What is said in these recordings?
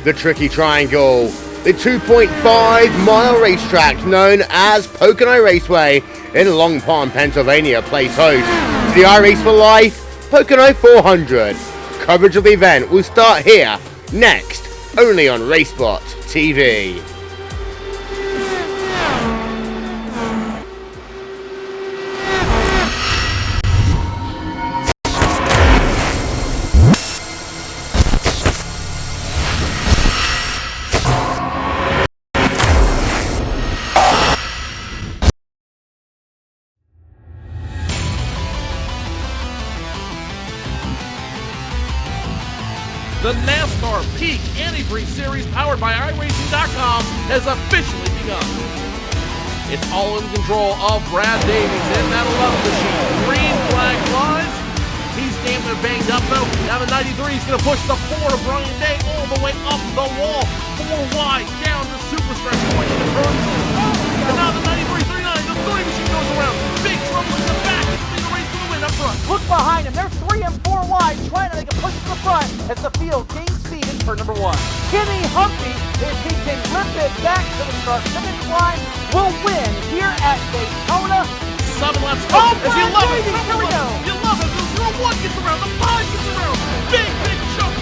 the Tricky Triangle. The 2.5-mile racetrack known as Pocono Raceway in Long Pond, Pennsylvania plays host to the iRace4Life Pocono 400. Coverage of the event will start here, next, only on RaceSpotTV. The NASCAR Peak Antifreeze Series powered by iRacing.com has officially begun. It's all in control of Brad Davies in that 11 machine. Green flag flies. He's damn near banged up though. Now the 93 is going to push the 4 of Brian Day all the way up the wall. 4 wide down to super stretch point in the front. And now the 93-39, the 3 machine goes around. Big trouble in the back. It's been the race to the win up front. Look behind him. They're 3 and 4 wide, trying to make a push to the front as the field gains speed in turn number 1. Kenny Humphrey, if he can rip it back to the start finish line, will win here at Daytona. 7 laps to go. Oh, As you love it. here we go. You love it. The 1 gets around. The 5 gets around. Big jump.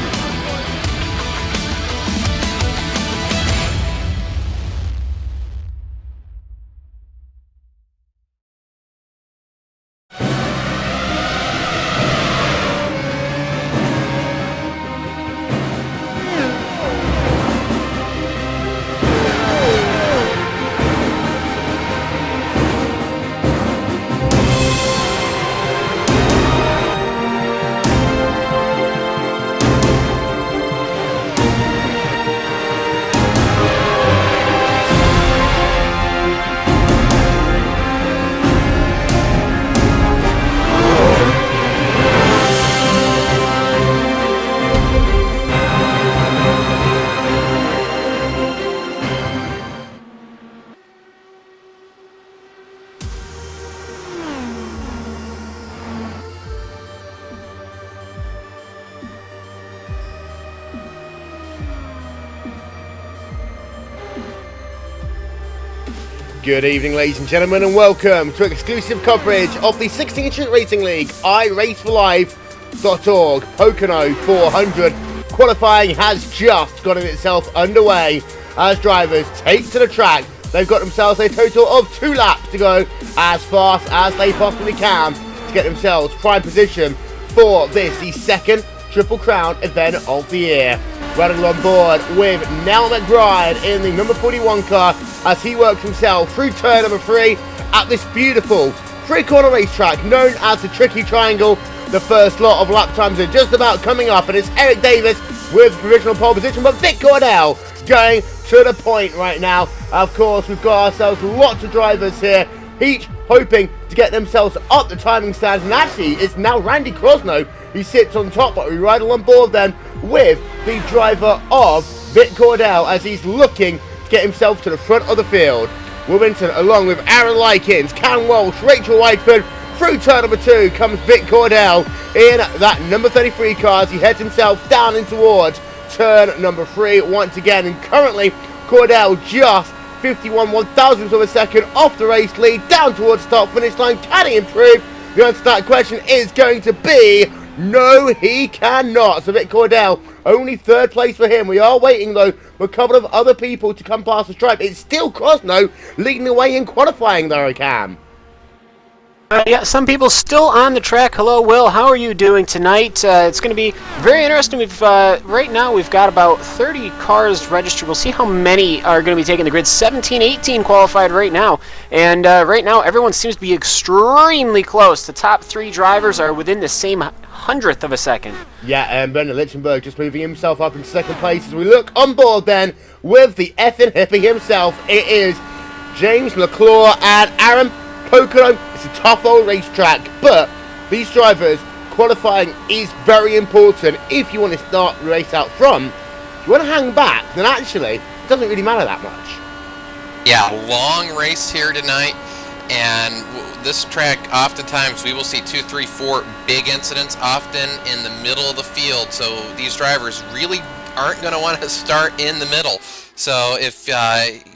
Good evening, ladies and gentlemen, and welcome to exclusive coverage of the 16th Street Racing League iRace4Life.org Pocono 400. Qualifying has just gotten itself underway as drivers take to the track. They've got themselves a total of 2 laps to go as fast as they possibly can to get themselves prime position for this, the second Triple Crown event of the year. Running on board with Nell McBride in the number 41 car as he works himself through turn number 3 at this beautiful 3-corner racetrack known as the Tricky Triangle. The first lot of lap times are just about coming up, and it's Eric Davis with provisional pole position, but Vic Cordell going to the point right now. Of course, we've got ourselves lots of drivers here, each hoping to get themselves up the timing stands, and actually it's now Randy Crosno. He sits on top, but we ride on board then with the driver of Vic Cordell as he's looking to get himself to the front of the field. Wilmington along with Aaron Likens, Cam Walsh, Rachel Whiteford. Through turn number 2 comes Vic Cordell in that number 33 car as he heads himself down in towards turn number 3 once again. And currently Cordell just 51/1000ths of a second off the race lead down towards the start finish line. Can he improve? The answer to that question is going to be no, he cannot. So Vic Cordell, only 3rd place for him. We are waiting though for a couple of other people to come past the stripe. It's still Crosno leading the way in qualifying though, Cam. Yeah, some people still on the track. Hello, Will. How are you doing tonight? It's going to be very interesting. Right now we've got about 30 cars registered. We'll see how many are going to be taking the grid. 17, 18 qualified right now. And right now everyone seems to be extremely close. The top 3 drivers are within the same 100th of a second. Yeah, and Brendan Lichtenberg just moving himself up in 2nd place as we look on board then with the effing hippie himself. It is James McClure and Aaron Pocono. It's a tough old racetrack, but these drivers, qualifying is very important. If you want to start the race out front, if you want to hang back, then actually it doesn't really matter that much. Yeah, long race here tonight, and this track, oftentimes we will see 2, 3, 4 big incidents often in the middle of the field, so these drivers really aren't going to want to start in the middle. So if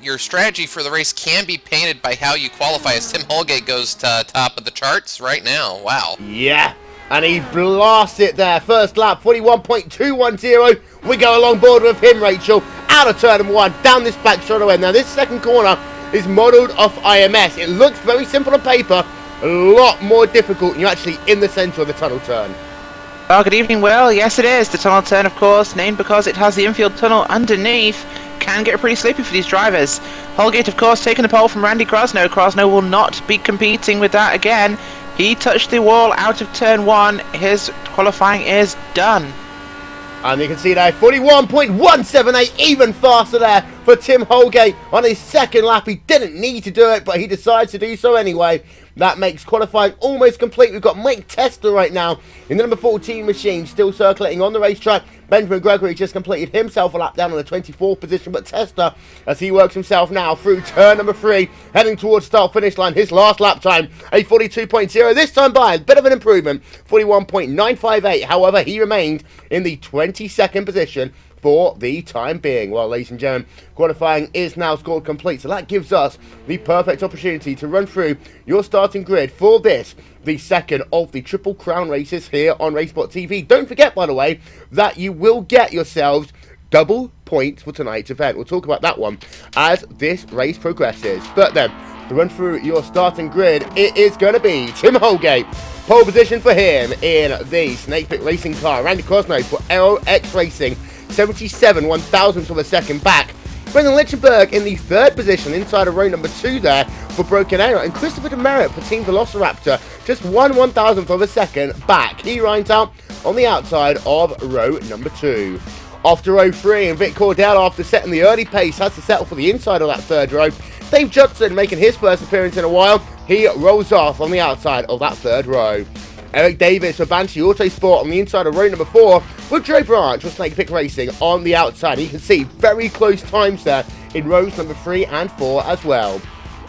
your strategy for the race can be painted by how you qualify, as Tim Holgate goes to top of the charts right now. Wow. Yeah, and he blasts it there. First lap, 41.210. We go along board with him, Rachel. Out of turn 1, down this back straightaway. Now, this second corner is modelled off IMS. It looks very simple on paper, a lot more difficult when you're actually in the centre of the tunnel turn. Oh, good evening, Will. Yes, it is. The tunnel turn, of course, named because it has the infield tunnel underneath, can get pretty sleepy for these drivers. Holgate, of course, taking the pole from Randy Krosno. Krosno will not be competing with that again. He touched the wall out of turn 1. His qualifying is done. And you can see there, 41.178, even faster there for Tim Holgate on his second lap. He didn't need to do it, but he decides to do so anyway. That makes qualifying almost complete. We've got Mike Testa right now in the number 14 machine, still circulating on the racetrack. Benjamin Gregory just completed himself a lap down on the 24th position, but Testa, as he works himself now through turn number 3, heading towards start-finish line, his last lap time, a 42.0, this time by a bit of an improvement, 41.958. However, he remained in the 22nd position for the time being. Well, ladies and gentlemen, qualifying is now scored complete, so that gives us the perfect opportunity to run through your starting grid for this, the second of the Triple Crown races here on RaceSpotTV. Don't forget, by the way, that you will get yourselves double points for tonight's event. We'll talk about that one as this race progresses. But then, to run through your starting grid, it is going to be Tim Holgate. Pole position for him in the Snake Pit Racing car. Randy Krosno for LX Racing, 77 1,000ths of a second back. Brendan Lichtenberg in the third position inside of row number 2 there for Broken Arrow. And Christopher Demerit for Team Velociraptor, just 1/1000th of a second back. He rides out on the outside of row number 2. Off to row 3, and Vic Cordell, after setting the early pace, has to settle for the inside of that third row. Dave Judson making his first appearance in a while. He rolls off on the outside of that third row. Eric Davis for Banshee Autosport on the inside of row number 4, with Joe Branch for Snake Pit Racing on the outside. You can see very close times there in rows number 3 and 4 as well.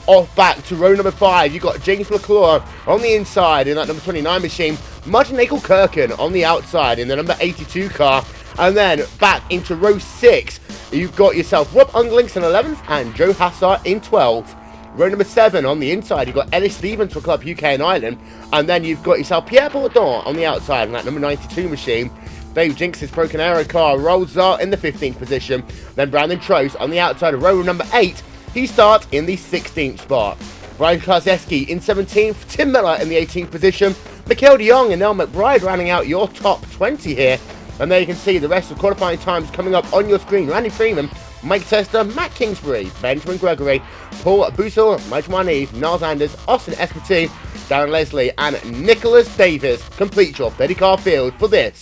Off back to row number 5, you've got James McClure on the inside in that number 29 machine, Martin Nagel-Kirken on the outside in the number 82 car, and then back into row 6, you've got yourself Rob Unglings in 11th and Joe Hassart in 12th. Row number 7 on the inside, you've got Ellis Stevens for Club UK and Ireland, and then you've got yourself Pierre Bourdon on the outside in that number 92 machine. Dave Jinks' Broken Arrow car rolls out in the 15th position. Then Brandon Trost on the outside of row number 8, he starts in the 16th spot. Brian Klaseski in 17th, Tim Miller in the 18th position, Mikhail de Jong and Nell McBride rounding out your top 20 here. And there you can see the rest of qualifying times coming up on your screen. Randy Freeman, Mike Testa, Matt Kingsbury, Benjamin Gregory, Paul Busel, Mike Maneve, Niles Anders, Austin Espartee, Darren Leslie and Nicholas Davis complete your 30-car field for this,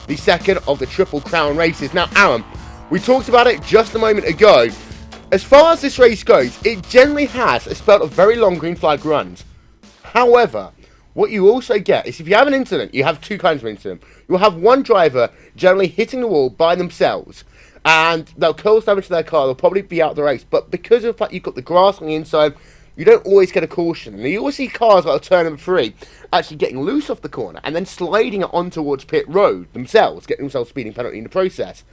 the second of the Triple Crown races. Now, Aaron, we talked about it just a moment ago. As far as this race goes, it generally has a spell of very long green flag runs. However, what you also get is if you have an incident, you have two kinds of incident. You'll have one driver generally hitting the wall by themselves, and they'll cause damage to their car, they'll probably be out of the race. But because of the fact you've got the grass on the inside, you don't always get a caution. And you always see cars like turn number 3 actually getting loose off the corner and then sliding it on towards pit road themselves, getting themselves speeding penalty in the process.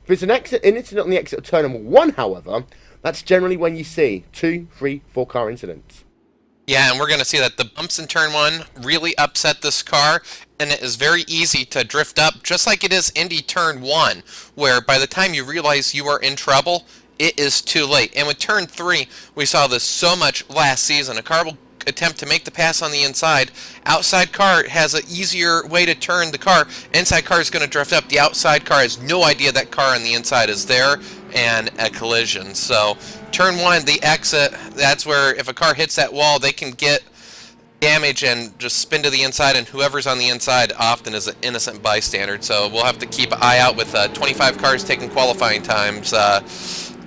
If it's an incident on the exit of turn number 1, however, that's generally when you see 2, 3, 4 car incidents. Yeah, and we're going to see that the bumps in turn 1 really upset this car, and it is very easy to drift up, just like it is Indy turn 1, where by the time you realize you are in trouble, it is too late. And with turn 3, we saw this so much last season. A car will attempt to make the pass on the inside. Outside car has an easier way to turn the car. Inside car is going to drift up. The outside car has no idea that car on the inside is there, and a collision. So turn 1, the exit, that's where if a car hits that wall, they can get damage and just spin to the inside, and whoever's on the inside often is an innocent bystander. So we'll have to keep an eye out with 25 cars taking qualifying times.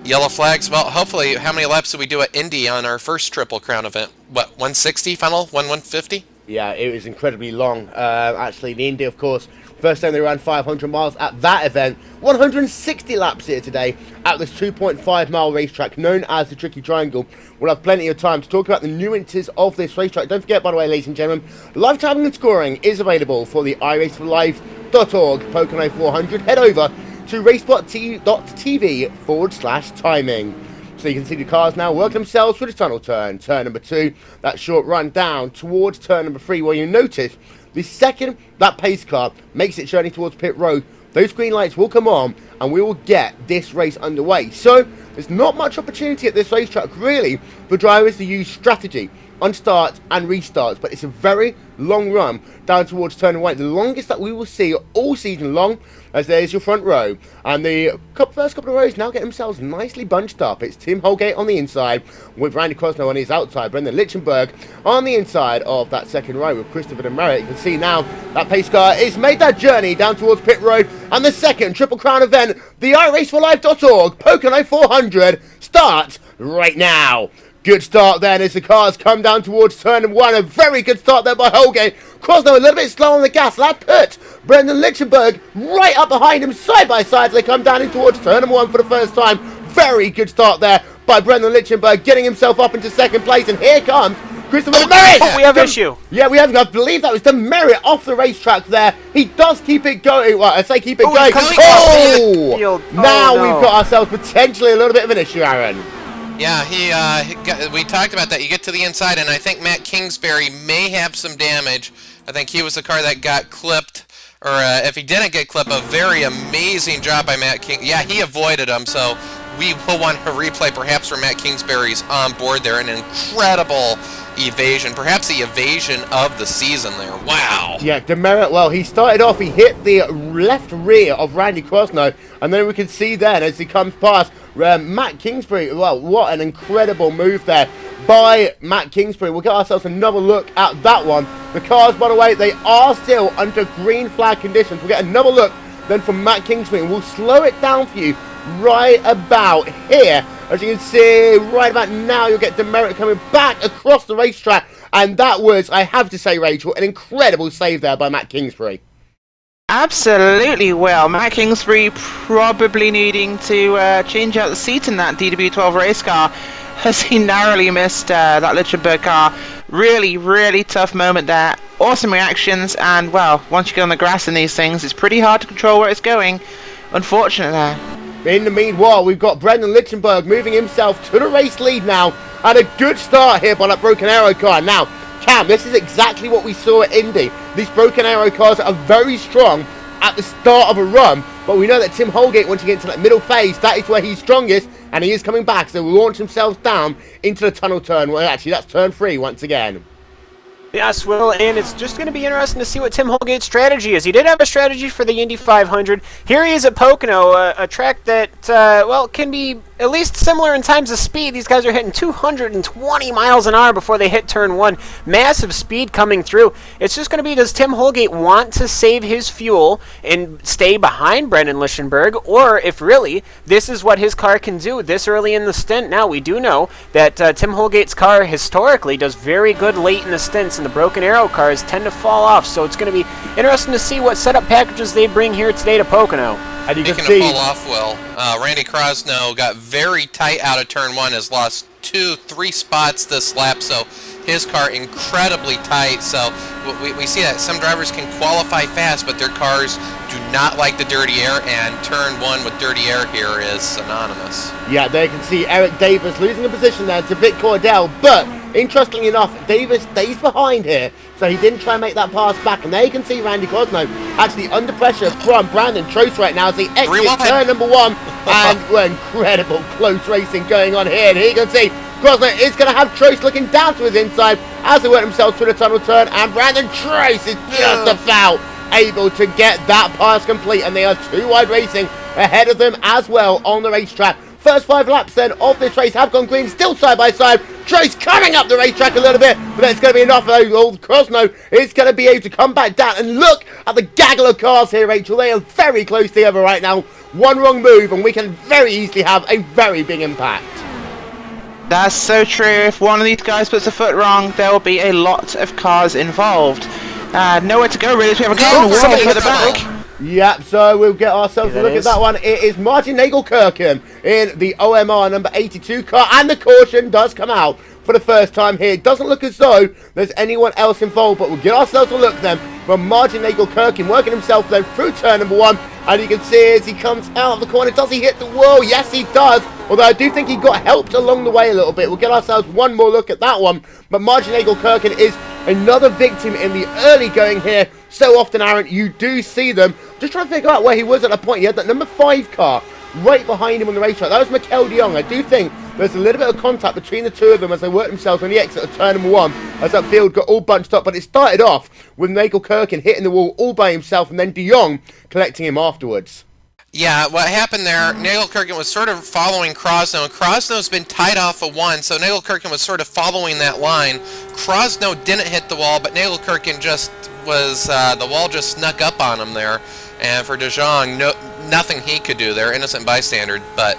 Yellow flags, well, hopefully, how many laps did we do at Indy on our first Triple Crown event? What, 160 final? 150? Yeah, it was incredibly long. Actually, the Indy, of course, first time they ran 500 miles at that event. 160 laps here today at this 2.5-mile racetrack known as the Tricky Triangle. We'll have plenty of time to talk about the nuances of this racetrack. Don't forget, by the way, ladies and gentlemen, live timing and scoring is available for the iRace4Life.org Pocono 400. Head over to RaceSpotTV.tv/timing. So you can see the cars now work themselves through the tunnel turn. Turn number 2, that short run down towards turn number 3, where you notice the second that pace car makes its journey towards pit road, those green lights will come on and we will get this race underway. So there's not much opportunity at this racetrack really for drivers to use strategy on starts and restarts, but it's a very long run down towards turn 1, the longest that we will see all season long, as there's your front row, and the first couple of rows now get themselves nicely bunched up. It's Tim Holgate on the inside with Randy Crosno on his outside, Brendan Lichtenberg on the inside of that second row with Christopher DeMeritt. You can see now that pace car has made that journey down towards pit road, and the second Triple Crown event, the iRace4Life.org Pocono 400 starts right now. Good start then as the cars come down towards turn 1. A very good start there by Holgate. Crosno a little bit slow on the gas. That put Brendan Lichtenberg right up behind him side by side as they come down in towards turn 1 for the first time. Very good start there by Brendan Lichtenberg, getting himself up into second place. And here comes Christopher DeMeritt. Oh, we have issue. Yeah, we have. I believe that was DeMeritt off the racetrack there. He does keep it going. Well, I say keep it going. Now we've got ourselves potentially a little bit of an issue, Aaron. Yeah, we talked about that. You get to the inside, and I think Matt Kingsbury may have some damage. I think he was the car that got clipped, or if he didn't get clipped, a very amazing job by Matt King. Yeah, he avoided him, so we will want a replay perhaps for Matt Kingsbury's on board there. An incredible evasion, perhaps the evasion of the season there. Wow. Yeah, DeMeritt, well, he started off, he hit the left rear of Randy Crosno, and then we can see then as he comes past Matt Kingsbury. Well, what an incredible move there by Matt Kingsbury. We'll get ourselves another look at that one. The cars, by the way, they are still under green flag conditions. We'll get another look then from Matt Kingsbury, and we'll slow it down for you right about here. As you can see, right about now, you'll get DeMeritt coming back across the racetrack. And that was, I have to say, Rachel, an incredible save there by Matt Kingsbury. Absolutely. Well, Matt Kingsbury probably needing to change out the seat in that DW12 race car as he narrowly missed that Lichtenberg car. Really, really tough moment there. Awesome reactions, and well, once you get on the grass in these things, it's pretty hard to control where it's going. Unfortunate there. In the meanwhile, we've got Brendan Lichtenberg moving himself to the race lead now, and a good start here by that Broken Arrow car. Now, Cam, this is exactly what we saw at Indy. These Broken Arrow cars are very strong at the start of a run, but we know that Tim Holgate, once you get into that middle phase, that is where he's strongest, and he is coming back, so we launch himself down into the tunnel turn. Well, actually, that's turn 3 once again. Yes, Will, and it's just going to be interesting to see what Tim Holgate's strategy is. He did have a strategy for the Indy 500. Here he is at Pocono, a track that, well, can be at least similar in times of speed. These guys are hitting 220 miles an hour before they hit turn 1. Massive speed coming through. It's just going to be, does Tim Holgate want to save his fuel and stay behind Brendan Lichtenberg, or if really this is what his car can do this early in the stint? Now, we do know that Tim Holgate's car historically does very good late in the stints, and the Broken Arrow cars tend to fall off, so it's going to be interesting to see what setup packages they bring here today to Pocono. And you can Speaking see of fall off, Will, Randy Crosno got very tight out of turn 1, has lost 2-3 spots this lap, so his car incredibly tight. So we see that some drivers can qualify fast, but their cars do not like the dirty air, and turn 1 with dirty air here is synonymous. Yeah, there you can see Eric Davis losing a position there to Vic Cordell, but interestingly enough, Davis stays behind here, so he didn't try and make that pass back. And there you can see Randy Crosno actually under pressure from Brandon Trost right now as he exits turn number 1, and well, incredible close racing going on here. And here you can see Crosno is going to have Trost looking down to his inside as they work themselves through the tunnel turn, and Brandon Trost is just about able to get that pass complete, and they are 2 wide racing ahead of them as well on the racetrack. First 5 laps then of this race have gone green, still side by side. Trost coming up the racetrack a little bit, but it's going to be enough. Old Crosno is going to be able to come back down, and look at the gaggle of cars here, Rachel. They are very close together right now. One wrong move and we can very easily have a very big impact. That's so true. If one of these guys puts a foot wrong, there will be a lot of cars involved. Nowhere to go really. We have a car on the wall for the back. Yep, so we'll get ourselves a look at that one. It is Martin Nagel-Kirkham in the OMR number 82 car, and the caution does come out for the first time here. It doesn't look as though there's anyone else involved, but we'll get ourselves a look then from Martin Nagel-Kirkin, working himself then through turn number 1. And you can see as he comes out of the corner, does he hit the wall? Yes, he does. Although I do think he got helped along the way a little bit. We'll get ourselves one more look at that one. But Martin Nagel-Kirkin is another victim in the early going here. So often, Aaron, you do see them. Just trying to figure out where he was at a point. He had that number 5 car right behind him on the racetrack. That was Mikel de Jong. I do think there's a little bit of contact between the two of them as they work themselves on the exit of turn number 1 as that field got all bunched up. But it started off with Nagel-Kirkin hitting the wall all by himself and then de Jong collecting him afterwards. Yeah, what happened there, Nagel-Kirkin was sort of following Krosno, and Krosno's been tied off of 1, so Nagel-Kirkin was sort of following that line. Krosno didn't hit the wall, but Nagel-Kirkin just was, the wall just snuck up on him there. And for de Jong, nothing he could do there, innocent bystander. But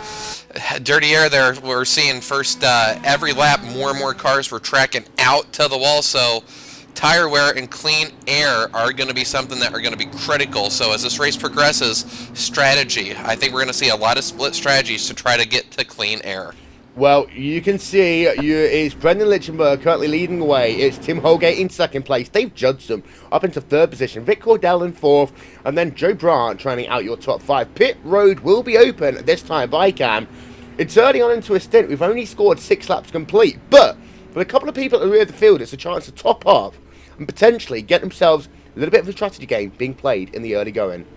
dirty air there, we're seeing first every lap more and more cars were tracking out to the wall, so tire wear and clean air are going to be something that are going to be critical. So as this race progresses, strategy. I think we're going to see a lot of split strategies to try to get to clean air. Well, you can see it's Brendan Lichtenberg currently leading the way. It's Tim Holgate in second place. Dave Judson up into third position. Vic Cordell in fourth. And then Joe Brandt rounding out your top 5. Pit road will be open this time by Cam. It's early on into a stint. We've only scored 6 laps complete. But for a couple of people at the rear of the field, it's a chance to top off and potentially get themselves a little bit of a strategy game being played in the early going.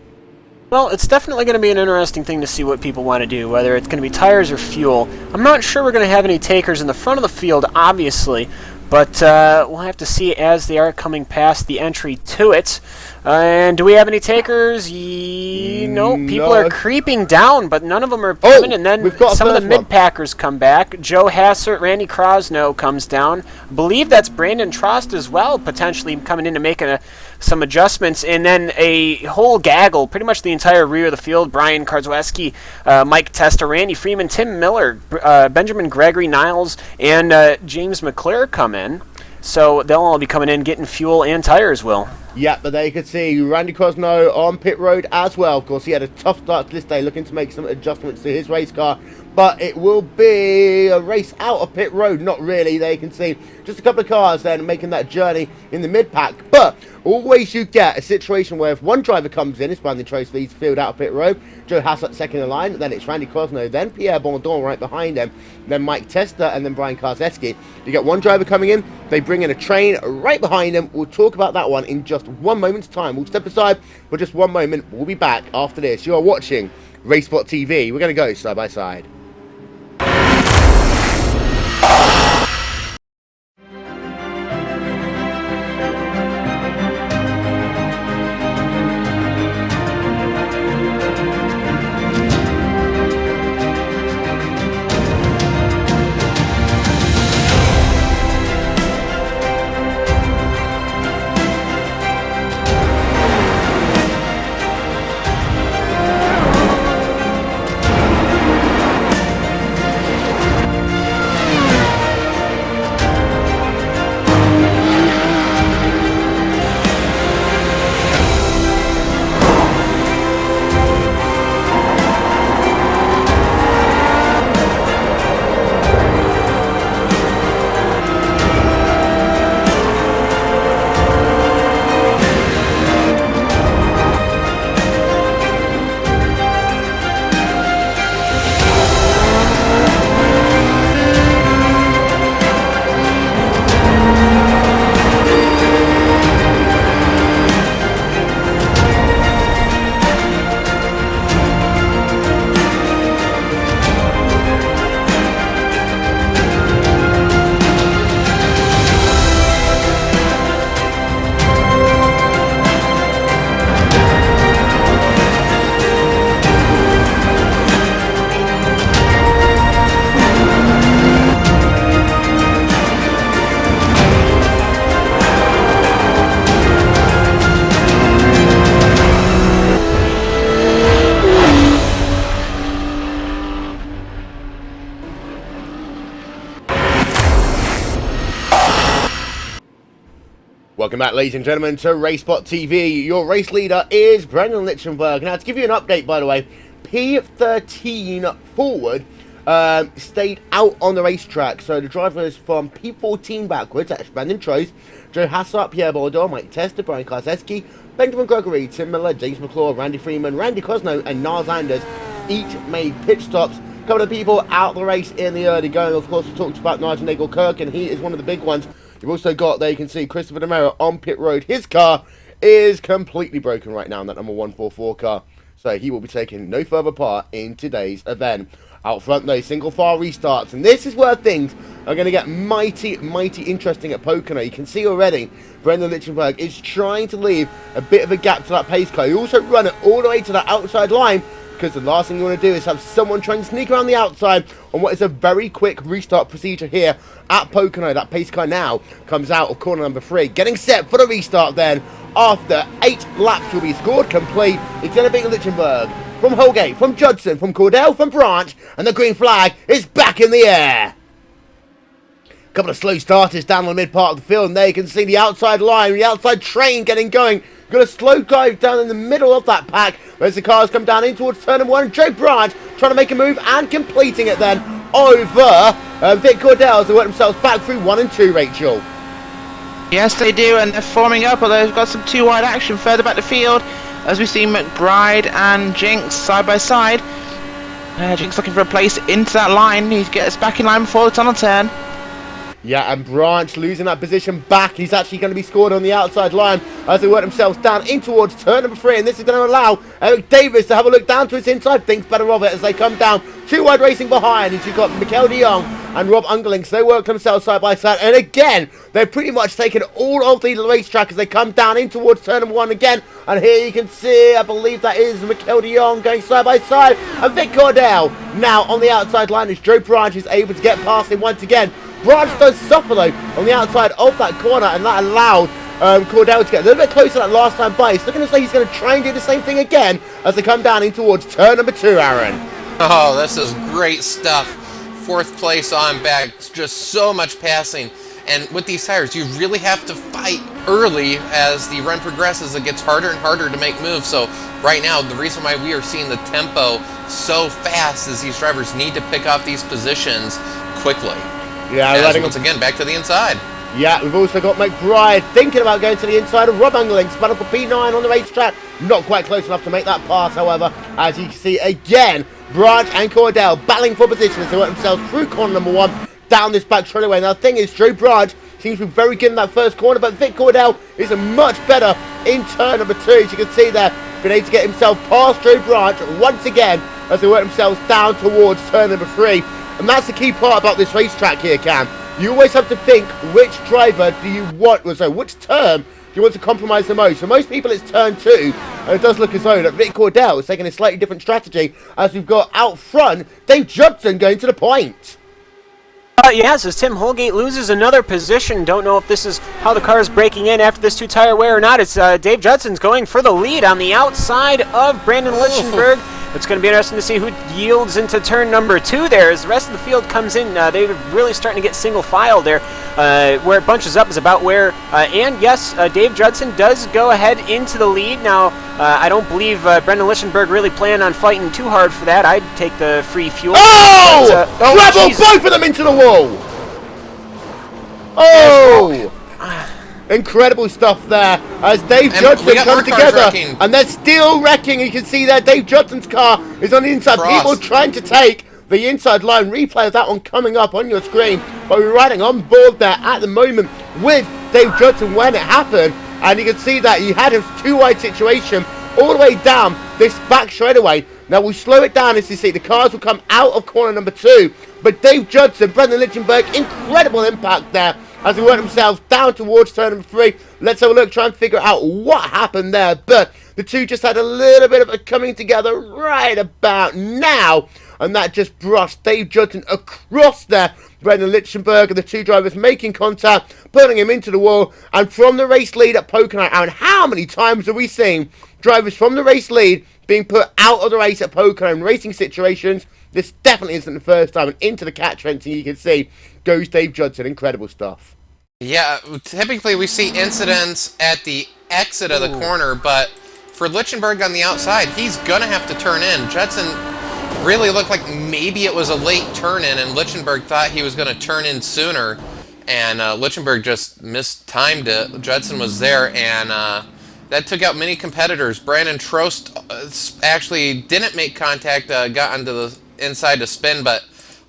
Well, it's definitely going to be an interesting thing to see what people want to do, whether it's going to be tires or fuel. I'm not sure we're going to have any takers in the front of the field, obviously, but we'll have to see as they are coming past the entry to it. And do we have any takers? No, people are creeping down, but none of them are coming. And then some of the mid-packers come back. Joe Hassert, Randy Krosno comes down. I believe that's Brandon Trost as well, potentially coming in to make some adjustments. And then a whole gaggle, pretty much the entire rear of the field. Brian Karzweski, Mike Testa, Randy Freeman, Tim Miller, Benjamin Gregory, Niles, and James McClure come in. So they'll all be coming in, getting fuel and tires, Will. Yeah, but there you can see Randy Krosno on pit road as well. Of course, he had a tough start to this day, looking to make some adjustments to his race car. But it will be a race out of pit road. Not really. There you can see just a couple of cars then making that journey in the mid-pack. But always you get a situation where if one driver comes in, it's Brandon Trost leads field out of pit road, Joe Hassett second in line, then it's Randy Krosno, then Pierre Bondon right behind him, then Mike Testa, and then Brian Karzweski. You get one driver coming in, they bring in a train right behind them. We'll talk about that one in just 1 moment's time. We'll step aside for just 1 moment. We'll be back after this. You are watching RaceSpotTV. We're going to go side by side. Welcome back, ladies and gentlemen, to RaceSpotTV. Your race leader is Brendan Lichtenberg. Now, to give you an update, by the way, P13 forward stayed out on the racetrack. So the drivers from P14 backwards, that's Brandon Trost, Joe Hassart, Pierre Bordeaux, Mike Testa, Brian Karzeski, Benjamin Gregory, Tim Miller, James McClure, Randy Freeman, Randy Cosno, and Niles Anders each made pit stops. A couple of people out of the race in the early going. Of course, we talked about Nigel Nagle-Kirk, and he is one of the big ones. You've also got, there you can see, Christopher DeMero on pit road. His car is completely broken right now in that number 144 car. So he will be taking no further part in today's event. Out front though, single file restarts, and this is where things are going to get mighty interesting at Pocono. You can see already Brendan Lichtenberg is trying to leave a bit of a gap to that pace car. You also run it all the way to that outside line, because the last thing you want to do is have someone trying to sneak around the outside on what is a very quick restart procedure here at Pocono. That pace car now comes out of corner number 3, getting set for the restart then. After 8 laps will be scored complete, it's going to be Lichtenberg from Holgate, from Judson, from Cordell, from Branch, and the green flag is back in the air. A couple of slow starters down the mid part of the field, and there you can see the outside line, the outside train getting going. Got a slow dive down in the middle of that pack as the cars come down in towards turn number 1. Joe Branch trying to make a move and completing it then over Vic Cordell as they work themselves back through 1 and 2, Rachel. Yes, they do, and they're forming up, although they've got some too wide action further back the field, as we see McBride and Jinx side by side. Jinx looking for a place into that line. He gets back in line before the tunnel turn. Yeah, and Branch losing that position back. He's actually going to be scored on the outside line as they work themselves down in towards turn number 3. And this is going to allow Eric Davis to have a look down to his inside. Thinks better of it as they come down. 2 wide racing behind. And you've got Mikel de Jong and Rob Ungerling. So they work themselves side by side. And again, they've pretty much taken all of the racetrack as they come down in towards turn number 1 again. And here you can see, I believe that is Mikel de Jong going side by side. And Vic Cordell now on the outside line as Joe Branch is able to get past him once again. Branch does suffer though on the outside of that corner, and that allowed Cordell to get a little bit closer that last time by. He's looking as though he's going to try and do the same thing again as they come down in towards turn number 2, Aaron. Oh, this is great stuff. 4th place on back, just so much passing. And with these tires, you really have to fight early as the run progresses. It gets harder and harder to make moves. So right now, the reason why we are seeing the tempo so fast is these drivers need to pick off these positions quickly. Yeah, once again, back to the inside. Yeah, we've also got McBride thinking about going to the inside of Rob Ungerling. Battle for P9 on the racetrack. Not quite close enough to make that pass, however. As you can see again, Branch and Cordell battling for position as they work themselves through corner number 1, down this back straightaway. Now the thing is, Joe Branch seems to be very good in that first corner, but Vic Cordell is much better in turn number 2. As you can see there, been able to get himself past Joe Branch once again as they work themselves down towards turn number 3. And that's the key part about this racetrack here, Cam. You always have to think, which driver do you want, so which turn do you want to compromise the most? For most people, it's turn 2, and it does look as though that Vic Cordell is taking a slightly different strategy, as we've got out front, Dave Judson going to the point. Yes, as Tim Holgate loses another position. Don't know if this is how the car is breaking in after this 2-tire wear or not. It's Dave Judson's going for the lead on the outside of Brandon Lichtenberg. It's going to be interesting to see who yields into turn number 2 there. As the rest of the field comes in, they're really starting to get single file there. Where it bunches up is about where, and yes, Dave Judson does go ahead into the lead. Now, I don't believe Brendan Lichtenberg really planned on fighting too hard for that. I'd take the free fuel. Oh! Treble both of them into the wall! Oh! Incredible stuff there as Dave Judson comes together and they're still wrecking. You can see there Dave Judson's car is on the inside. People trying to take the inside line. Replay of that one coming up on your screen. But we're riding on board there at the moment with Dave Judson when it happened. And you can see that he had a 2-wide situation all the way down this back straightaway. Now we'll slow it down as you see the cars will come out of corner number 2. But Dave Judson, Brendan Lichtenberg, incredible impact there as they work themselves down towards turn number 3. Let's have a look, try and figure out what happened there. But the two just had a little bit of a coming together right about now. And that just brushed Dave Judson across there. Brendan Lichtenberg and the two drivers making contact, putting him into the wall. And from the race lead at Pocono, and how many times have we seen drivers from the race lead being put out of the race at Pocono in racing situations? This definitely isn't the first time. And into the catch fencing, you can see, goes Dave Judson. Incredible stuff. Yeah, typically we see incidents at the exit of the corner, but for Lichtenberg on the outside, he's going to have to turn in. Judson really looked like maybe it was a late turn-in, and Lichtenberg thought he was going to turn in sooner, and Lichtenberg just mistimed it. Judson was there, and that took out many competitors. Brandon Trost actually didn't make contact, got onto the inside to spin, but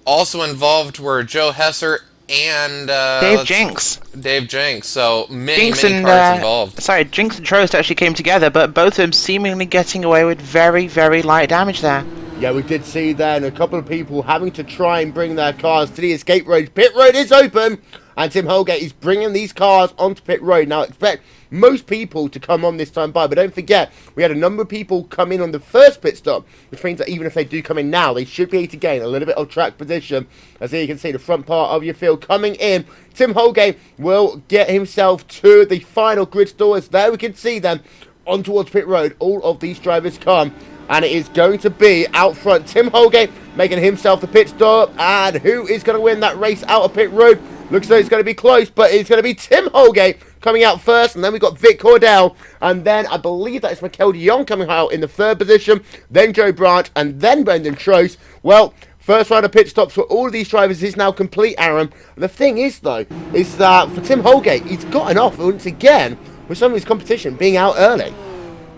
also involved were Joe Hesser and Dave Jenks. Dave Jenks. So many Jinx cars involved. Sorry, Jinx and Trost actually came together, but both of them seemingly getting away with very, very light damage there. Yeah, we did see then a couple of people having to try and bring their cars to the escape road. Pit road is open, and Tim Holgate is bringing these cars onto pit road. Now, expect most people to come on this time by, but don't forget, we had a number of people come in on the first pit stop, which means that even if they do come in now, they should be able to gain a little bit of track position. As here you can see the front part of your field coming in. Tim Holgate will get himself to the final grid stores. There we can see them on towards pit road. All of these drivers come, and it is going to be out front Tim Holgate making himself the pit stop. And who is going to win that race out of pit road? Looks like it's going to be close, but it's going to be Tim Holgate coming out first, and then we've got Vic Cordell, and then I believe that it's Mikel de Jong coming out in the third position, then Joe Branch, and then Brendan Trost. Well, first round of pit stops for all of these drivers is now complete, Aaron. The thing is, though, is that for Tim Holgate, he's gotten off once again with some of his competition being out early.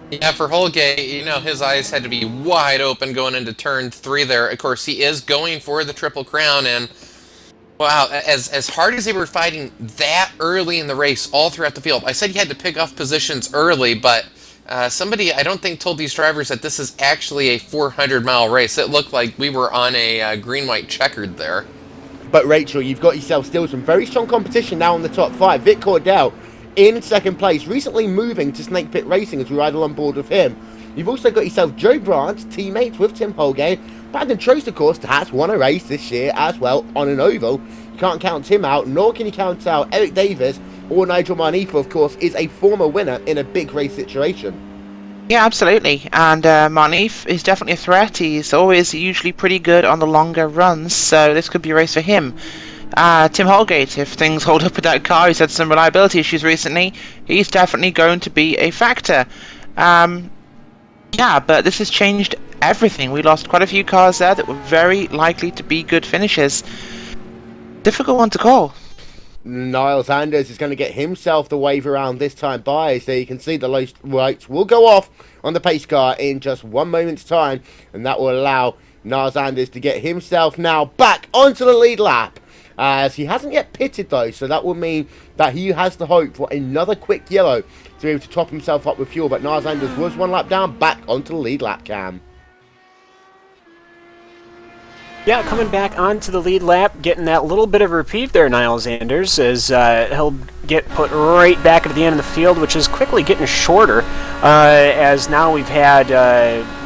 Yeah, for Holgate, you know, his eyes had to be wide open going into turn 3 there. Of course, he is going for the Triple Crown, and wow, as hard as they were fighting that early in the race, all throughout the field. I said you had to pick off positions early, but somebody, I don't think, told these drivers that this is actually a 400-mile race. It looked like we were on a green-white checkered there. But Rachel, you've got yourself still some very strong competition now in the top 5. Vic Cordell in second place, recently moving to Snake Pit Racing as we ride on board with him. You've also got yourself Joe Branch, teammates with Tim Holgate. Brandon Trost, of course, has won a race this year as well on an oval. You can't count him out, nor can you count out Eric Davis or Nigel Marnifa, of course, is a former winner in a big race situation. Yeah, absolutely. And Marnif is definitely a threat. He's always usually pretty good on the longer runs, so this could be a race for him. Tim Holgate, if things hold up with that car, he's had some reliability issues recently, he's definitely going to be a factor. Yeah, but this has changed everything. We lost quite a few cars there that were very likely to be good finishes. Difficult one to call. Niles Anders is going to get himself the wave around this time by, so you can see the lights will go off on the pace car in just 1 moment's time, and that will allow Niles Anders to get himself now back onto the lead lap, as he hasn't yet pitted though, so that will mean that he has the hope for another quick yellow to be able to top himself up with fuel. But Niles Anders was 1 lap down, back onto the lead lap, Cam. Yeah, coming back onto the lead lap, getting that little bit of reprieve there, Niles Anders, as he'll get put right back at the end of the field, which is quickly getting shorter, as now we've had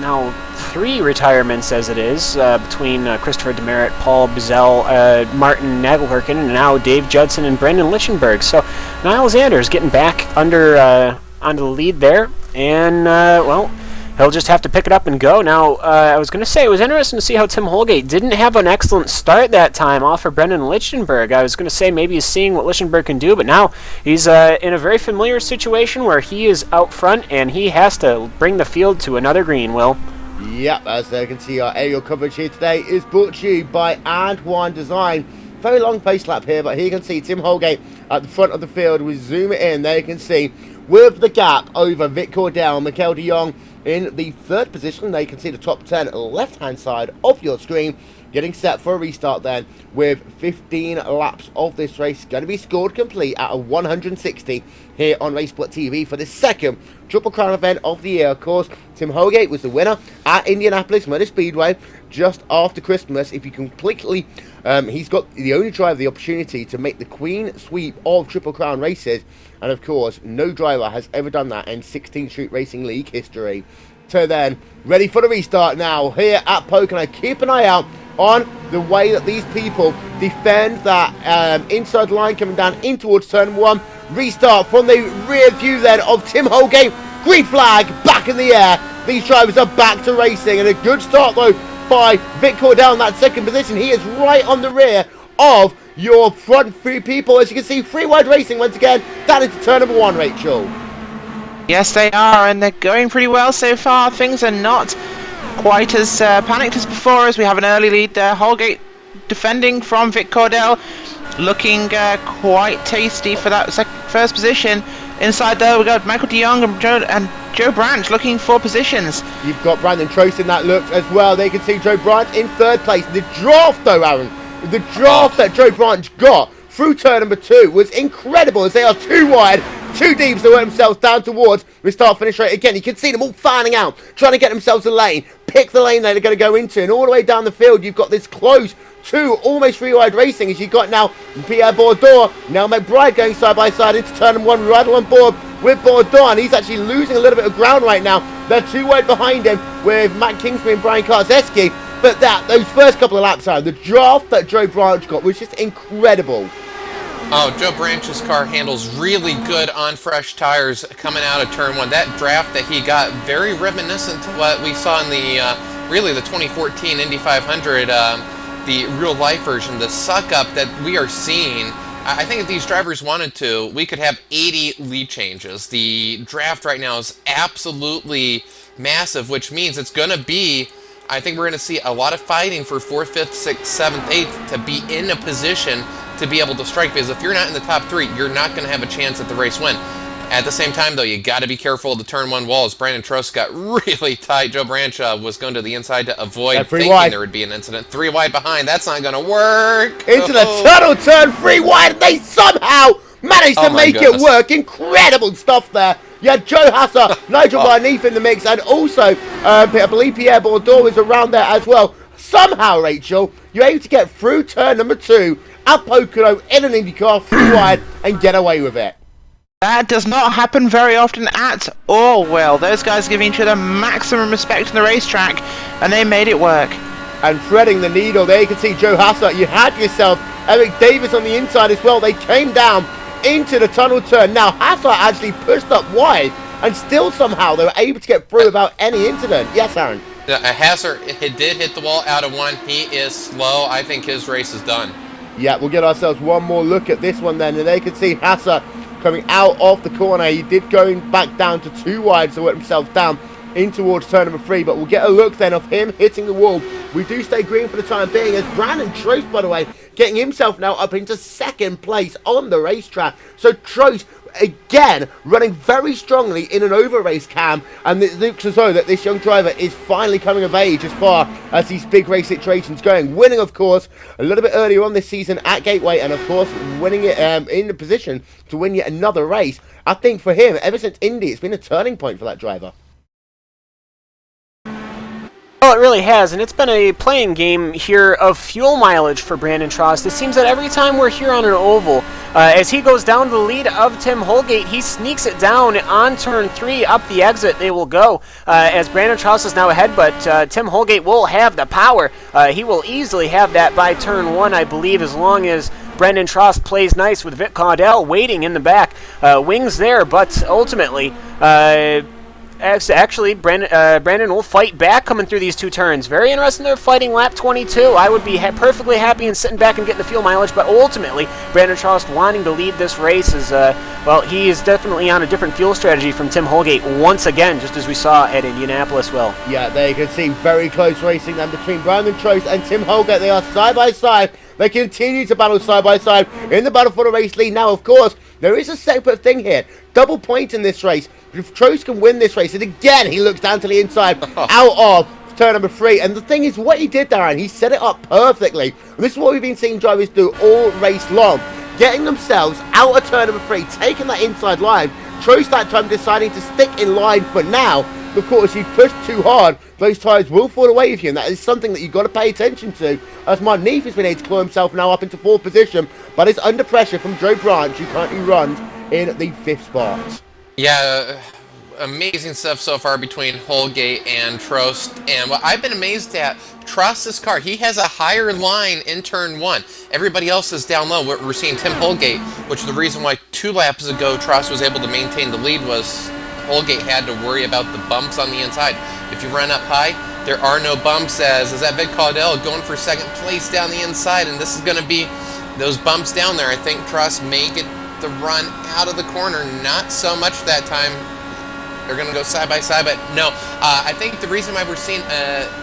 now 3 retirements as it is, between Christopher Demerit, Paul Bizell, Martin Nagelherken, and now Dave Judson and Brendan Lichtenberg. So Niles Anders getting back under onto the lead there, and well, he'll just have to pick it up and go. Now, I was going to say, it was interesting to see how Tim Holgate didn't have an excellent start that time off of Brendan Lichtenberg. I was going to say maybe he's seeing what Lichtenberg can do, but now he's in a very familiar situation where he is out front and he has to bring the field to another green, Will. Yep, as you can see, our aerial coverage here today is brought to you by Antoine Design. Very long pace lap here, but here you can see Tim Holgate at the front of the field. We zoom it in, there you can see, with the gap over Vic Cordell, Mikel de Jong in the 3rd position. There you can see the top 10 left-hand side of your screen, getting set for a restart then, with 15 laps of this race going to be scored complete at a 160 here on RaceSpotTV for the 2nd Triple Crown event of the year. Of course, Tim Holgate was the winner at Indianapolis Motor Speedway just after Christmas. If you completely, he's got the only driver the opportunity to make the Queen sweep of Triple Crown races, and of course, no driver has ever done that in 16th Street Racing League history. So then, ready for the restart now here at Pocono. Keep an eye out on the way that these people defend that inside line coming down in towards turn 1. Restart from the rear view then of Tim Holgate. Green flag back in the air. These drivers are back to racing, and a good start though by Vic Cordell in that 2nd position. He is right on the rear of your front 3 people. As you can see, 3 wide racing once again. That is turn number 1, Rachel. Yes, they are, and they're going pretty well so far. Things are not quite as panicked as before, as we have an early lead there. Holgate defending from Vic Cordell, looking quite tasty for that first position. Inside though, we got Michael DeYoung and Joe Branch looking for positions. You've got Brandon Trost in that look as well. They can see Joe Branch in third place. The draft though, Aaron, the draft that Joe Branch got through turn number 2 was incredible, as they are too wide, too deep, so they work themselves down towards the start-finish rate again. You can see them all fanning out, trying to get themselves a lane, pick the lane they're going to go into, and all the way down the field, you've got this close to almost 3-wide racing, as you've got now Pierre Bourdon, now McBride going side by side into turn number 1, right on board with Bourdon. He's actually losing a little bit of ground right now. They're 2 wide behind him with Matt Kingsbury and Brian Karzeski. But those first couple of laps, the draft that Joe Branch got was just incredible. Oh, Joe Branch's car handles really good on fresh tires coming out of turn 1. That draft that he got, very reminiscent to what we saw in the, really the 2014 Indy 500, the real life version, the suck up that we are seeing. I think if these drivers wanted to, we could have 80 lead changes. The draft right now is absolutely massive, which means it's going to be, I think we're going to see a lot of fighting for 4th, 5th, 6th, 7th, 8th to be in a position to be able to strike, because if you're not in the top 3, you're not going to have a chance at the race win. At the same time, though, you got to be careful of the turn 1 walls. Brandon Trost got really tight. Joe Branch was going to the inside to avoid thinking there would be an incident. 3 wide behind. That's not going to work. Into the tunnel, turn 3 wide. They somehow managed to make it work. Incredible stuff there. You had Joe Hasser, Nigel Barneath in the mix, and also, I believe Pierre Bourdon was around there as well. Somehow, Rachel, you're able to get through turn number 2 at Pocono in an IndyCar 3 wide and get away with it. That does not happen very often at all. Well, those guys giving each other maximum respect on the racetrack, and they made it work. And threading the needle there, you can see Joe Hasser. You had yourself Eric Davis on the inside as well. They came down into the tunnel turn. Now, Hasser actually pushed up wide, and still somehow they were able to get through without any incident. Yes, Aaron? Hasser did hit the wall out of 1. He is slow. I think his race is done. Yeah, we'll get ourselves one more look at this one then, and they can see Hasser coming out of the corner. He did going back down to 2 wide, so worked himself down in towards turn number 3, but we'll get a look then of him hitting the wall. We do stay green for the time being, as Brandon Trost, by the way, getting himself now up into 2nd place on the racetrack. So Trost, again, running very strongly in an over race cam, and it looks as though that this young driver is finally coming of age as far as these big race situations going. Winning, of course, a little bit earlier on this season at Gateway, and of course winning it in the position to win yet another race. I think for him, ever since Indy, it's been a turning point for that driver. Well, it really has, and it's been a playing game here of fuel mileage for Brandon Trost. It seems that every time we're here on an oval, as he goes down to the lead of Tim Holgate, he sneaks it down on turn 3, up the exit they will go, as Brandon Trost is now ahead, but Tim Holgate will have the power. He will easily have that by turn 1, I believe, as long as Brandon Trost plays nice with Vic Caudell waiting in the back. Wings there, but ultimately, actually, Brandon will fight back coming through these 2 turns. Very interesting they're fighting lap 22. I would be perfectly happy and sitting back and getting the fuel mileage, but ultimately, Brandon Trost wanting to lead this race is, well, he is definitely on a different fuel strategy from Tim Holgate once again, just as we saw at Indianapolis, Will. Yeah, there you can see very close racing then between Brandon Trost and Tim Holgate. They are side by side. They continue to battle side by side in the battle for the race lead. Now, of course, there is a separate thing here. Double point in this race. If Trost can win this race, and again, he looks down to the inside out of turn number 3. And the thing is, what he did there, and he set it up perfectly. And this is what we've been seeing drivers do all race long. Getting themselves out of turn number 3, taking that inside line. Trost that time deciding to stick in line for now. Of course, you push too hard, those tyres will fall away with you, and that is something that you've got to pay attention to. As Marneef has been able to claw himself now up into 4th position, but is under pressure from Joe Branch, who currently runs in the 5th spot. Yeah, amazing stuff so far between Holgate and Trost. And what I've been amazed at, Trost's car, he has a higher line in turn 1. Everybody else is down low. We're seeing Tim Holgate, which is the reason why 2 laps ago Trost was able to maintain the lead, was Holgate had to worry about the bumps on the inside. If you run up high, there are no bumps, as is that Vic Caudell going for 2nd place down the inside, and this is going to be those bumps down there. I think Trost may get the run out of the corner, not so much that time. They're going to go side by side, but no. I think the reason why we're seeing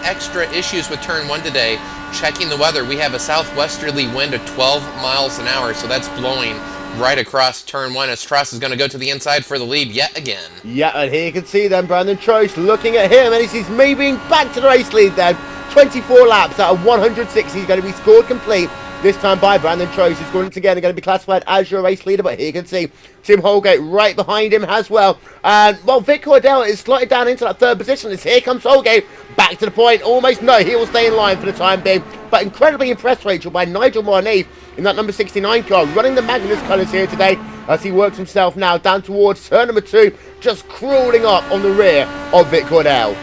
extra issues with turn 1 today, checking the weather, we have a southwesterly wind of 12 miles an hour, so that's blowing right across turn 1 as Tross is going to go to the inside for the lead yet again. Yeah, and here you can see then Brandon Trost looking at him, and he's moving back to the race lead then. 24 laps out of 160. He's going to be scored complete. This time by Brandon Trost, who's going to going to be classified as your race leader. But here you can see Tim Holgate right behind him as well. And while Vic Cordell is slotted down into that third position, as here comes Holgate back to the point. Almost no, he will stay in line for the time being. But incredibly impressed, Rachel, by Nigel Marneef in that number 69 car, running the Magnus colours here today as he works himself now down towards turn number 2, just crawling up on the rear of Vic Cordell.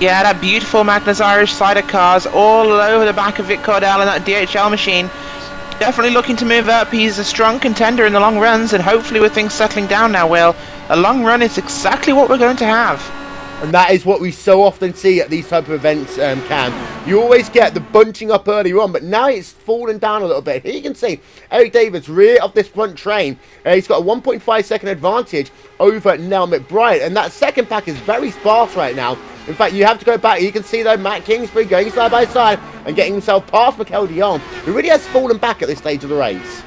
Yeah, that beautiful Magnus Irish cider cars all over the back of Vic Cordell and that DHL machine. Definitely looking to move up. He's a strong contender in the long runs, and hopefully with things settling down now, Will, a long run is exactly what we're going to have. And that is what we so often see at these type of events, Cam. You always get the bunching up early on, but now it's fallen down a little bit. Here you can see Eric Davis rear of this front train. He's got a 1.5 second advantage over Nell McBride, and that second pack is very sparse right now. In fact, you have to go back. You can see, though, Matt Kingsbury going side by side and getting himself past Mikel Dion, who really has fallen back at this stage of the race.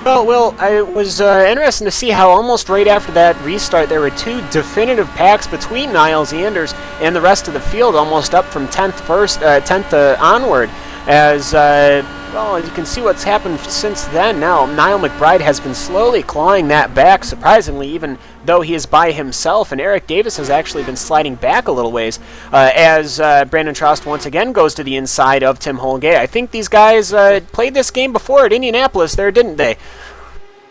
Well, Will, it was interesting to see how almost right after that restart there were two definitive packs between Niles Anders and the rest of the field, almost up from 10th onward. As well, you can see what's happened since then. Now, Niall McBride has been slowly clawing that back, surprisingly, even though he is by himself, and Eric Davis has actually been sliding back a little ways as Brandon Trost once again goes to the inside of Tim Holgate. I think these guys played this game before at Indianapolis there, didn't they?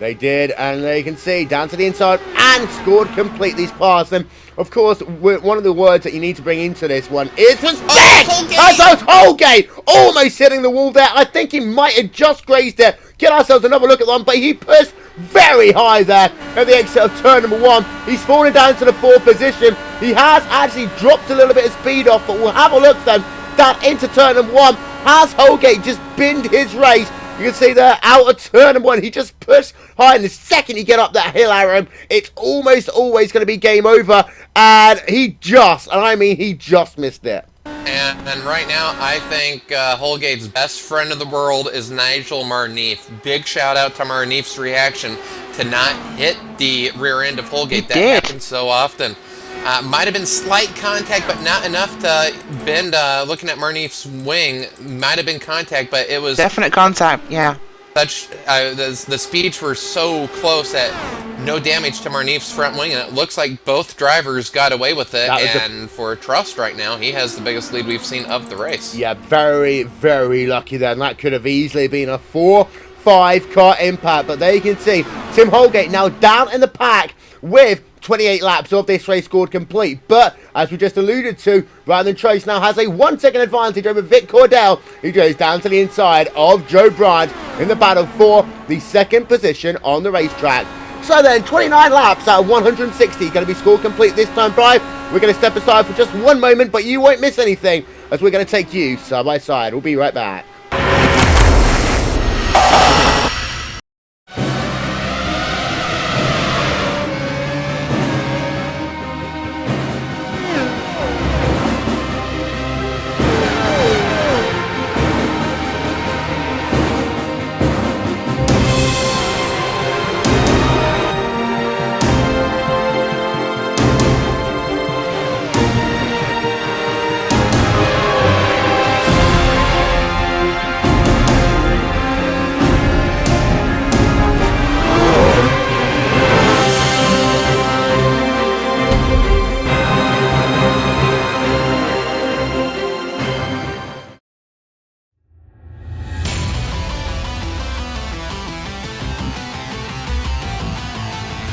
They did, and there you can see, down to the inside, and scored complete these past them. Of course, one of the words that you need to bring into this one is respect! As Holgate almost hitting the wall there. I think he might have just grazed it. Get ourselves another look at one, but he pushed very high there at the exit of turn number 1. He's fallen down to the 4th position. He has actually dropped a little bit of speed off, but we'll have a look then. Down into turn number 1. Has Holgate just binned his race? You can see there, out of turn number 1, he just pushed high, and the second you get up that hill, Aaron, it's almost always going to be game over, and he just, and I mean he just missed it. And right now, I think Holgate's best friend in the world is Nigel Marneef. Big shout out to Marneef's reaction to not hit the rear end of Holgate. That happens so often. Might have been slight contact, but not enough to bend. Looking at Marneef's wing, might have been contact, but it was definite contact. Yeah. Such the speeds were so close that no damage to Marneef's front wing, and it looks like both drivers got away with it. And for Trust right now, he has the biggest lead we've seen of the race. Yeah, very, very lucky there. And that could have easily been a 4-5 car impact. But there you can see Tim Holgate now down in the pack with 28 laps of this race scored complete. But as we just alluded to, Brandon Trace now has a 1 second advantage over Vic Cordell, who goes down to the inside of Joe Brandt in the battle for the 2nd position on the racetrack. So then, 29 laps out of 160 going to be scored complete this time, Brian. We're going to step aside for just 1 moment, but you won't miss anything as we're going to take you side by side. We'll be right back.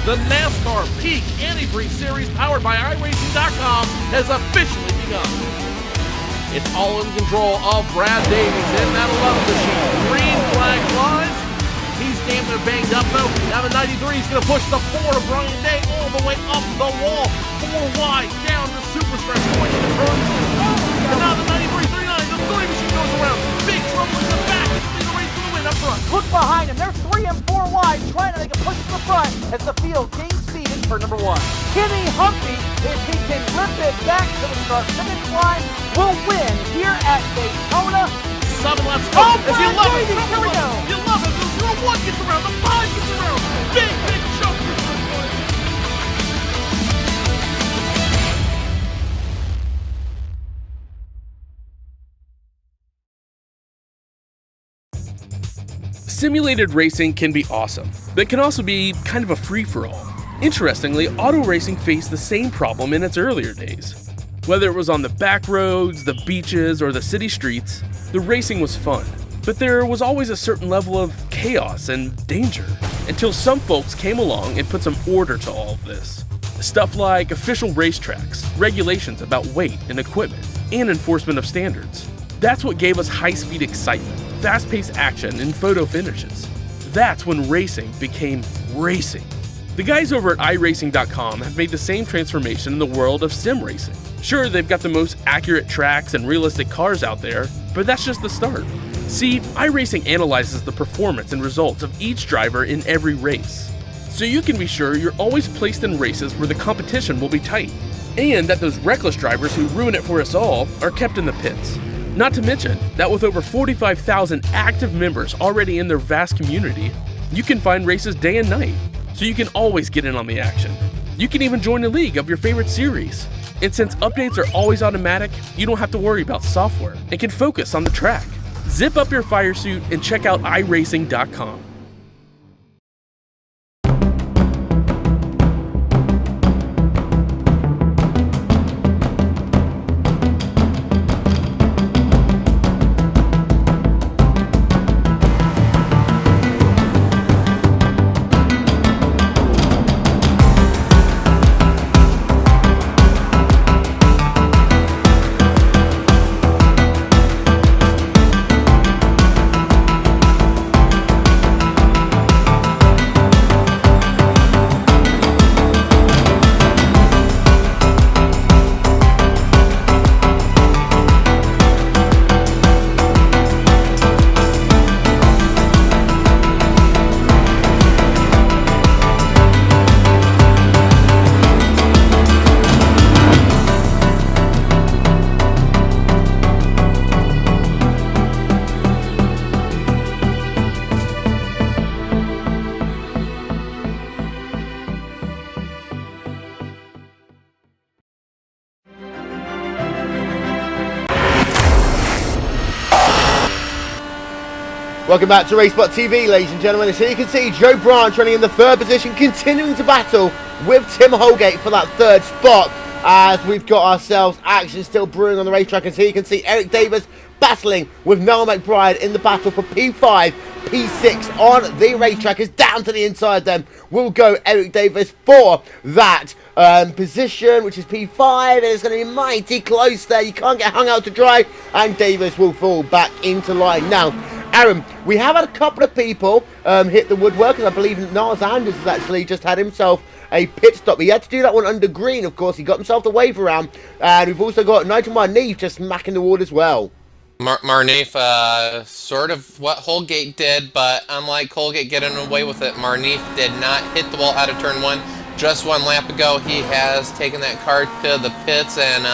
The NASCAR Peak Antifreeze Series powered by iRace4Life has officially begun. It's all in control of Brad Davies in that 11 machine. Green flag flies. He's damn near banged up though. Now the 93 is going to push the 4 of Brian Day all the way up the wall. 4 wide down the super stretch point in the turn. And now the 93, 39, the 3 machine goes around. Big trouble in the back. It's the race for the win up front. Look behind him. They're 3 and 4 wide, trying to make a push to the front as the field gains speed and turn number 1. Kenny Humphrey, if he can rip it back to the start finish line, will win here at Daytona. 7 laps to go. Oh, As you Brad love it. Davies, here we go. You love it. The 1 gets around. The 5 gets around. Big jump for first place. Simulated racing can be awesome, but it can also be kind of a free-for-all. Interestingly, auto racing faced the same problem in its earlier days. Whether it was on the back roads, the beaches, or the city streets, the racing was fun. But there was always a certain level of chaos and danger, until some folks came along and put some order to all of this. Stuff like official racetracks, regulations about weight and equipment, and enforcement of standards. That's what gave us high-speed excitement, fast-paced action, and photo finishes. That's when racing became racing. The guys over at iRacing.com have made the same transformation in the world of sim racing. Sure, they've got the most accurate tracks and realistic cars out there, but that's just the start. See, iRacing analyzes the performance and results of each driver in every race, so you can be sure you're always placed in races where the competition will be tight, and that those reckless drivers who ruin it for us all are kept in the pits. Not to mention that with over 45,000 active members already in their vast community, you can find races day and night, so you can always get in on the action. You can even join a league of your favorite series. And since updates are always automatic, you don't have to worry about software and can focus on the track. Zip up your fire suit and check out iRacing.com. Welcome back to RaceSpotTV, ladies and gentlemen. So you can see Joe Branch running in the 3rd position, continuing to battle with Tim Holgate for that 3rd spot, as we've got ourselves action still brewing on the racetrack. And so you can see Eric Davis battling with Noel McBride in the battle for P5, P6 on the racetrack. Is down to the inside then. We'll go Eric Davis for that position, which is P5, and it's going to be mighty close there. You can't get hung out to dry, and Davis will fall back into line. Now, Aaron, we have had a couple of people hit the woodwork, and I believe Nars Anders has actually just had himself a pit stop. He had to do that one under green, of course. He got himself the wave around, and we've also got Nigel Marneef just smacking the wall as well. Marneef, sort of what Holgate did, but unlike Holgate getting away with it, Marneef did not hit the wall out of turn 1. Just 1 lap ago, he has taken that car to the pits, and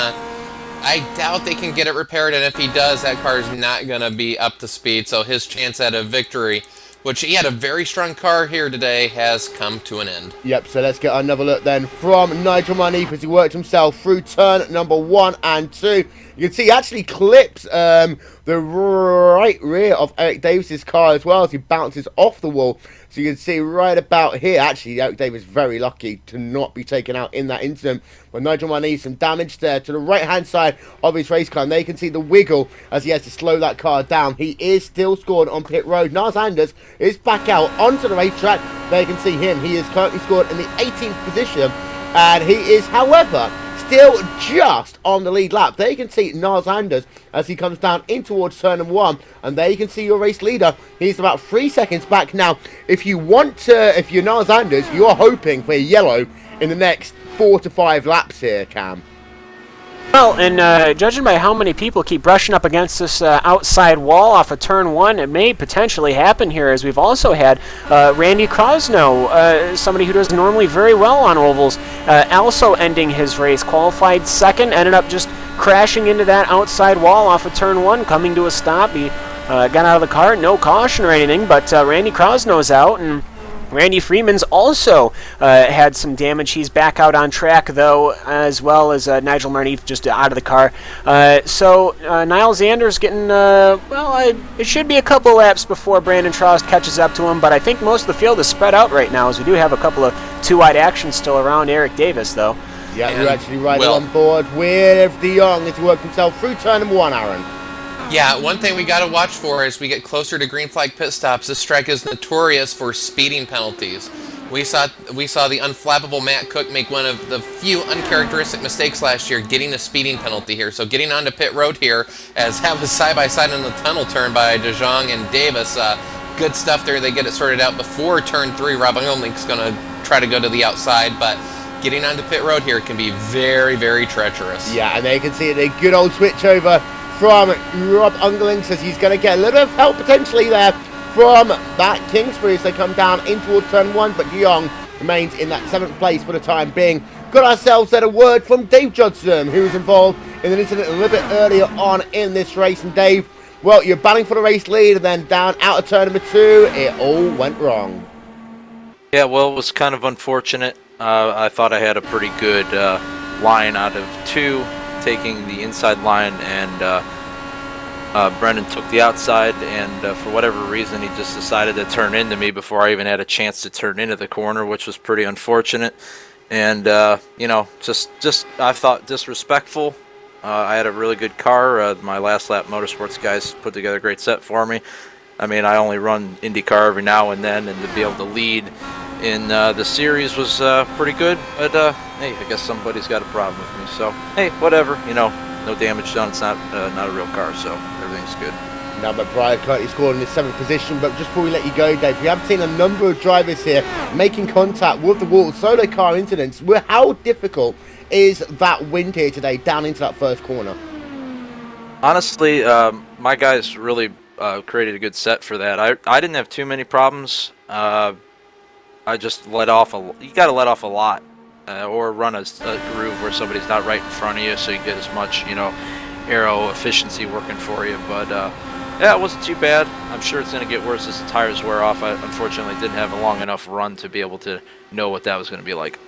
I doubt they can get it repaired, and if he does, that car is not going to be up to speed, so his chance at a victory, which he had a very strong car here today, has come to an end. Yep, so let's get another look then from Nigel Marneef as he worked himself through turn number 1 and 2. You can see he actually clips the right rear of Eric Davis's car as well as he bounces off the wall. So you can see right about here, actually, Eric Davis very lucky to not be taken out in that incident. But Nigel Marneef, some damage there to the right-hand side of his race car. And there you can see the wiggle as he has to slow that car down. He is still scored on pit road. Nars Anders is back out onto the racetrack. There you can see him. He is currently scored in the 18th position. And he is, however, still just on the lead lap. There you can see Nars Anders as he comes down in towards turn number 1. And there you can see your race leader. He's about 3 seconds back. Now, if you're Nars Anders, you're hoping for a yellow in the next 4 to 5 laps here, Cam. Well, and judging by how many people keep brushing up against this outside wall off of turn 1, it may potentially happen here, as we've also had Randy Crosno, somebody who does normally very well on ovals, also ending his race. Qualified second, ended up just crashing into that outside wall off of turn 1, coming to a stop. He got out of the car, no caution or anything, but Randy Crosno's out, and Randy Freeman's also had some damage. He's back out on track, though, as well as Nigel Marneath just out of the car. So Niles Anders getting, it should be a couple laps before Brandon Trost catches up to him, but I think most of the field is spread out right now, as we do have a couple of two-wide actions still around Eric Davis, though. Yeah, we're actually right on board with De Jong as he worked himself through turn number 1, Aaron. Yeah, one thing we got to watch for as we get closer to green flag pit stops, this track is notorious for speeding penalties. We saw the unflappable Matt Cook make one of the few uncharacteristic mistakes last year, getting a speeding penalty here. So getting onto pit road here, as that was side-by-side in the tunnel turn by De Jong and Davis. Good stuff there. They get it sorted out before turn 3. Rob Unglink's going to try to go to the outside, but getting onto pit road here can be very, very treacherous. Yeah, and they can see it, a good old switch over from Rob Unglink, says he's going to get a little bit of help potentially there from that Kingsbury as they come down in towards turn 1, but De Jong remains in that 7th place for the time being. Got ourselves at a word from Dave Judson, who was involved in an incident a little bit earlier on in this race. And Dave, well, you're battling for the race lead, and then down out of turn number 2, it all went wrong. Yeah, well, it was kind of unfortunate. I thought I had a pretty good line out of 2, taking the inside line, and Brendan took the outside, and for whatever reason he just decided to turn into me before I even had a chance to turn into the corner, which was pretty unfortunate. And just I thought disrespectful. I had a really good car. My last lap motorsports guys put together a great set for me. I mean, I only run IndyCar every now and then, and to be able to lead in the series was pretty good. But hey, I guess somebody's got a problem with me. So hey, whatever. No damage done. It's not a real car, so everything's good. Now, but Brian currently scored in his 7th position. But just before we let you go, Dave, we have seen a number of drivers here making contact with the wall. Solo car incidents. How difficult is that wind here today down into that first corner? Honestly, my guys really created a good set for that. I didn't have too many problems. I just let off you got to let off a lot, or run a groove where somebody's not right in front of you, so you get as much aero efficiency working for you. But yeah, it wasn't too bad. I'm sure it's going to get worse as the tires wear off. I unfortunately didn't have a long enough run to be able to know what that was going to be like.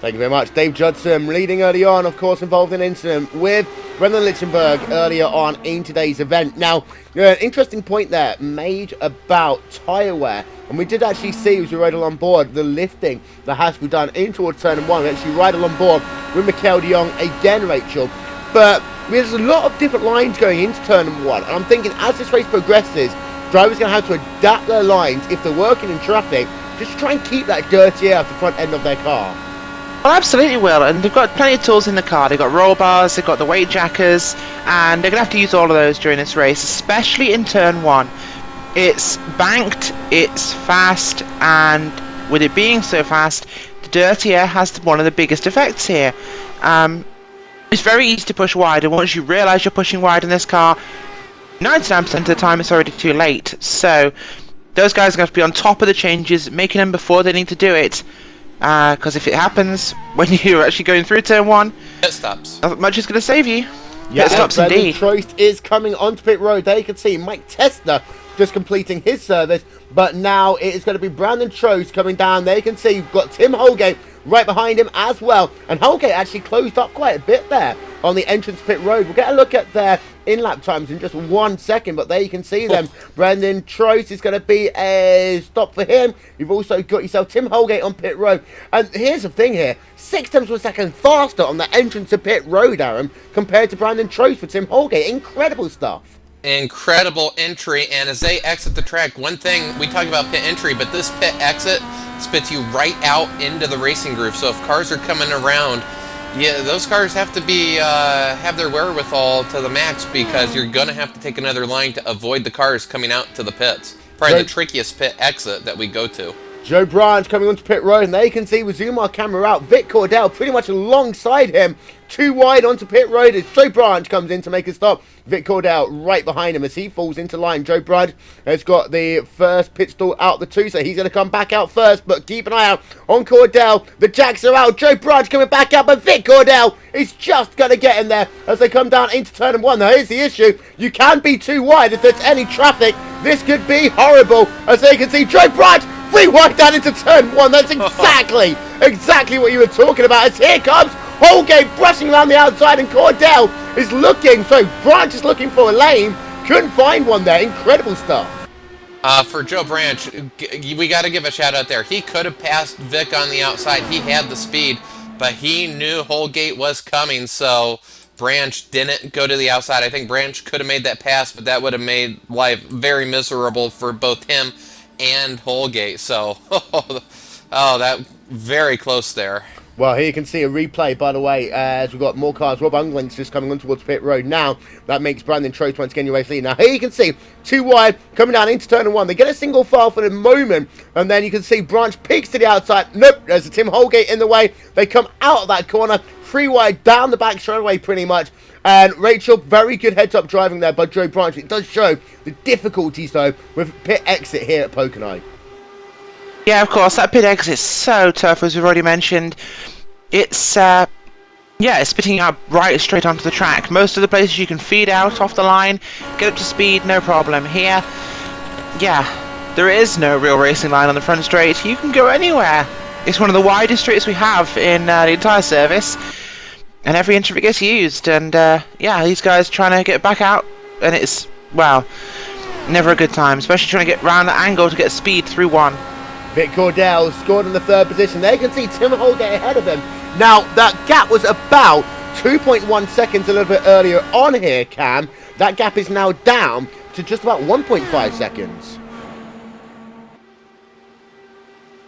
Thank you very much. Dave Judson leading early on, of course, involved in an incident with Brendan Lichtenberg earlier on in today's event. Now, an interesting point there made about tyre wear. And we did actually see, as we rode along board, the lifting that has to be done in towards turn 1. We actually ride along board with Mikel de Jong again, Rachel. But there's a lot of different lines going into turn 1. And I'm thinking, as this race progresses, drivers are going to have to adapt their lines if they're working in traffic, just to try and keep that dirty air off the front end of their car. Well, absolutely will, and they've got plenty of tools in the car. They've got roll bars, they've got the weight jackers, and they're going to have to use all of those during this race, especially in turn 1. It's banked, it's fast, and with it being so fast, the dirty air has one of the biggest effects here. It's very easy to push wide, and once you realise you're pushing wide in this car, 99% of the time it's already too late. So those guys are going to have to be on top of the changes, making them before they need to do it. Because if it happens when you're actually going through turn 1, Pit stops. not much is going to save you. Yeah, Pit stops indeed. Troist is coming onto pit road. There you can see Mike Testner just completing his service, but now it is going to be Brandon Trost coming down. There you can see you've got Tim Holgate right behind him as well, and Holgate actually closed up quite a bit there on the entrance pit road. We'll get a look at their in-lap times in just 1 second, but there you can see them. Brandon Trost is going to be a stop for him. You've also got yourself Tim Holgate on pit road, and here's the thing here, 6 times per second faster on the entrance to pit road, Aaron, compared to Brandon Trost for Tim Holgate. Incredible stuff. Incredible entry, and as they exit the track, one thing, we talk about pit entry, but this pit exit spits you right out into the racing groove. So if cars are coming around, yeah, those cars have to be have their wherewithal to the max, because you're going to have to take another line to avoid the cars coming out to the pits. Probably the trickiest pit exit that we go to. Joe Branch coming onto pit road, and they can see with zoom our camera out, Vic Cordell pretty much alongside him. Too wide onto pit road as Joe Branch comes in to make a stop. Vic Cordell right behind him as he falls into line. Joe Branch has got the first pit stall out the 2, so he's going to come back out first, but keep an eye out on Cordell. The jacks are out. Joe Branch coming back out, but Vic Cordell is just going to get in there as they come down into turn 1. Now, here's the issue. You can be too wide if there's any traffic. This could be horrible as they can see Joe Branch rewind down into turn 1. That's exactly what you were talking about. As here comes Holgate brushing around the outside, and Cordell is looking. So Branch is looking for a lane. Couldn't find one there. Incredible stuff. For Joe Branch, we got to give a shout out there. He could have passed Vic on the outside. He had the speed, but he knew Holgate was coming, so Branch didn't go to the outside. I think Branch could have made that pass, but that would have made life very miserable for both him and Holgate. So, that very close there. Well, here you can see a replay, by the way, as we've got more cars. Rob Ungling's just coming on towards pit road now. That makes Brandon Trost once again your race lead. Now, here you can see too wide coming down into turn 1. They get a single file for the moment, and then you can see Branch peeks to the outside. Nope, there's a Tim Holgate in the way. They come out of that corner, 3 wide down the back straightaway pretty much. And Rachel, very good heads-up driving there by Joe Branch. It does show the difficulties, though, with pit exit here at Pocono. Yeah, of course, that pit exit is so tough, as we've already mentioned. It's, it's spitting out right straight onto the track. Most of the places you can feed out off the line, get up to speed, no problem. Here, there is no real racing line on the front straight. You can go anywhere. It's one of the widest straights we have in the entire service, and every inch of it gets used. And, these guys trying to get back out, and it's, never a good time, especially trying to get round the angle to get speed through 1. Vic Cordell scored in the 3rd position. There you can see Tim Holgate ahead of him. Now, that gap was about 2.1 seconds a little bit earlier on here, Cam. That gap is now down to just about 1.5 seconds.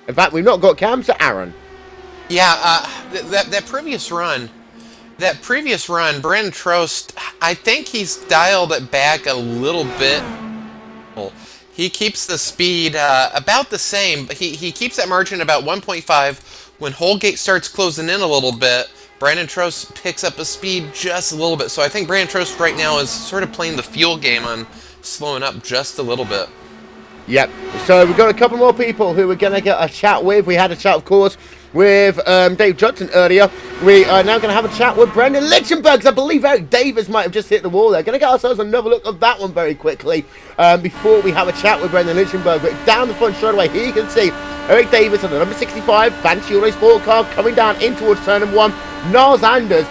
In fact, we've not got Cam, so Aaron. Yeah, that previous run, Brandon Trost, I think he's dialed it back a little bit. He keeps the speed about the same, but he keeps that margin about 1.5. When Holgate starts closing in a little bit, Brandon Trost picks up his speed just a little bit. So I think Brandon Trost right now is sort of playing the fuel game on slowing up just a little bit. Yep. So we've got a couple more people who we're going to get a chat with. We had a chat, of course, with Dave Judson earlier. We are now going to have a chat with Brendan Lichtenberg, because I believe Eric Davis might have just hit the wall there. Going to get ourselves another look at that one very quickly before we have a chat with Brendan Lichtenberg. But down the front straight away, here you can see Eric Davis on the number 65 Banshee Auto Sport car coming down in towards turn 1. Niles Anders,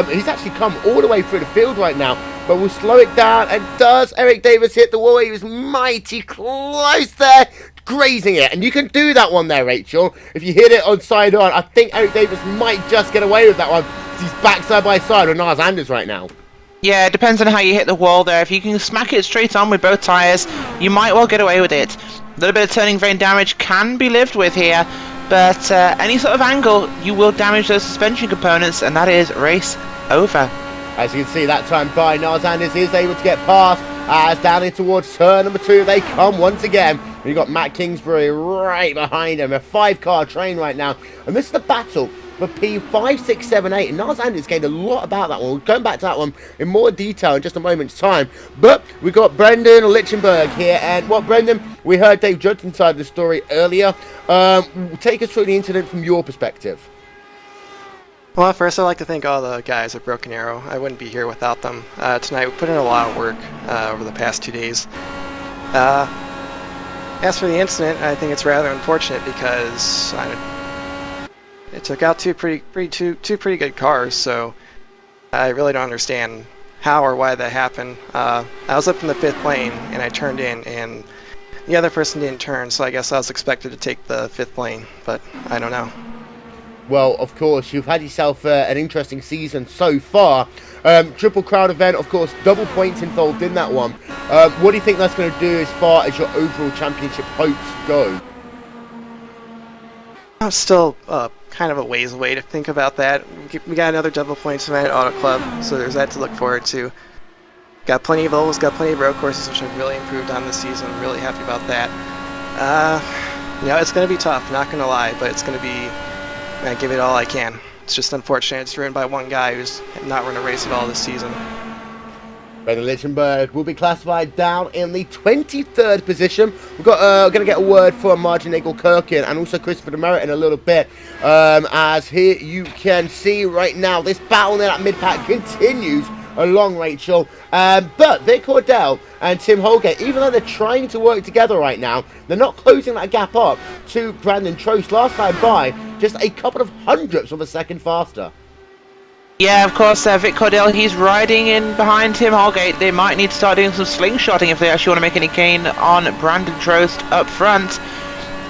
he's actually come all the way through the field right now, but we'll slow it down. And does Eric Davis hit the wall? He was mighty close there, grazing it. And you can do that one there, Rachel. If you hit it on side on, I think Eric Davis might just get away with that one. He's back side by side with Niles Anders right now. Yeah, it depends on how you hit the wall there. If you can smack it straight on with both tyres, you might well get away with it. A little bit of turning vane damage can be lived with here, but any sort of angle, you will damage those suspension components, and that is race over. As you can see, that time by Niles Anders is able to get past as down in towards turn number 2 they come once again. You've got Matt Kingsbury right behind him, a 5-car train right now, and this is the battle for P5, 6, 7, 8. And Niles Anders gained a lot about that one. We're going back to that one in more detail in just a moment's time. But we've got Brendan Lichtenberg here. And Brendan, we heard Dave Judson's side of the story earlier. Take us through the incident from your perspective. Well, first I'd like to thank all the guys at Broken Arrow. I wouldn't be here without them. Tonight we put in a lot of work over the past 2 days. As for the incident, I think it's rather unfortunate because it took out two pretty good cars, so I really don't understand how or why that happened. I was up in the 5th lane and I turned in, and the other person didn't turn, so I guess I was expected to take the 5th lane, but I don't know. Well, of course, you've had yourself an interesting season so far. Triple crowd event, of course, double points involved in that one. What do you think that's going to do as far as your overall championship hopes go? I'm still kind of a ways away to think about that. We got another double points event at Auto Club, so there's that to look forward to. Got plenty of ovals, got plenty of road courses, which I've really improved on this season. I'm really happy about that. it's going to be tough, not going to lie, but it's going to be, I give it all I can. It's just unfortunate it's ruined by one guy who's not run a race at all this season. Brendan Lichtenberg will be classified down in the 23rd position. We've got going to get a word from Martin Nagel-Kirkin and also Christopher Demerit in a little bit. As here you can see right now, this battle in that mid-pack continues along, Rachel. But Vic Cordell and Tim Holgate, even though they're trying to work together right now, they're not closing that gap up to Brandon Trost last time by just a couple of hundredths of a second faster. Yeah, of course, Vic Cordell, he's riding in behind Tim Holgate. They might need to start doing some slingshotting if they actually want to make any gain on Brandon Trost up front.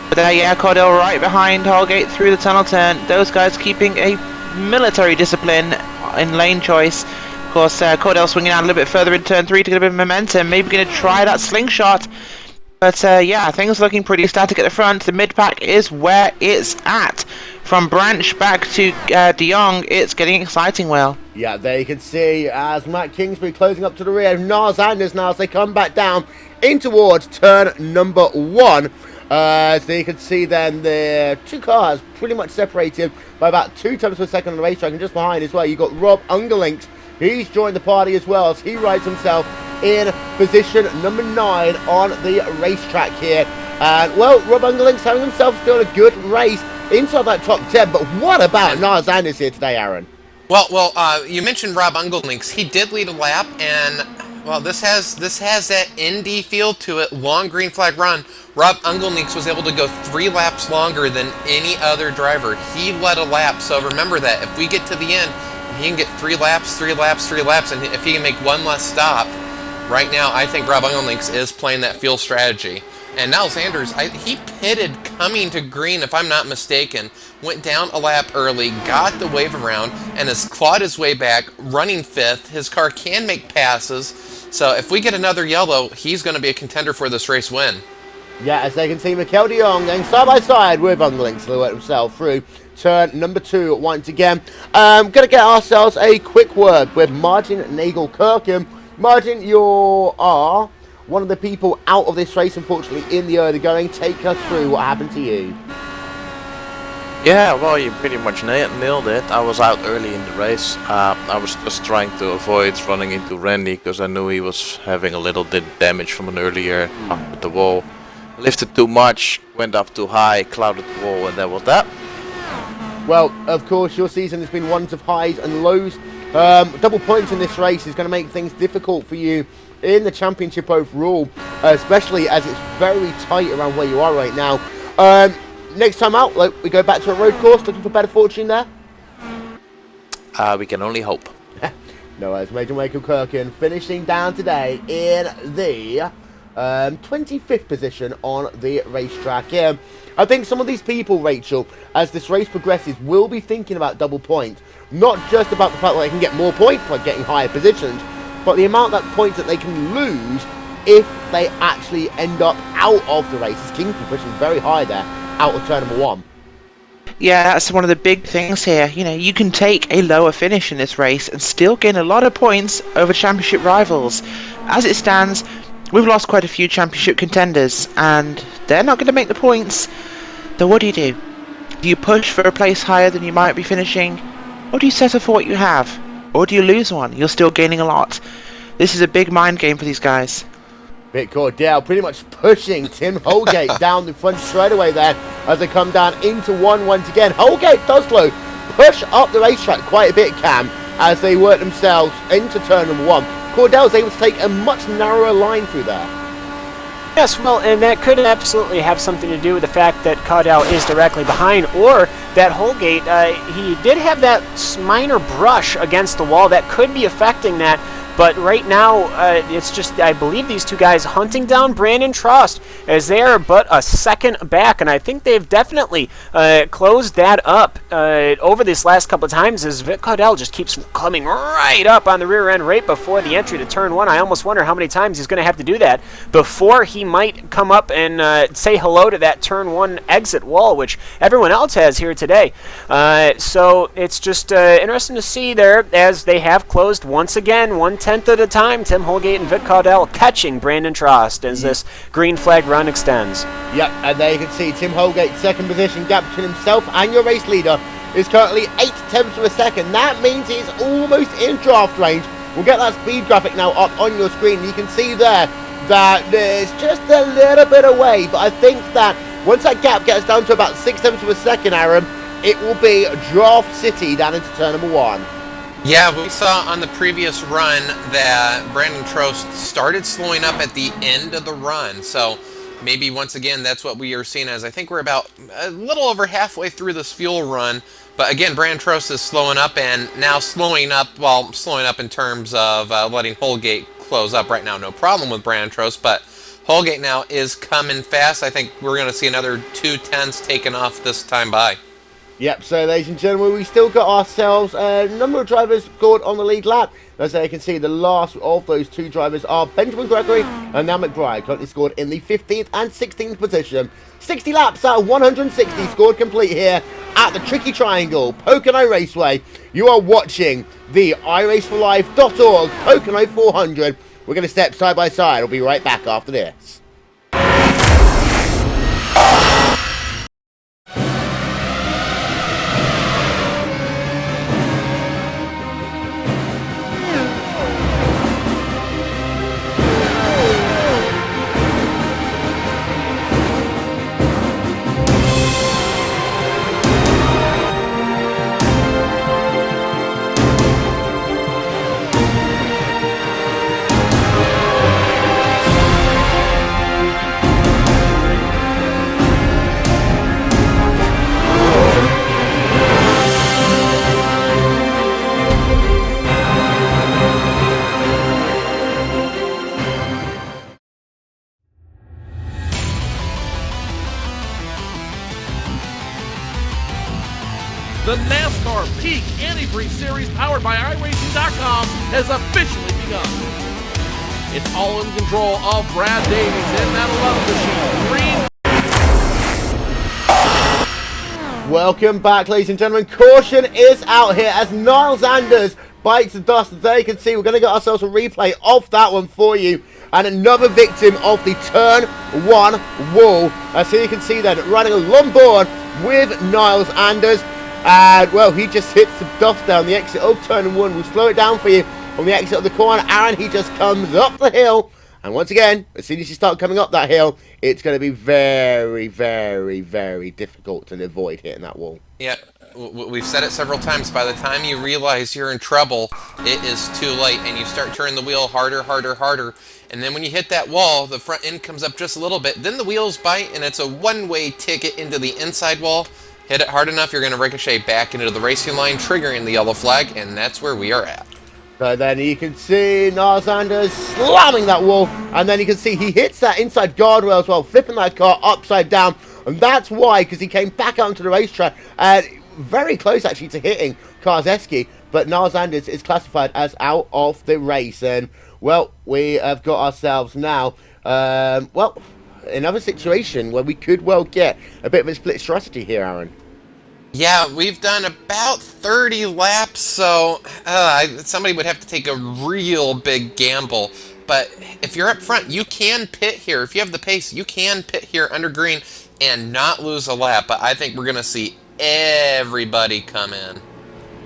But yeah, Cordell right behind Holgate through the tunnel turn. Those guys keeping a military discipline in lane choice. Of course, Cordell swinging out a little bit further in turn 3 to get a bit of momentum. Maybe going to try that slingshot. But yeah, things looking pretty static at the front. The mid-pack is where it's at. From Branch back to De Jong, it's getting exciting, Will. Yeah, there you can see as Matt Kingsbury closing up to the rear of Niles Anders now as they come back down in towards turn number 1. So you can see then the two cars pretty much separated by about 2 tenths per second on the racetrack, and just behind as well you've got Rob Ungerlinks. He's joined the party as well as he rides himself in position number 9 on the racetrack here. And well, Rob Ungerlinks having himself still a good race inside that top 10, but what about Niles Anders here today, Aaron? Well, you mentioned Rob Ungerlinks. He did lead a lap, and well, this has that Indy feel to it. Long green flag run. Rob Ungerlinks was able to go 3 laps longer than any other driver. He led a lap, so remember that. If we get to the end, he can get 3 laps, and if he can make one less stop, right now, I think Rob Ungerlinks is playing that field strategy. And Niles Anders, he pitted coming to green, if I'm not mistaken, went down a lap early, got the wave around, and has clawed his way back, running 5th. His car can make passes, so if we get another yellow, he's going to be a contender for this race win. Yeah, as they can see, Mikel de Jong going side by side with Ungerlinks to let himself through turn number 2 once again. Going to get ourselves a quick word with Martin Nagel-Kirkin. Martin, you are one of the people out of this race, unfortunately, in the early going. Take us through what happened to you. Yeah, well, you pretty much nailed it. I was out early in the race. I was just trying to avoid running into Randy because I knew he was having a little bit damage from an earlier at the wall. Lifted too much, went up too high, clouded the wall, and that was that. Well, of course, your season has been one of highs and lows. Double points in this race is going to make things difficult for you in the championship overall, especially as it's very tight around where you are right now. Next time out, we go back to a road course, looking for better fortune there? We can only hope. No, as Major Nagel-Kirkin finishing down today in the 25th position on the racetrack here. I think some of these people, Rachel, as this race progresses, will be thinking about double points. Not just about the fact that they can get more points by getting higher positions, but the amount of points that they can lose if they actually end up out of the race. As Kingsbury pushing very high there, out of turn number 1. Yeah, that's one of the big things here. You know, you can take a lower finish in this race and still gain a lot of points over championship rivals. As it stands, we've lost quite a few championship contenders, and they're not going to make the points. So what do? Do you push for a place higher than you might be finishing? Or do you settle for what you have? Or do you lose one? You're still gaining a lot. This is a big mind game for these guys. Vic Cordell pretty much pushing Tim Holgate down the front straight away there as they come down into 1 once again. Holgate does though push up the racetrack quite a bit, Cam, as they work themselves into turn number 1. Cordell's able to take a much narrower line through there. Yes, well, and that could absolutely have something to do with the fact that Cordell is directly behind, or that Holgate, he did have that minor brush against the wall that could be affecting that. But right now, it's just, I believe these two guys hunting down Brandon Trost as they are but a second back. And I think they've definitely closed that up over this last couple of times as Vic Cordell just keeps coming right up on the rear end right before the entry to turn 1. I almost wonder how many times he's going to have to do that before he might come up and say hello to that turn 1 exit wall, which everyone else has here today. So it's just interesting to see there as they have closed once again, 1/10 at a time. Tim Holgate and Vic Caudell catching Brandon Trost as this green flag run extends. Yep, and there you can see Tim Holgate, second position, gap between himself and your race leader is currently 0.8 of a second. That means he's almost in draft range. We'll get that speed graphic now up on your screen. You can see there that there's just a little bit away, but I think that once that gap gets down to about 0.6 of a second, Aaron, it will be Draft City down into turn number 1. Yeah, we saw on the previous run that Brandon Trost started slowing up at the end of the run, so maybe once again that's what we are seeing as. I think we're about a little over halfway through this fuel run, but again, Brandon Trost is slowing up and now slowing up in terms of letting Holgate close up right now. No problem with Brandon Trost, but Holgate now is coming fast. I think we're going to see another 2/10 taken off this time by. Yep, so ladies and gentlemen, we still got ourselves a number of drivers scored on the lead lap. As you can see, the last of those 2 drivers are Benjamin Gregory and now McBride, currently scored in the 15th and 16th position. 60 laps out of 160 scored complete here at the Tricky Triangle, Pocono Raceway. You are watching the iRace4Life.org Pocono 400. We're going to step side by side. We'll be right back after this. The NASCAR Peak Antifreeze Series powered by iRacing.com has officially begun. It's all in control of Brad Davies in that 11 machine. Green. Welcome back, ladies and gentlemen. Caution is out here as Niles Anders bites the dust. There you can see we're going to get ourselves a replay of that one for you. And another victim of the turn 1 wall. So you can see then running along board with Niles Anders. And, well, he just hits the dust down the exit of turn 1. We'll slow it down for you on the exit of the corner. Aaron, he just comes up the hill. And once again, as soon as you start coming up that hill, it's going to be very, very, very difficult to avoid hitting that wall. Yeah, we've said it several times. By the time you realize you're in trouble, it is too late, and you start turning the wheel harder, harder, harder. And then when you hit that wall, the front end comes up just a little bit. Then the wheels bite, and it's a one-way ticket into the inside wall. Hit it hard enough, you're going to ricochet back into the racing line, triggering the yellow flag, and that's where we are at. So then you can see Niles Anders slamming that wall, and then you can see he hits that inside guardrail as well, flipping that car upside down, and that's why, because he came back out onto the racetrack, very close actually to hitting Karzeski, but Niles Anders is classified as out of the race, and, well, we have got ourselves now, another situation where we could well get a bit of a split strategy here, Aaron. Yeah, we've done about 30 laps, so somebody would have to take a real big gamble. But if you're up front, you can pit here. If you have the pace, you can pit here under green and not lose a lap. But I think we're going to see everybody come in.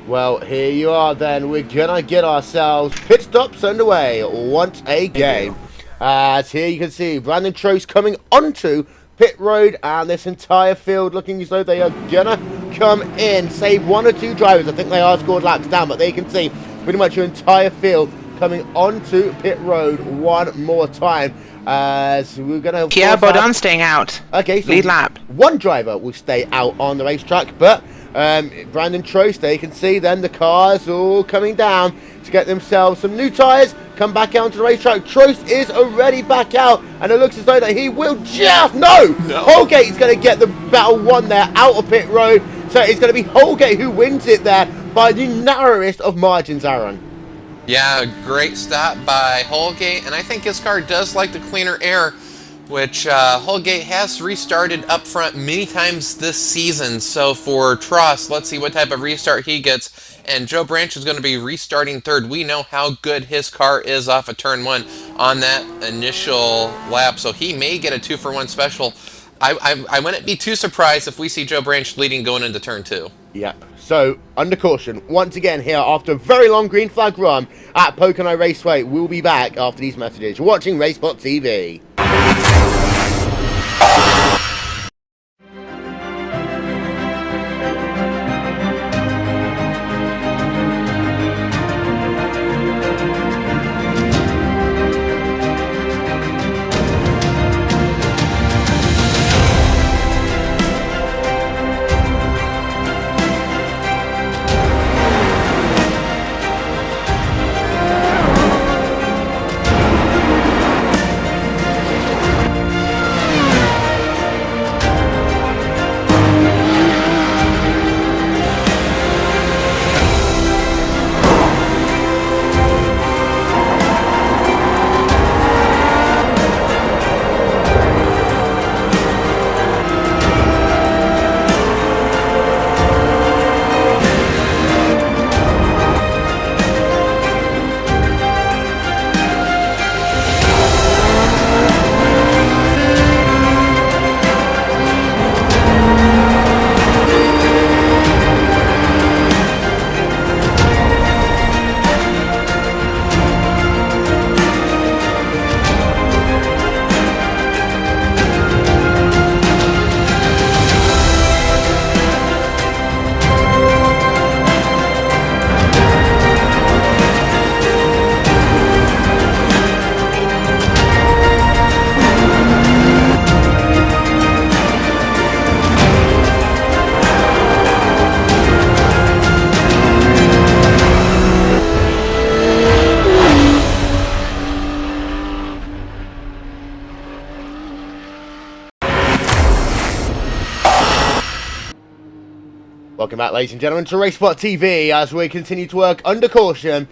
Well, here you are then. We're going to get ourselves pit stops underway once again. As here you can see Brandon Trost coming onto pit road, and this entire field looking as though they are gonna come in, save 1 or 2 drivers. I think they are scored laps down, but there you can see pretty much your entire field coming onto pit road one more time. As we're gonna Pierre Baudin staying out. Okay, so lead lap. 1 driver will stay out on the racetrack, but Brandon Trost, there you can see then the cars all coming down to get themselves some new tyres, come back out onto the racetrack. Trost is already back out, and it looks as though that he will just... No! Holgate's going to get the battle won there out of pit road, so it's going to be Holgate who wins it there by the narrowest of margins, Aaron. Yeah, great stop by Holgate, and I think his car does like the cleaner air. which Holgate has restarted up front many times this season. So for Tross, let's see what type of restart he gets. And Joe Branch is going to be restarting third. We know how good his car is off of turn 1 on that initial lap, so he may get a 2-for-1 special. I wouldn't be too surprised if we see Joe Branch leading going into turn 2. Yep. So, under caution, once again here after a very long green flag run at Pocono Raceway. We'll be back after these messages. You're watching RaceSpotTV. Welcome back, ladies and gentlemen, to RaceSpotTV as we continue to work under caution.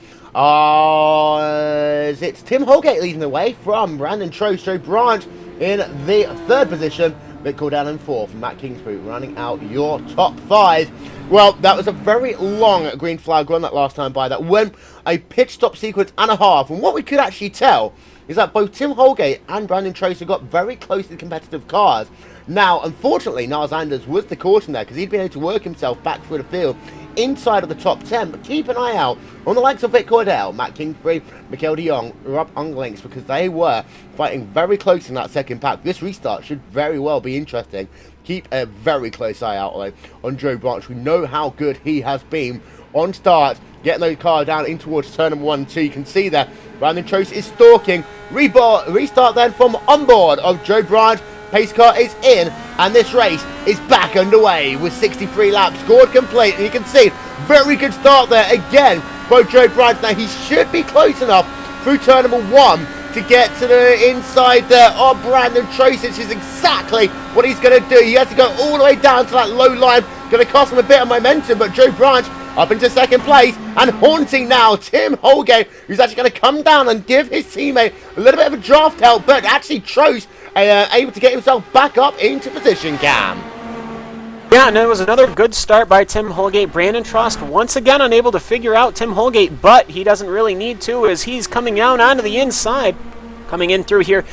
It's Tim Holgate leading the way from Brandon Trost. Joe Branch in the third position. Vic Cordell in fourth. Matt Kingsbury running out your top 5. Well, that was a very long green flag run that last time by. That went a pit stop sequence and a half. And what we could actually tell is that both Tim Holgate and Brandon Trost have got very closely competitive cars. Now, unfortunately, Niles Anders was the caution there because he'd been able to work himself back through the field inside of the top 10. But keep an eye out on the likes of Vic Cordell, Matt Kingsbury, Mikael de Jong, Rob Ungelinks, because they were fighting very close in that second pack. This restart should very well be interesting. Keep a very close eye out on Joe Branch. We know how good he has been on start, getting those cars down in towards turn number 1 and 2. You can see there, Brandon Trost is stalking. Restart then from onboard of Joe Branch. Pace car is in, and this race is back underway with 63 laps scored complete. And you can see, very good start there again for Joe Branch. Now, he should be close enough through turn number 1 to get to the inside there of Brandon Trost, which is exactly what he's going to do. He has to go all the way down to that low line. Going to cost him a bit of momentum, but Joe Branch up into second place and haunting now Tim Holgate, who's actually going to come down and give his teammate a little bit of a draft help, but actually Trost able to get himself back up into position, Cam. Yeah, and it was another good start by Tim Holgate. Brandon Trost once again unable to figure out Tim Holgate, but he doesn't really need to as he's coming out onto the inside. Coming in through here,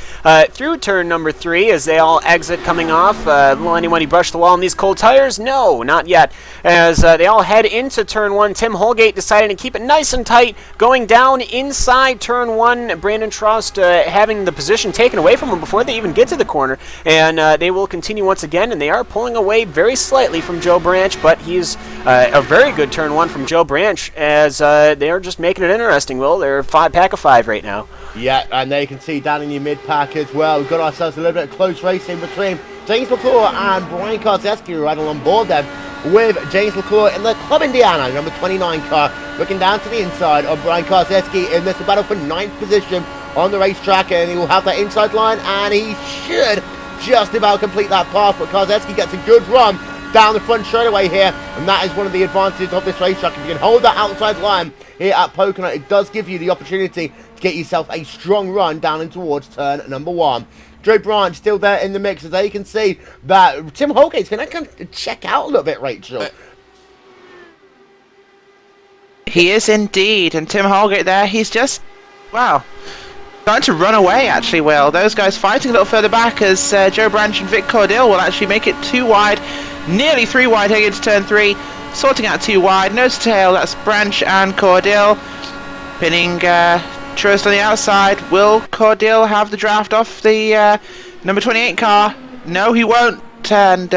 through turn number 3 as they all exit coming off. Will anyone brush the wall on these cold tires? No, not yet. As they all head into turn 1, Tim Holgate deciding to keep it nice and tight, going down inside turn 1. Brandon Trost having the position taken away from him before they even get to the corner. And they will continue once again, and they are pulling away very slightly from Joe Branch, but he's a very good turn 1 from Joe Branch as they are just making it interesting, Will. They're a pack of 5 right now. Yeah, and there you can see down in your mid-pack as well, we've got ourselves a little bit of close racing between James McClure and Brian Karzeski riding on board them, with James McClure in the Club Indiana number 29 car, looking down to the inside of Brian Karzeski in this battle for 9th position on the racetrack, and he will have that inside line, and he should just about complete that pass, but Karzeski gets a good run down the front straightaway here, and that is one of the advantages of this racetrack. If you can hold that outside line here at Pocono, it does give you the opportunity to get yourself a strong run down and towards turn number 1. Joe Branch still there in the mix, as you can see that Tim Holgate's going to come check out a little bit, Rachel. He is indeed, and Tim Holgate there, he's just, wow, starting to run away actually, Will. Those guys fighting a little further back as Joe Branch and Vic Cordell will actually make it 2 wide, nearly 3 wide heading into turn 3, sorting out 2 wide, nose to tail, that's Branch and Cordell, pinning Trost on the outside. Will Cordell have the draft off the number 28 car? No, he won't, and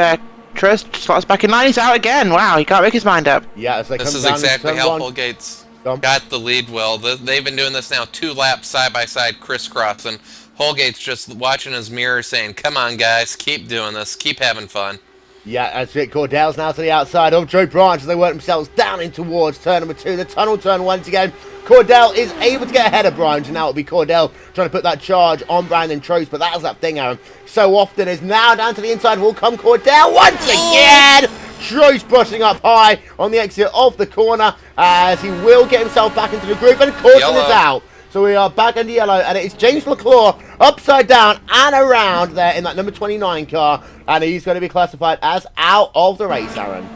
Trost slots back in line. He's out again. Wow, he can't make his mind up. Yeah, it's like this is exactly how Holgate's got the lead. Will they've been doing this now 2 laps side by side, crisscross, and Holgate's just watching his mirror, saying, "Come on, guys, keep doing this, keep having fun." Yeah, that's it. Cordell's now to the outside of Joe Branch as they work themselves down in towards turn number 2, the tunnel turn once again. Cordell is able to get ahead of Branch, and now it'll be Cordell trying to put that charge on Brandon Trost, but that's that thing, Aaron. So often is now down to the inside will come Cordell once again. Trost brushing up high on the exit of the corner as he will get himself back into the groove, and Corson is out. So we are back under yellow, and it's James McClure upside down and around there in that number 29 car, and he's going to be classified as out of the race, Aaron.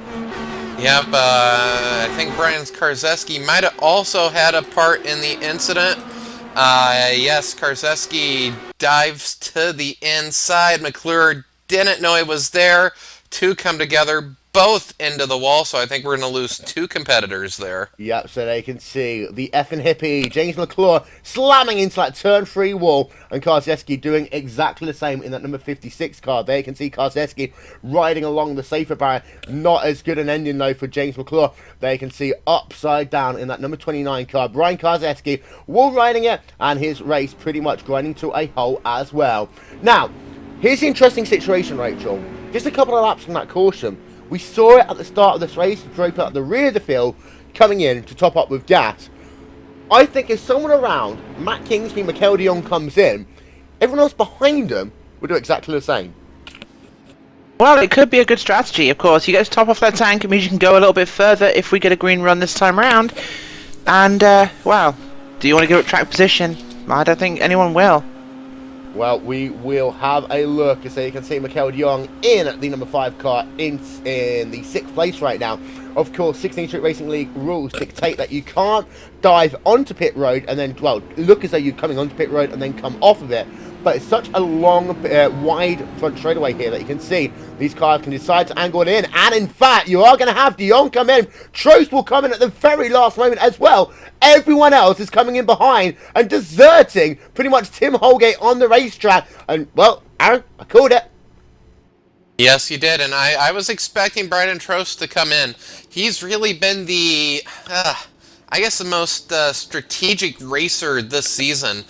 Yep, I think Brian Karzeski might have also had a part in the incident. Yes, Karzeski dives to the inside. McClure didn't know he was there. 2 come together, both into the wall, so I think we're going to lose 2 competitors there. Yep, so they can see the effing hippie, James McClure, slamming into that turn 3 wall, and Karzeski doing exactly the same in that number 56 car. There you can see Karzeski riding along the safer barrier. Not as good an ending, though, for James McClure. There you can see upside down in that number 29 car. Brian Karzeski wall riding it, and his race pretty much grinding to a halt as well. Now, here's the interesting situation, Rachel. Just a couple of laps from that caution. We saw it at the start of this race, Draper at the rear of the field, coming in to top up with gas. I think if someone around Matt Kingsley, Mikel de Jong comes in, everyone else behind him will do exactly the same. Well, it could be a good strategy, of course. You get to top off that tank, it means you can go a little bit further if we get a green run this time around. And, well, do you want to give it track position? I don't think anyone will. Well, we will have a look. So you can see Mikel de Jong in the number 5 car in the 6th place right now. Of course, 16th Street Racing League rules dictate that you can't dive onto pit road and then, well, look as though you're coming onto pit road and then come off of it. But it's such a long, wide front straightaway here that you can see these cars can decide to angle it in. And in fact, you are going to have de Jong come in. Trost will come in at the very last moment as well. Everyone else is coming in behind and deserting pretty much Tim Holgate on the racetrack. And, well, Aaron, I called it. Yes, you did, and I was expecting Brandon Trost to come in. He's really been the, I guess, the most strategic racer this season.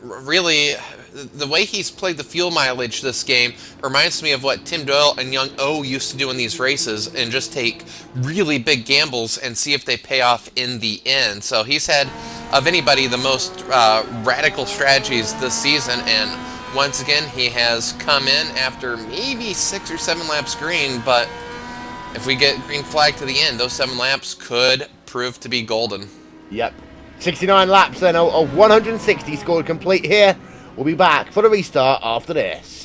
Really, the way he's played the fuel mileage this game reminds me of what Tim Doyle and Young O used to do in these races, and just take really big gambles and see if they pay off in the end. So he's had, of anybody, the most radical strategies this season, and once again, he has come in after maybe 6 or 7 laps green, but if we get green flag to the end, those 7 laps could prove to be golden. Yep. 69 laps then of 160 scored complete here. We'll be back for the restart after this.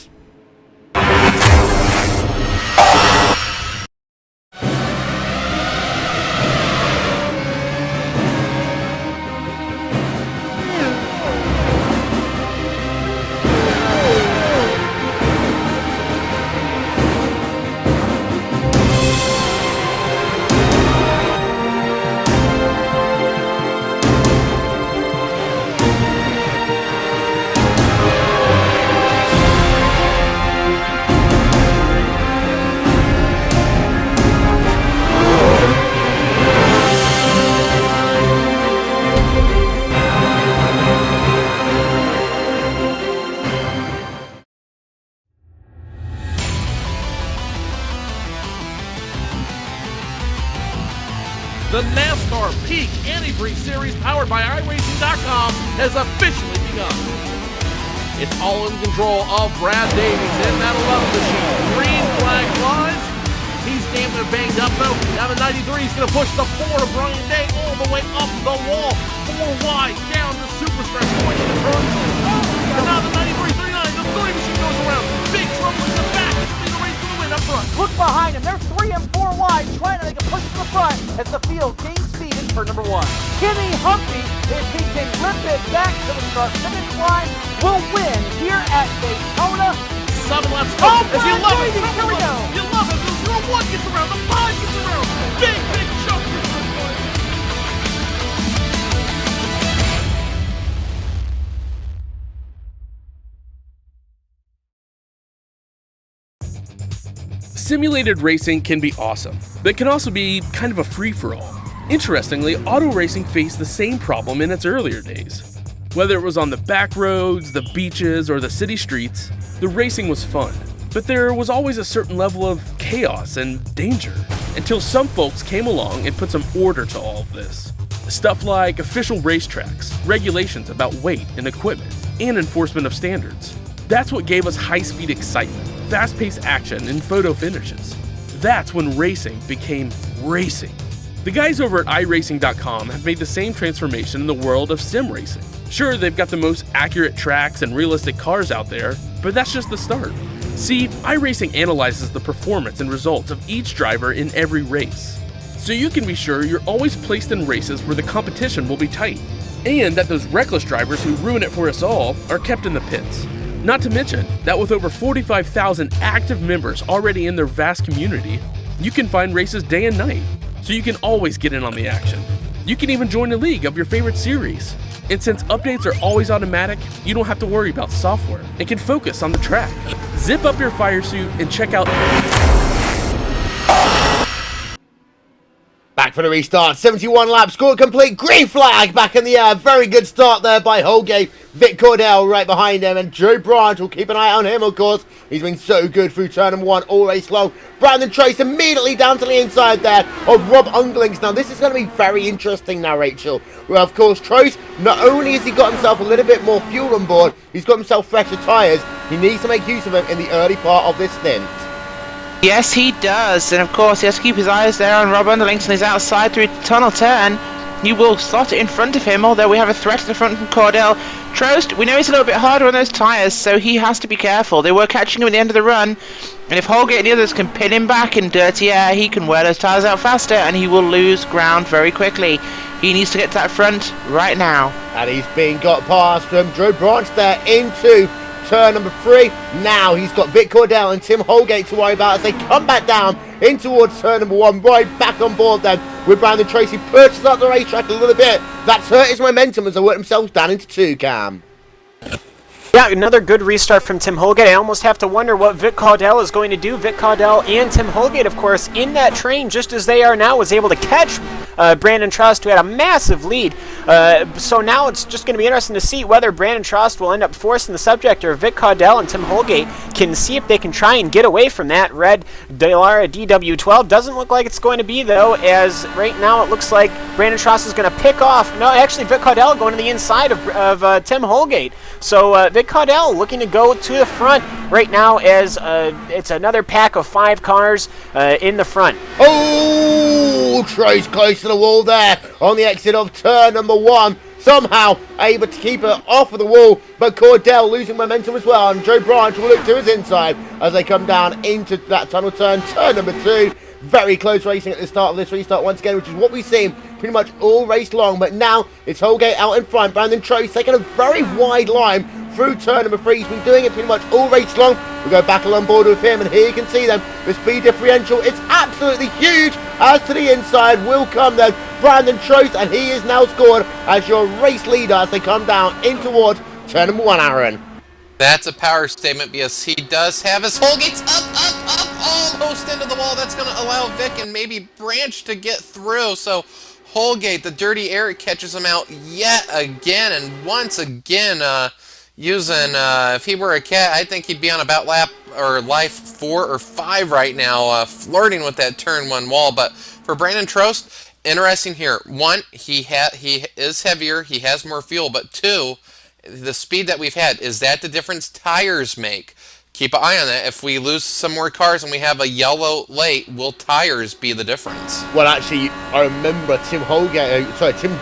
The NASCAR Peak Antifreeze Series powered by iRacing.com has officially begun. It's all in control of Brad Davies in that 11 machine. Green flag flies. He's damn near banged up though. Now the 93 is going to push the 4 of Brian Day all the way up the wall. 4 wide down the superstar going to the turn. And now the 93, 39, the 3 machine goes around. Big trouble in the back. It's the race to the win up front. Look behind him. They're 3 and 4 wide, trying to make a push to the front as the field gains speed in turn number 1. Kenny Humphrey, if he can rip it back to the start finish line, will win here at Daytona. 7 laps to go. Oh, As you love it. here we go. You love it. The 1 gets around. The 5 gets around. Big jump. Simulated racing can be awesome, but can also be kind of a free-for-all. Interestingly, auto racing faced the same problem in its earlier days. Whether it was on the back roads, the beaches, or the city streets, the racing was fun. But there was always a certain level of chaos and danger, until some folks came along and put some order to all of this. Stuff like official racetracks, regulations about weight and equipment, and enforcement of standards. That's what gave us high-speed excitement, fast-paced action, and photo finishes. That's when racing became racing. The guys over at iRacing.com have made the same transformation in the world of sim racing. Sure, they've got the most accurate tracks and realistic cars out there, but that's just the start. See, iRacing analyzes the performance and results of each driver in every race, so you can be sure you're always placed in races where the competition will be tight, and that those reckless drivers who ruin it for us all are kept in the pits. Not to mention that with over 45,000 active members already in their vast community, you can find races day and night, so you can always get in on the action. You can even join a league of your favorite series. And since updates are always automatic, you don't have to worry about software and can focus on the track. Zip up your fire suit and check out... Back for the restart, 71 laps, score complete, green flag back in the air. Very good start there by Holgate. Vic Cordell right behind him, and Joe Branch will keep an eye on him, of course. He's been so good through turn number 1 all race long. Brandon Trace immediately down to the inside there of Rob Unglings. Now, this is going to be very interesting now, Rachel. Well, of course, Trace, not only has he got himself a little bit more fuel on board, he's got himself fresher tyres. He needs to make use of them in the early part of this stint. Yes, he does, and of course he has to keep his eyes there on Rob Underlings on his outside through tunnel turn. You will slot it in front of him, although we have a threat at the front from Cordell. Trost, we know he's a little bit harder on those tyres, so he has to be careful. They were catching him at the end of the run, and if Holgate and the others can pin him back in dirty air, he can wear those tyres out faster, and he will lose ground very quickly. He needs to get to that front right now. And he's being got past from Joe Branch there into turn number 3. Now he's got Vic Cordell and Tim Holgate to worry about as they come back down in towards turn number 1, right back on board then with Brandon Tracy. Pushes up the racetrack a little bit. That's hurt his momentum as they work themselves down into 2, Cam. Yeah, another good restart from Tim Holgate. I almost have to wonder what Vic Cordell is going to do. Vic Cordell and Tim Holgate, of course, in that train, just as they are now, was able to catch Brandon Trost, who had a massive lead. So now it's just going to be interesting to see whether Brandon Trost will end up forcing the subject, or Vic Cordell and Tim Holgate can see if they can try and get away from that red Delara DW12. Doesn't look like it's going to be, though, as right now it looks like Brandon Trost is going to pick off. No, actually, Vic Cordell going to the inside of Tim Holgate. So Vic Cordell looking to go to the front right now as it's another pack of 5 cars in the front. Oh, Trace close to the wall there on the exit of turn number 1. Somehow able to keep it off of the wall, but Cordell losing momentum as well, and Joe Branch will look to his inside as they come down into that tunnel turn number 2. Very close racing at the start of this restart once again, which is what we've seen pretty much all race long, but now it's Holgate out in front. Brandon Trace taking a very wide line through turn number 3. He's been doing it pretty much all race long. We go back along board with him, and here you can see them. The speed differential, it's absolutely huge. As to the inside will come then Brandon Trost, and he is now scored as your race leader as they come down in towards turn number 1, Aaron. That's a power statement because he does have his Holgate's up, almost into the wall. That's going to allow Vic and maybe Branch to get through. So Holgate, the Dirty Eric, catches him out yet again, and once again using, if he were a cat, I think he'd be on about lap or life 4 or 5 right now, flirting with that turn 1 wall. But for Brandon Trost, interesting here. 1, he is heavier, he has more fuel, but 2, the speed that we've had, is that the difference tires make? keep an eye on that. If we lose some more cars and we have a yellow late, will tires be the difference? Well, actually, I remember Tim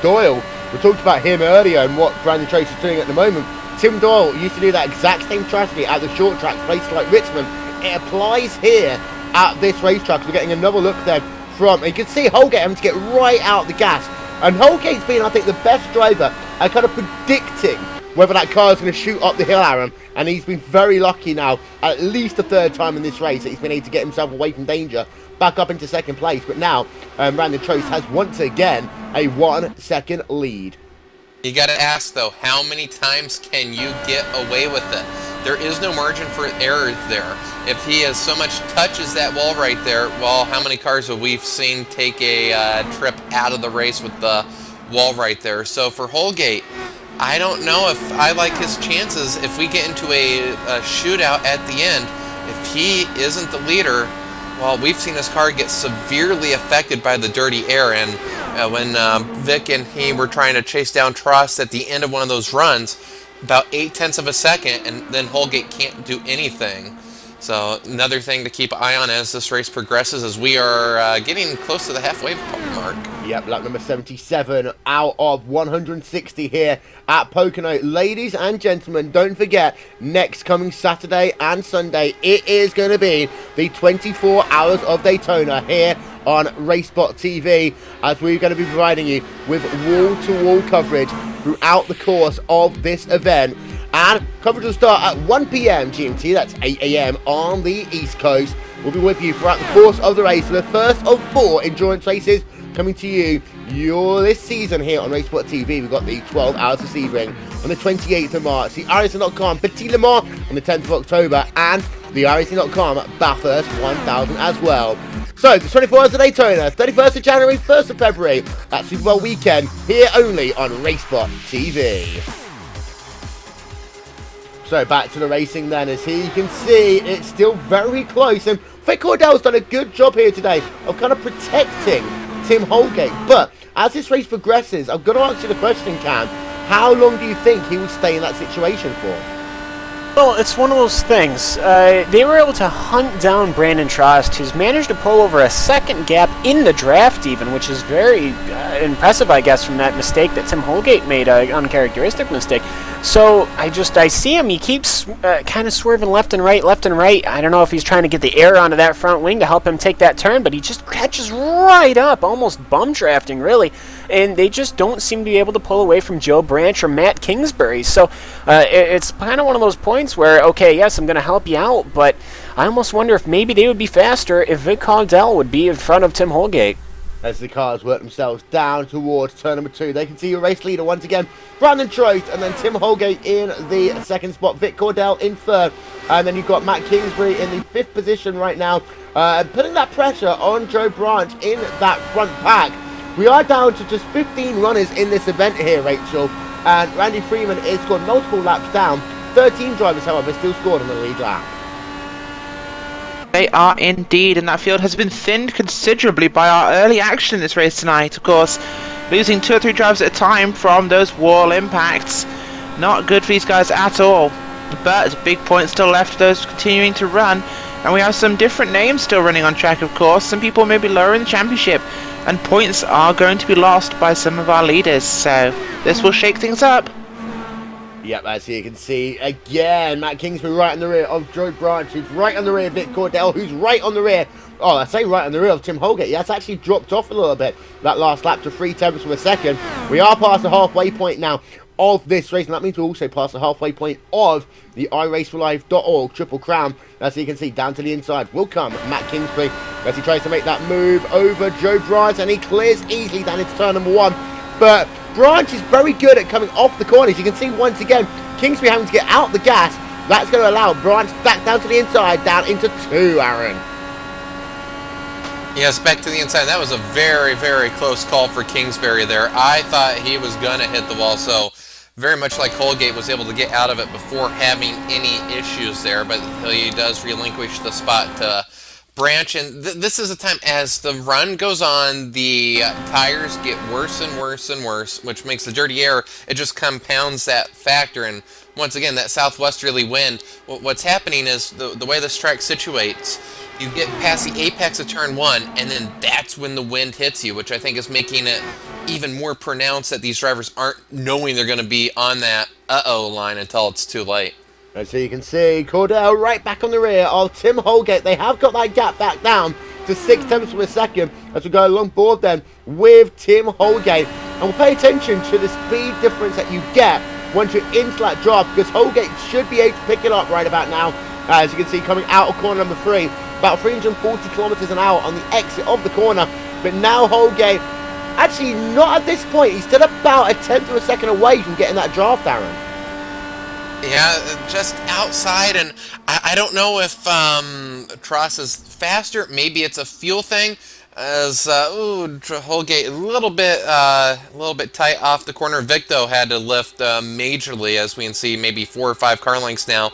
Doyle. We talked about him earlier and what Brandon Trace is doing at the moment. Tim Doyle used to do that exact same strategy at the short tracks, places like Richmond. It applies here at this racetrack. We're getting another look then from, you can see Holgate having to get right out the gas. And Holgate's been, I think, the best driver at kind of predicting whether that car is going to shoot up the hill, Aaron. And he's been very lucky now, at least the third time in this race, that he's been able to get himself away from danger, back up into second place. But now, Brandon Trace has once again a 1 second lead. You got to ask, though, how many times can you get away with it? There is no margin for error there. If he has so much touches that wall right there, well, how many cars have we seen take a trip out of the race with the wall right there? So for Holgate, I don't know if I like his chances if we get into a shootout at the end. If he isn't the leader, well, we've seen his car get severely affected by the dirty air. And when Vic and he were trying to chase down Trost at the end of one of those runs, about 0.8 of a second, and then Holgate can't do anything. So another thing to keep an eye on as this race progresses is we are getting close to the halfway mark. Yep, lap number 77 out of 160 here at Pocono. Ladies and gentlemen, don't forget, next coming Saturday and Sunday, it is going to be the 24 Hours of Daytona here on RaceSpotTV, as we're going to be providing you with wall-to-wall coverage throughout the course of this event. And coverage will start at 1 p.m. GMT, that's 8 a.m. on the East Coast. We'll be with you throughout the course of the race, for the first of 4 endurance races coming to you this season here on RaceSpotTV. We've got the 12 Hours of Sebring on the 28th of March, the iRace4Life Petit Le Mans on the 10th of October, and the iRace4Life Bathurst 1000 as well. So, the 24 Hours of Daytona, 31st of January, 1st of February, that Super Bowl weekend, here only on RaceSpotTV. So back to the racing then, as here you can see it's still very close, and Vic Cordell's done a good job here today of kind of protecting Tim Holgate. But as this race progresses, I've got to ask you the question, Cam, how long do you think he will stay in that situation for? Well, it's one of those things. They were able to hunt down Brandon Trost, who's managed to pull over a second gap in the draft even, which is very impressive, I guess, from that mistake that Tim Holgate made, an uncharacteristic mistake. So I see him, he keeps kind of swerving left and right. I don't know if he's trying to get the air onto that front wing to help him take that turn, but he just catches right up, almost bum drafting, really. And they just don't seem to be able to pull away from Joe Branch or Matt Kingsbury. So it's kind of one of those points where, okay, yes, I'm going to help you out, but I almost wonder if maybe they would be faster if Vic Cordell would be in front of Tim Holgate. As the cars work themselves down towards turn number 2, they can see your race leader once again, Brandon Trost, and then Tim Holgate in the second spot, Vic Cordell in third, and then you've got Matt Kingsbury in the 5th position right now, putting that pressure on Joe Branch in that front pack. We are down to just 15 runners in this event here, Rachel, and Randy Freeman is scored multiple laps down. 13 drivers, however, still scored on the lead lap. They are indeed, and that field has been thinned considerably by our early action in this race tonight. Of course, losing 2 or 3 drivers at a time from those wall impacts. Not good for these guys at all. But big points still left for those continuing to run. And we have some different names still running on track, of course. Some people may be lower in the championship. And points are going to be lost by some of our leaders. So this will shake things up. Yep, as you can see, again, Matt Kingsbury right on the rear of Joe Branch, who's right on the rear of Vic Cordell, who's right on the rear, I say right on the rear of Tim Holgate. That's actually dropped off a little bit, that last lap, to 0.3 of a second. We are past the halfway point now of this race, and that means we're also past the halfway point of the iRace4Life.org Triple Crown. As you can see, down to the inside will come Matt Kingsbury as he tries to make that move over Joe Branch, and he clears easily down into turn number 1. But Branch is very good at coming off the corners. You can see once again Kingsbury having to get out the gas. That's going to allow Branch back down to the inside, down into 2, Aaron. Yes, back to the inside. That was a very, very close call for Kingsbury there. I thought he was going to hit the wall, so very much like Holgate was able to get out of it before having any issues there, but he does relinquish the spot to Branch, and this is a time as the run goes on, the tires get worse and worse and worse, which makes the dirty air, it just compounds that factor. And once again, that southwesterly wind. What's happening is the way this track situates, you get past the apex of turn 1, and then that's when the wind hits you, which I think is making it even more pronounced that these drivers aren't knowing they're going to be on that uh-oh line until it's too late. And so you can see Cordell right back on the rear of Tim Holgate. They have got that gap back down to 0.6 of a second as we go along board then with Tim Holgate. And we'll pay attention to the speed difference that you get once you're into that drop, because Holgate should be able to pick it up right about now. As you can see, coming out of corner number 3, about 340 kilometers an hour on the exit of the corner. But now Holgate, actually not at this point, he's still about 1/10 of a second away from getting that draft, Aaron. Yeah, just outside, and I don't know if Tross is faster. Maybe it's a fuel thing. As Holgate a little bit tight off the corner. Victo had to lift majorly, as we can see, maybe 4 or 5 car lengths now.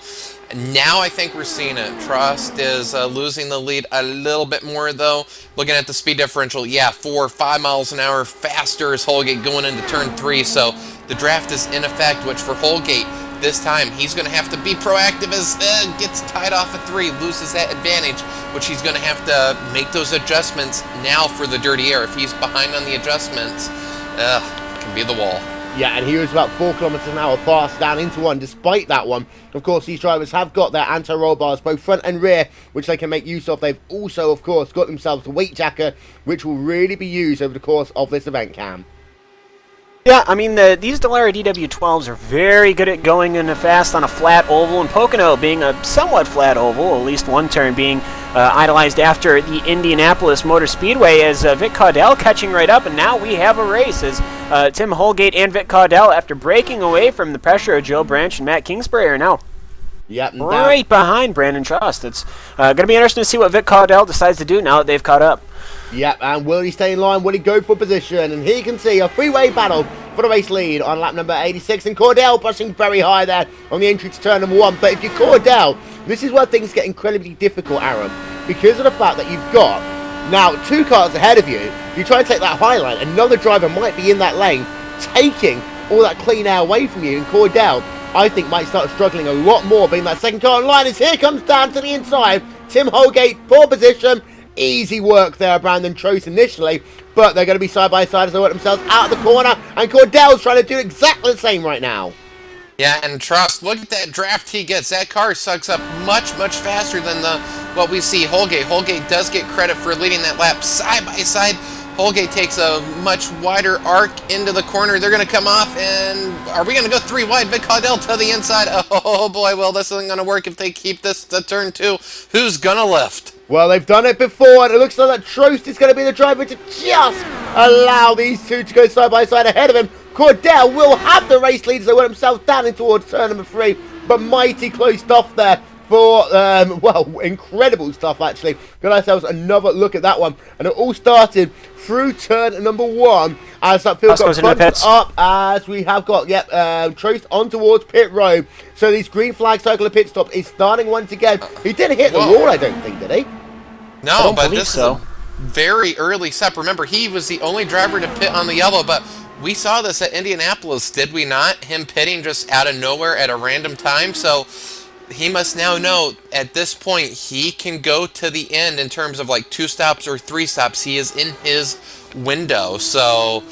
Now I think we're seeing it. Trost is losing the lead a little bit more, though. Looking at the speed differential, yeah, 4 or 5 miles an hour faster is Holgate going into turn 3. So the draft is in effect, which for Holgate, this time he's going to have to be proactive as gets tied off at 3, loses that advantage, which he's going to have to make those adjustments now for the dirty air. If he's behind on the adjustments, it can be the wall. Yeah, and he was about 4 kilometers an hour fast down into 1 despite that one. Of course, these drivers have got their anti-roll bars, both front and rear, which they can make use of. They've also, of course, got themselves the weight jacker, which will really be used over the course of this event, Cam. Yeah, I mean, these Dallara DW12s are very good at going in fast on a flat oval, and Pocono being a somewhat flat oval, at least one turn being idolized after the Indianapolis Motor Speedway, as Vic Caudell catching right up, and now we have a race as Tim Holgate and Vic Caudell, after breaking away from the pressure of Joe Branch and Matt Kingsbury, are now right behind Brandon Trost. It's going to be interesting to see what Vic Caudell decides to do now that they've caught up. Yep, and will he stay in line? Will he go for position? And here you can see a three-way battle for the race lead on lap number 86. And Cordell pushing very high there on the entry to turn number 1. But if you're Cordell, this is where things get incredibly difficult, Aaron, because of the fact that you've got now 2 cars ahead of you. You try to take that high line, another driver might be in that lane, taking all that clean air away from you. And Cordell, I think, might start struggling a lot more being that second car in line, as here comes down to the inside. Tim Holgate, 4 position. Easy work there, Brandon Trost initially, but they're going to be side by side as they work themselves out of the corner, and Cordell's trying to do exactly the same right now. Yeah, and Trost, look at that draft he gets. That car sucks up much faster than what we see Holgate. Holgate does get credit for leading that lap side by side. Holgate takes a much wider arc into the corner. They're going to come off, and are we going to go 3 wide? Vic Caudell to the inside. Oh boy, well, this isn't going to work if they keep this to turn 2. Who's going to lift? Well, they've done it before, and it looks like that Trost is going to be the driver to just allow these 2 to go side by side ahead of him. Cordell will have the race lead as they work themselves down in towards turn number 3, but mighty close stuff there for, well, incredible stuff, actually. Got ourselves another look at that one, and it all started through turn number 1 as that field got bumped up, as we have got, Trost on towards pit road. So this green flag circle of pit stop is starting once again. He didn't hit the wall, I don't think, did he? No, but this is a very early step. Remember, he was the only driver to pit on the yellow, but we saw this at Indianapolis, did we not? Him pitting just out of nowhere at a random time, so he must now know at this point he can go to the end in terms of like 2 stops or 3 stops. He is in his window, so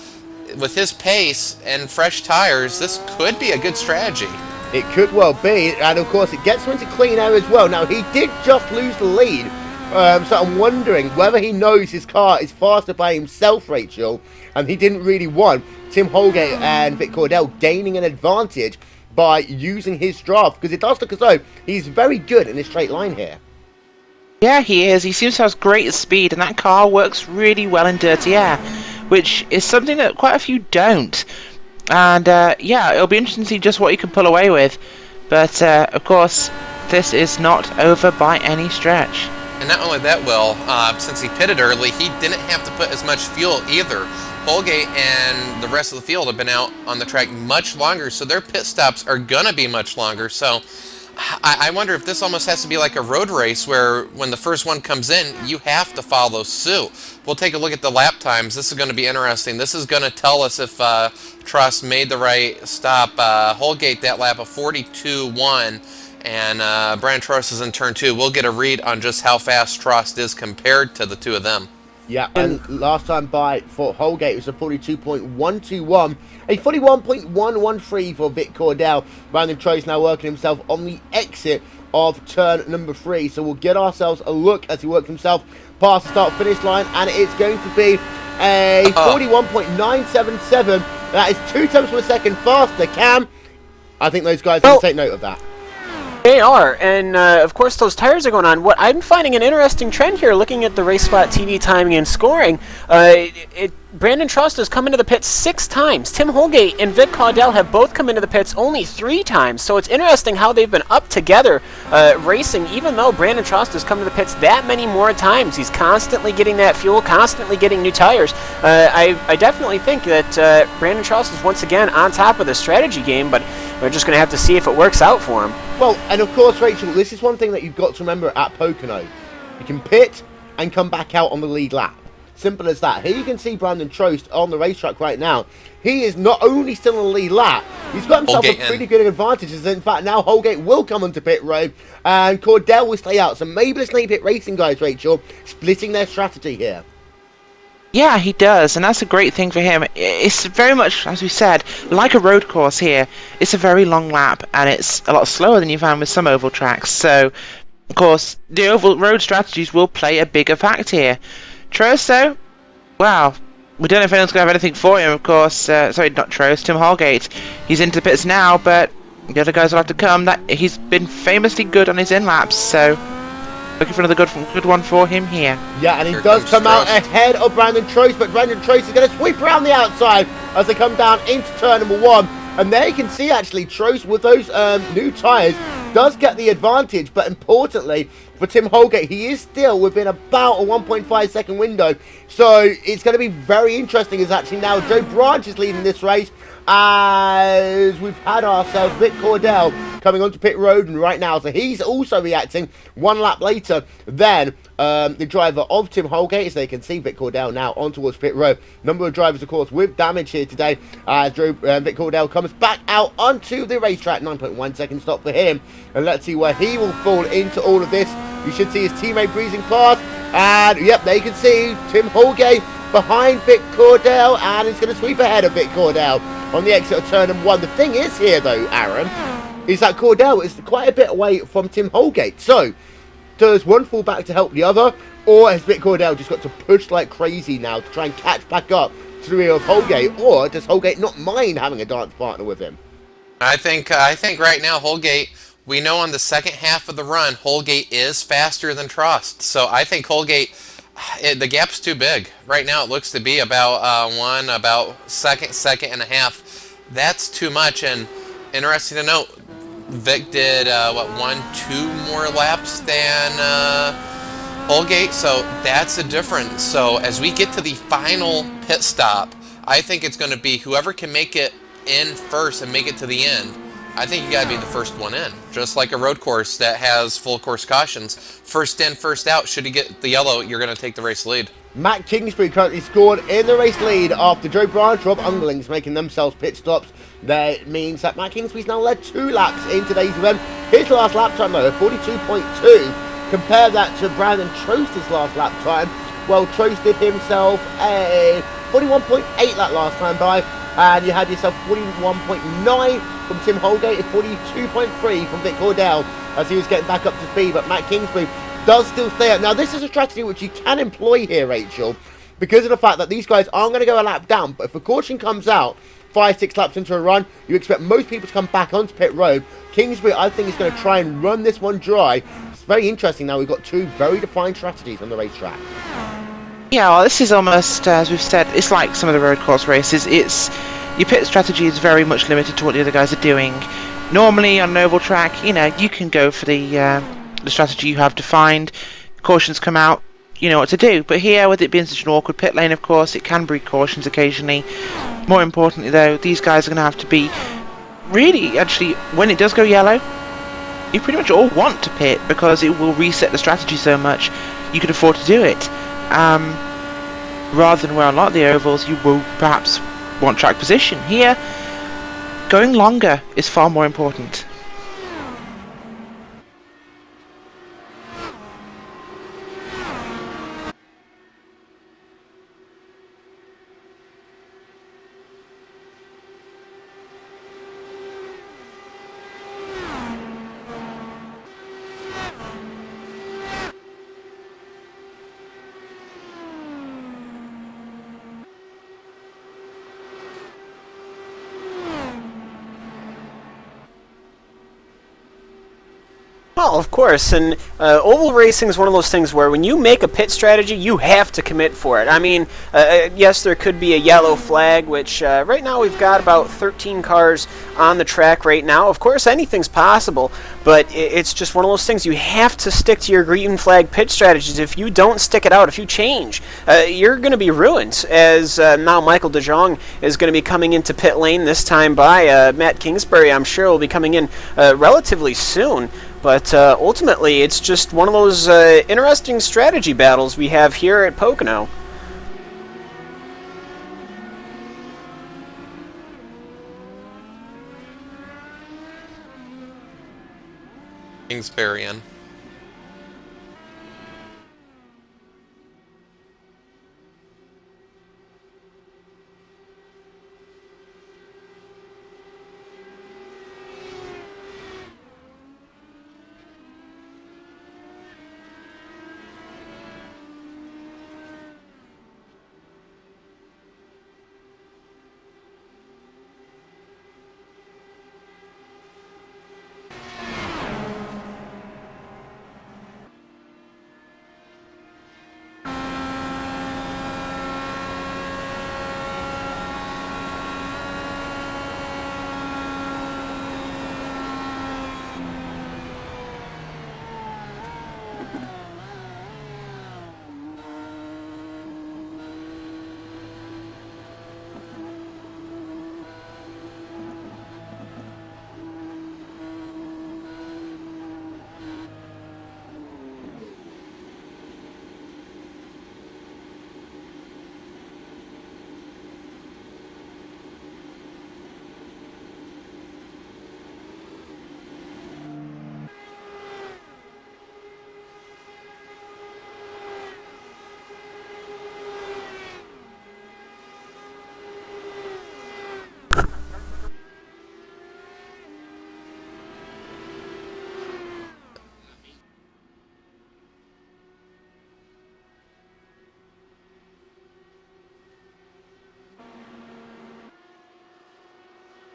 with his pace and fresh tires, this could be a good strategy. It could well be, and of course it gets him into clean air as well. Now, he did just lose the lead, so I'm wondering whether he knows his car is faster by himself, Rachel, and he didn't really want Tim Holgate and Vic Caudell gaining an advantage by using his draft, because it does look as though he's very good in a straight line here. Yeah, he is. He seems to have great speed, and that car works really well in dirty air, which is something that quite a few don't. And yeah, it'll be interesting to see just what he can pull away with. But of course, this is not over by any stretch. And not only that, Will, since he pitted early, he didn't have to put as much fuel either. Holgate and the rest of the field have been out on the track much longer, so their pit stops are going to be much longer. So I wonder if this almost has to be like a road race where when the first one comes in, you have to follow suit. We'll take a look at the lap times. This is going to be interesting. This is going to tell us if Truss made the right stop. Holgate, that lap of 42.1, and Brandon Truss is in turn 2. We'll get a read on just how fast Truss is compared to the two of them. Yeah, and last time by for Holgate was a 42.121, a 41.113 for Vic Cordell. Brandon Truss now working himself on the exit of turn number 3, so we'll get ourselves a look as he works himself past the start-finish line, and it's going to be a 41.977. That is 2 tenths per second faster. Cam, I think those guys can take note of that. They are, and of course those tires are going on. What I'm finding an interesting trend here, looking at the RaceSpotTV timing and scoring, Brandon Truss has come into the pits 6 times. Tim Holgate and Vic Cordell have both come into the pits only 3 times. So it's interesting how they've been up together racing, even though Brandon Truss has come to the pits that many more times. He's constantly getting that fuel, constantly getting new tires. I definitely think that Brandon Truss is once again on top of the strategy game, but we're just going to have to see if it works out for him. Well, and of course, Rachel, this is one thing that you've got to remember at Pocono. You can pit and come back out on the lead lap. Simple as that. Here you can see Brandon Truss on the racetrack right now. He is not only still on the lead lap, he's got himself a pretty good advantage. In fact, now Holgate will come onto pit road and Cordell will stay out. So maybe the Snake Pit Racing guys, Rachel, splitting their strategy here. Yeah, he does, and that's a great thing for him. It's very much, as we said, like a road course here. It's a very long lap, and it's a lot slower than you found with some oval tracks. So, of course, the oval road strategies will play a bigger factor here. Truss, though, wow, we don't know if anyone's going to have anything for him, of course. Sorry, not Truss, Tim Holgate. He's into the pits now, but the other guys will have to come. He's been famously good on his in-laps, so looking for another good one for him here. Yeah, and he does come out ahead of Brandon Truss, but Brandon Truss is going to sweep around the outside as they come down into turn number 1. And there you can see, actually, Truss with those new tyres does get the advantage, but importantly, for Tim Holgate, he is still within about a 1.5 second window. So it's going to be very interesting as actually now Joe Branch is leading this race as we've had ourselves Vic Cordell coming onto pit road and right now. So he's also reacting 1 lap later than the driver of Tim Holgate, as they can see Vic Cordell now on towards pit road. Number of drivers, of course, with damage here today as Vic Cordell comes back out onto the racetrack. 9.1 second stop for him, and let's see where he will fall into all of this. You should see his teammate breezing past, and yep, there you can see Tim Holgate behind Vic Cordell, and it's going to sweep ahead of Vic Cordell on the exit of turn number 1. The thing is here, though, Aaron, is that Cordell is quite a bit away from Tim Holgate. So, does one fall back to help the other, or has Vic Cordell just got to push like crazy now to try and catch back up to the rear of Holgate, or does Holgate not mind having a dance partner with him? I think right now Holgate, we know on the second half of the run, Holgate is faster than Truss. So I think Holgate, the gap's too big. Right now it looks to be about second and a half. That's too much, and interesting to note, Vic did, 2 more laps than Holgate, so that's a difference. So as we get to the final pit stop, I think it's going to be whoever can make it in first and make it to the end. I think you got to be the first one in, just like a road course that has full course cautions. First in, first out. Should you get the yellow, you're going to take the race lead. Matt Kingsbury currently scored in the race lead after Joe Branch, Rob Unglings making themselves pit stops. That means that Matt Kingsbury's now led 2 laps in today's event. His last lap time, though, 42.2. Compare that to Brandon Truss's last lap time. Well, Truss did himself a 41.8 that last time by, and you had yourself 41.9 from Tim Holgate and 42.3 from Vic Cordell as he was getting back up to speed. But Matt Kingsbury does still stay up. Now, this is a strategy which you can employ here, Rachel, because of the fact that these guys aren't going to go a lap down. But if a caution comes out 5-6 laps into a run, you expect most people to come back onto pit road. Kingsbury, I think, is going to try and run this one dry. It's very interesting now. We've got 2 very defined strategies on the racetrack. Yeah, well, this is almost, as we've said, it's like some of the road course races. Your pit strategy is very much limited to what the other guys are doing. Normally, on an oval track, you can go for the strategy you have defined. Cautions come out, you know what to do. But here, with it being such an awkward pit lane, of course, it can breed cautions occasionally. More importantly, though, these guys are going to have to be really, actually, when it does go yellow, you pretty much all want to pit because it will reset the strategy so much you can afford to do it. Rather than where a lot of the ovals you will perhaps want track position. Here, going longer is far more important. Well, of course, and oval racing is one of those things where when you make a pit strategy, you have to commit for it. I mean, yes, there could be a yellow flag, which right now we've got about 13 cars on the track right now. Of course, anything's possible, but it's just one of those things. You have to stick to your green flag pit strategies. If you don't stick it out, if you change, you're going to be ruined, as now Michael De Jong is going to be coming into pit lane, this time by Matt Kingsbury. I'm sure will be coming in relatively soon. But ultimately, it's just one of those interesting strategy battles we have here at Pocono. Kingsbury in.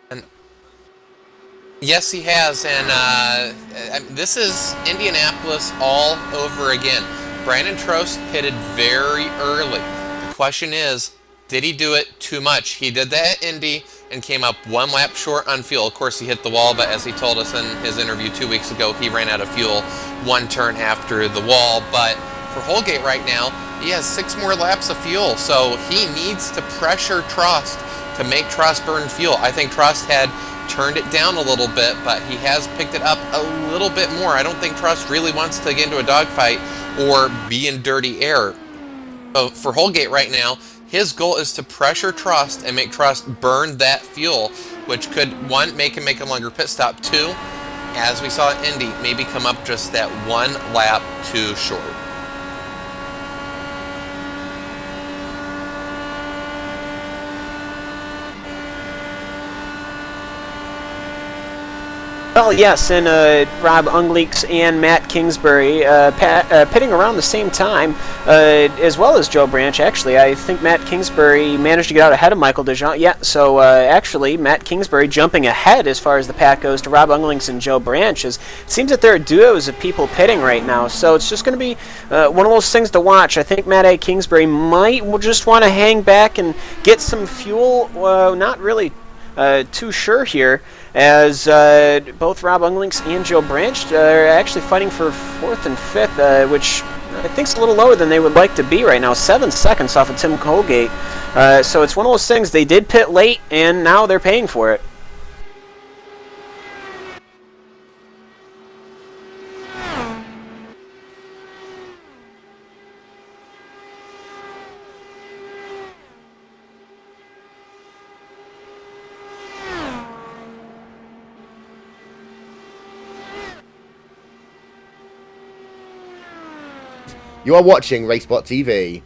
And yes, he has, and this is Indianapolis all over again. Brandon Trost pitted very early. The question is, did he do it too much? He did that at Indy and came up one lap short on fuel. Of course, he hit the wall, but as he told us in his interview 2 weeks ago, he ran out of fuel one turn after the wall. But for Holgate right now, he has 6 more laps of fuel, so he needs to pressure Trost to make Trost burn fuel. I think Trost had turned it down a little bit, but he has picked it up a little bit more. I don't think Trost really wants to get into a dogfight or be in dirty air. So for Holgate right now, his goal is to pressure Trost and make Trost burn that fuel, which could, 1, make him make a longer pit stop, 2, as we saw at Indy, maybe come up just that 1 lap too short. Well, yes, and Rob Ungleeks and Matt Kingsbury pitting around the same time, as well as Joe Branch. Actually, I think Matt Kingsbury managed to get out ahead of Michael De Jong. Yeah, so actually, Matt Kingsbury jumping ahead as far as the pack goes to Rob Ungleeks and Joe Branch. It seems that there are duos of people pitting right now, so it's just going to be one of those things to watch. I think Matt A. Kingsbury might just want to hang back and get some fuel. Not really too sure here, as both Rob Ungleeks and Joe Branch are actually fighting for 4th and 5th, which I think is a little lower than they would like to be right now. 7 seconds off of Tim Holgate. So it's one of those things. They did pit late, and now they're paying for it. You are watching RaceSpotTV.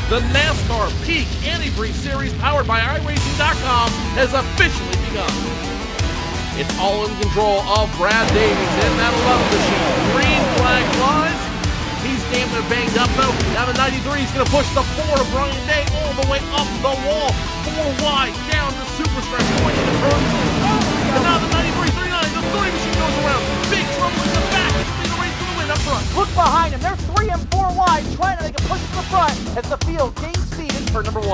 The NASCAR Peak Antifreeze Series powered by iRacing.com has officially begun. It's all in control of Brad Davies in that 11 machine. Green flag flies. He's damn near banged up though. Now the 93 is going to push the 4 of Brian Day all the way up the wall. 4 wide down to super stretch point in the turn. And now the 93, 39, the 30 machine goes around. Big trouble in the back. It's been the race to the win up front. Look behind him. They're 3 and 4 wide, trying to make a push to the front as the field gains speed in turn number 1.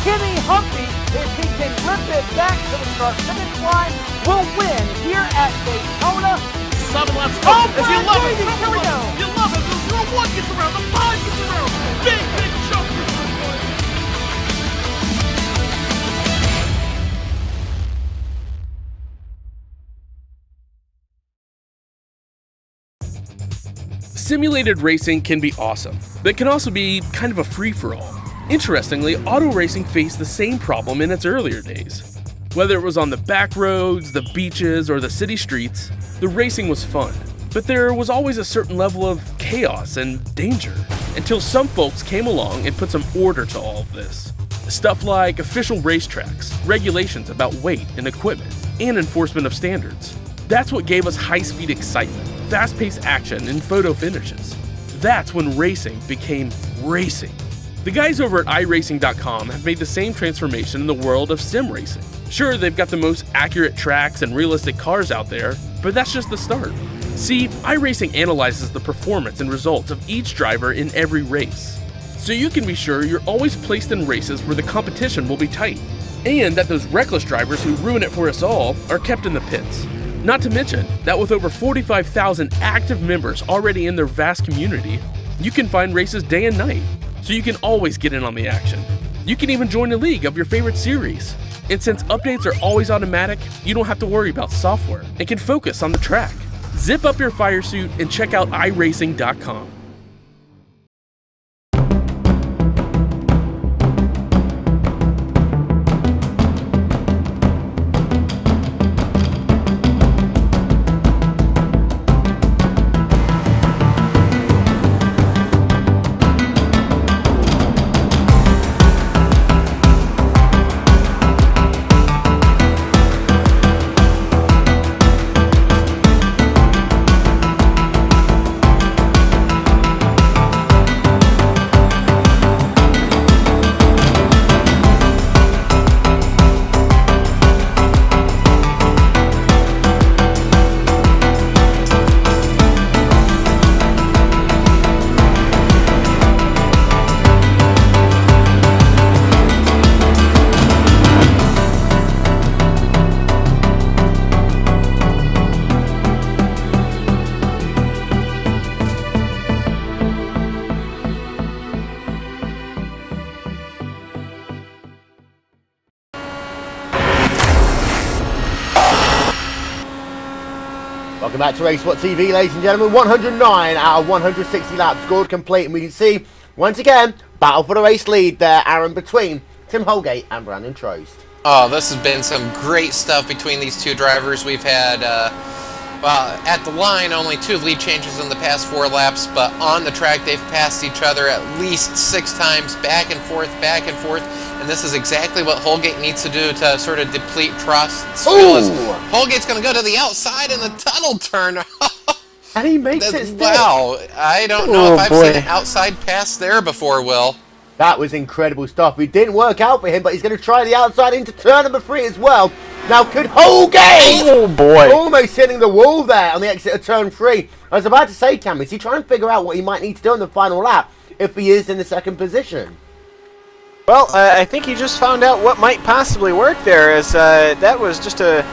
Kenny Humphrey, if he can rip it back to the start finish line, will win here at Daytona. 7 laps to go. Oh, As you Brad love it. Davies, here we go. You love it. The 1 gets around. The 5 gets around. Big jump. Simulated racing can be awesome, but it can also be kind of a free-for-all. Interestingly, auto racing faced the same problem in its earlier days. Whether it was on the back roads, the beaches, or the city streets, the racing was fun. But there was always a certain level of chaos and danger, until some folks came along and put some order to all of this. Stuff like official racetracks, regulations about weight and equipment, and enforcement of standards. That's what gave us high-speed excitement, fast-paced action, and photo finishes. That's when racing became racing. The guys over at iRacing.com have made the same transformation in the world of sim racing. Sure, they've got the most accurate tracks and realistic cars out there, but that's just the start. See, iRacing analyzes the performance and results of each driver in every race, so you can be sure you're always placed in races where the competition will be tight, and that those reckless drivers who ruin it for us all are kept in the pits. Not to mention that with over 45,000 active members already in their vast community, you can find races day and night, so you can always get in on the action. You can even join a league of your favorite series. And since updates are always automatic, you don't have to worry about software and can focus on the track. Zip up your fire suit and check out iRacing.com. Welcome back to RaceSpotTV, ladies and gentlemen. 109 out of 160 laps scored complete, and we can see, once again, battle for the race lead there, Aaron, between Tim Holgate and Brandon Trost. Oh, this has been some great stuff between these two drivers. We've had, well, at the line, only 2 lead changes in the past 4 laps, but on the track, they've passed each other at least 6 times, back and forth, and this is exactly what Holgate needs to do to sort of deplete Trost's fuel. Holgate's going to go to the outside in the tunnel turn. And he makes it still. Wow, I don't know if I've seen an outside pass there before, Will. That was incredible stuff. It didn't work out for him, but he's going to try the outside into turn number 3 as well. Now could Holgate! Oh boy! Almost hitting the wall there on the exit of turn 3. I was about to say, Cam, is he trying to figure out what he might need to do on the final lap if he is in the second position? Well, I think he just found out what might possibly work there, as that was just a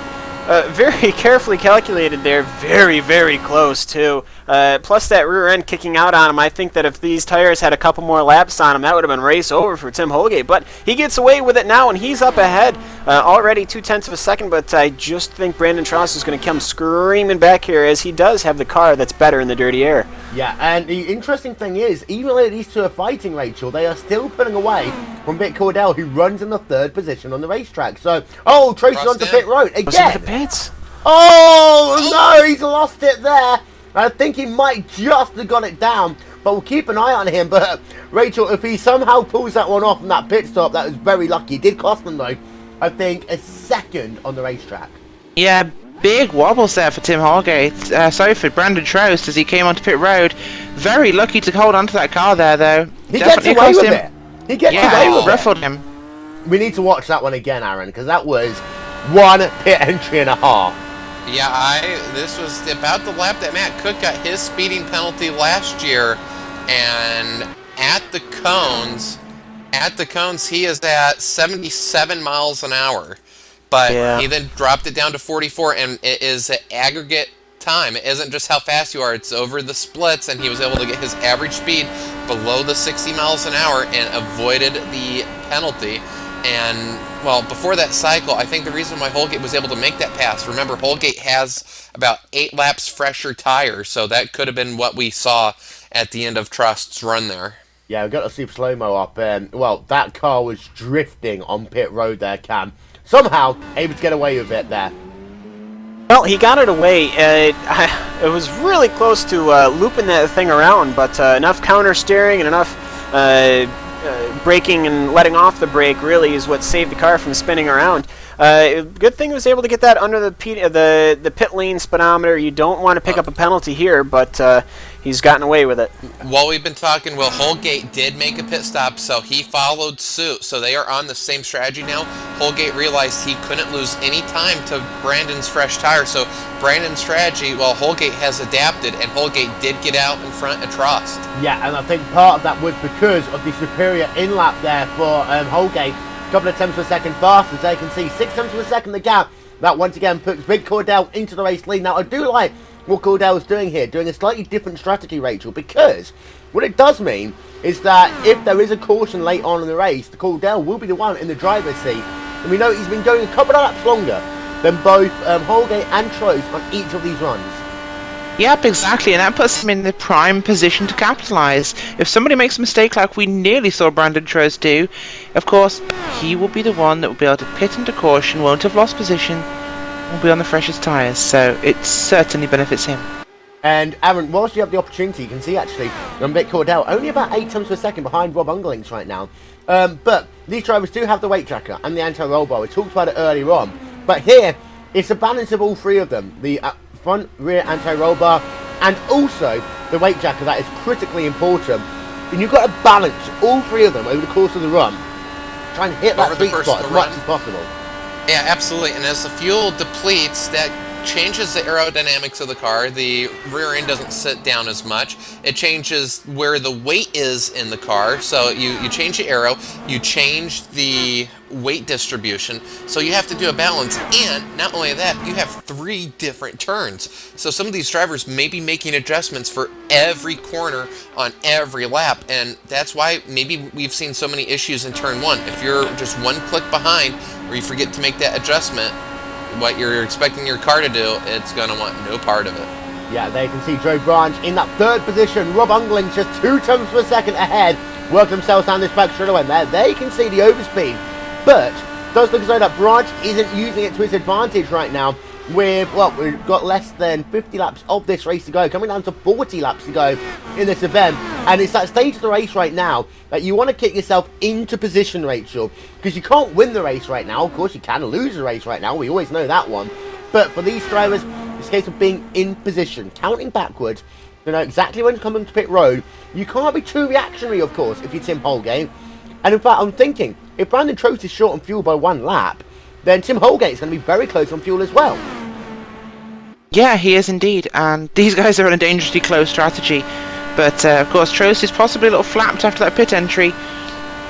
very carefully calculated there, very, very close too. Plus that rear end kicking out on him. I think that if these tires had a couple more laps on him, that would have been race over for Tim Holgate. But he gets away with it now, and he's up ahead already 0.2 of a second. But I just think Brandon Trost is going to come screaming back here, as he does have the car that's better in the dirty air. Yeah, and the interesting thing is, even though these two are fighting, Rachel, they are still pulling away from Vic Cordell, who runs in the 3rd position on the racetrack. So, oh, Tracy's onto pit road again. The pits. Oh, no, he's lost it there. I think he might just have got it down, but we'll keep an eye on him. But, Rachel, if he somehow pulls that one off from that pit stop, that was very lucky. It did cost them, though, I think, a second on the racetrack. Yeah, big wobbles there for Tim Holgate. Sorry for Brandon Trost as he came onto pit road. Very lucky to hold onto that car there, though. He gets away with it. He gets away with it. Ruffled him. We need to watch that one again, Aaron, because that was 1 pit entry and a half. Yeah, this was about the lap that Matt Cook got his speeding penalty last year, and at the cones, he is at 77 miles an hour. But he then dropped it down to 44, and it is an aggregate time. It isn't just how fast you are, it's over the splits, and he was able to get his average speed below the 60 miles an hour and avoided the penalty. And, well, before that cycle, I think the reason why Holgate was able to make that pass, remember, Holgate has about 8 laps fresher tires, so that could have been what we saw at the end of Trust's run there. Yeah, we've got a super slow-mo up, and, well, that car was drifting on pit road there, Cam. Somehow, able to get away with it there. Well, he got it away. It was really close to looping that thing around, but enough counter steering and enough braking and letting off the brake really is what saved the car from spinning around. Good thing he was able to get that under the pit lane speedometer. You don't want to pick up a penalty here, but he's gotten away with it. While we've been talking, well, Holgate did make a pit stop, so he followed suit. So they are on the same strategy now. Holgate realized he couldn't lose any time to Brandon's fresh tire. So Brandon's strategy, well, Holgate has adapted, and Holgate did get out in front of Trost. Yeah, and I think part of that was because of the superior in-lap there for Holgate. Couple of tenths of a second faster, as they can see, 6 tenths of a second the gap. That once again puts Big Cordell into the race lead. Now I do like what Cordell's doing here, doing a slightly different strategy, Rachel, because what it does mean is that if there is a caution late on in the race, the Cordell will be the one in the driver's seat. And we know he's been going a couple of laps longer than both Holgate and Trost on each of these runs. Yep, exactly, and that puts him in the prime position to capitalise. If somebody makes a mistake like we nearly saw Brandon Trost do, of course, he will be the one that will be able to pit into caution, won't have lost position, will be on the freshest tyres, so it certainly benefits him. And Aaron, whilst you have the opportunity, you can see actually, Vic Cordell only about 8 tenths per second behind Rob Unglings right now. But these drivers do have the weight tracker and the anti-roll bar. We talked about it earlier on. But here, it's a balance of all three of them. The front, rear anti-roll bar, and also the weight jacker that is critically important. And you've got to balance all three of them over the course of the run. Try and hit that sweet spot as much as possible. Yeah, absolutely. And as the fuel depletes, that changes the aerodynamics of the car. The rear end doesn't sit down as much. It changes where the weight is in the car. So you change the aero, you change the weight distribution. So you have to do a balance. And not only that, you have 3 different turns. So some of these drivers may be making adjustments for every corner on every lap. And that's why maybe we've seen so many issues in turn 1. If you're just 1 click behind or you forget to make that adjustment, what you're expecting your car to do, it's going to want no part of it. Yeah, there you can see Joe Branch in that 3rd position. Rob Unglings just 2 tenths per second ahead. Work themselves down this back straight away. There you can see the overspeed. But it does look as though that Branch isn't using it to his advantage right now. We've got less than 50 laps of this race to go, coming down to 40 laps to go in this event. And it's that stage of the race right now that you want to kick yourself into position, Rachel, because you can't win the race right now. Of course, you can lose the race right now. We always know that one. But for these drivers, it's a case of being in position, counting backwards, to know exactly when to come into pit road. You can't be too reactionary, of course, if you're Tim Holgate. And in fact, I'm thinking, if Brandon Trost is short on fuel by 1 lap, then Tim Holgate's going to be very close on fuel as well. Yeah, he is indeed, and these guys are on a dangerously close strategy. But of course, Trost is possibly a little flapped after that pit entry.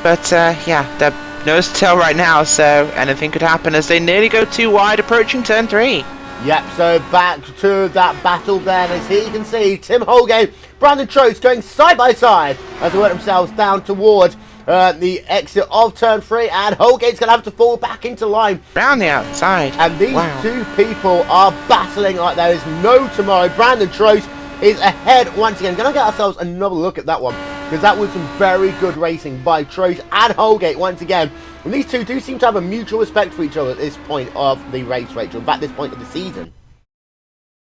But yeah, they're nose to tail right now, so anything could happen as they nearly go too wide, approaching turn 3. Yep, so back to that battle then, as here you can see Tim Holgate, Brandon Trost going side by side as they work themselves down towards the exit of turn 3, and Holgate's going to have to fall back into line. Round the outside. And these two people are battling like there is no tomorrow. Brandon Trost is ahead once again. Going to get ourselves another look at that one, because that was some very good racing by Trost and Holgate once again. And these two do seem to have a mutual respect for each other at this point of the race, Rachel, in fact, this point of the season.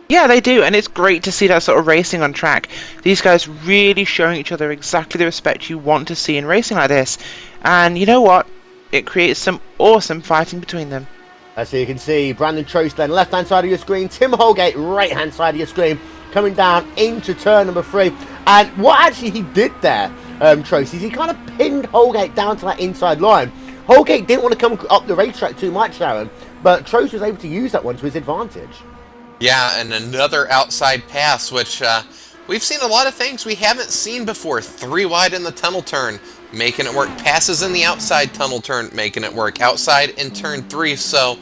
Yeah, they do, and it's great to see that sort of racing on track. These guys really showing each other exactly the respect you want to see in racing like this. And you know what? It creates some awesome fighting between them. As you can see, Brandon Trost then left-hand side of your screen, Tim Holgate right-hand side of your screen, coming down into turn number 3. And what actually he did there, Trost, is he kind of pinned Holgate down to that inside line. Holgate didn't want to come up the racetrack too much, Aaron, but Trost was able to use that one to his advantage. Yeah, and another outside pass, which we've seen a lot of things we haven't seen before. 3 wide in the tunnel turn, making it work. Passes in the outside tunnel turn, making it work. Outside in turn 3, so...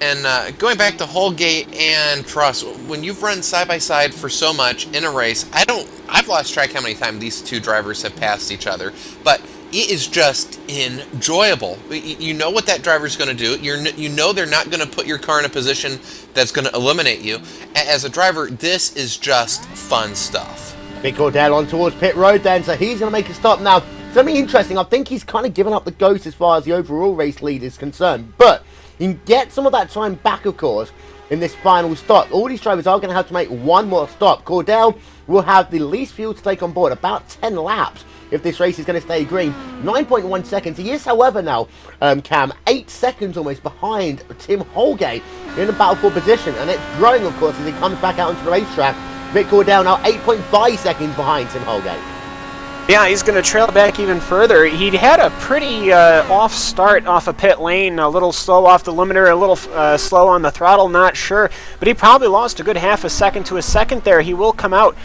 And going back to Holgate and Trost, when you've run side by side for so much in a race, I've lost track how many times these two drivers have passed each other, but it is just enjoyable. You know what that driver's going to do. You know they're not going to put your car in a position that's going to eliminate you. As a driver, this is just fun stuff. Big Cordell on towards pit road then, so he's going to make a stop now. It's going to be interesting. I think he's kind of given up the ghost as far as the overall race lead is concerned, but you can get some of that time back, of course, in this final stop. All these drivers are going to have to make one more stop. Cordell will have the least fuel to take on board, about 10 laps, if this race is going to stay green. 9.1 seconds. He is, however, now, Cam, 8 seconds almost behind Tim Holgate in a battle for position. And it's growing, of course, as he comes back out onto the racetrack. Vic Cordell now 8.5 seconds behind Tim Holgate. Yeah, he's going to trail back even further. He had a pretty off start off a pit lane, a little slow off the limiter, a little slow on the throttle, not sure. But he probably lost a good half a second to a second there. He will come out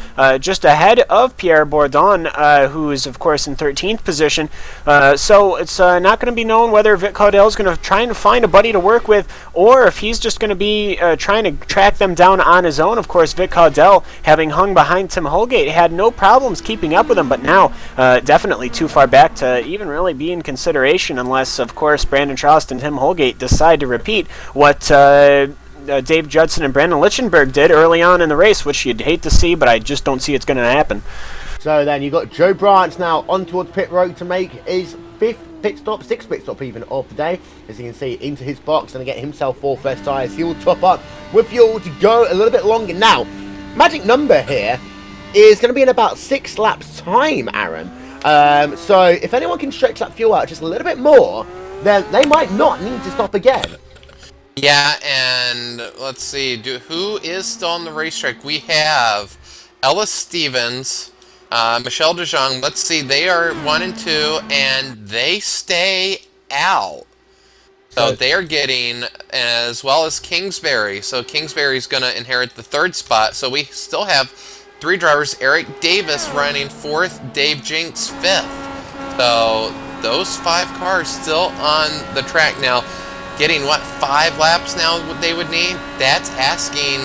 just ahead of Pierre Bourdon, who is, of course, in 13th position. So it's not going to be known whether Vic Cordell is going to try and find a buddy to work with, or if he's just going to be trying to track them down on his own. Of course, Vic Cordell, having hung behind Tim Holgate, had no problems keeping up with him, but now definitely too far back to even really be in consideration, unless, of course, Brandon Trost and Tim Holgate decide to repeat what Dave Judson and Brandon Lichtenberg did early on in the race, which you'd hate to see, but I just don't see it's going to happen. So then you've got Joe Branch now on towards pit road to make his 6th pit stop even of the day. As you can see, into his box and get himself 4 fresh tyres. He will top up with fuel to go a little bit longer. Now, magic number here is going to be in about 6 laps time, Aaron. So if anyone can stretch that fuel out just a little bit more, then they might not need to stop again. Yeah, and let's see, who is still on the racetrack? We have Ellis Stevens, Michelle DeJong. Let's see, they are 1 and 2, and they stay out. So they are getting, as well as Kingsbury. So Kingsbury's going to inherit the 3rd spot. So we still have 3 drivers. Eric Davis running 4th, Dave Jinks 5th. So those 5 cars still on the track now. Getting, what, 5 laps now they would need? That's asking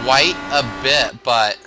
quite a bit, but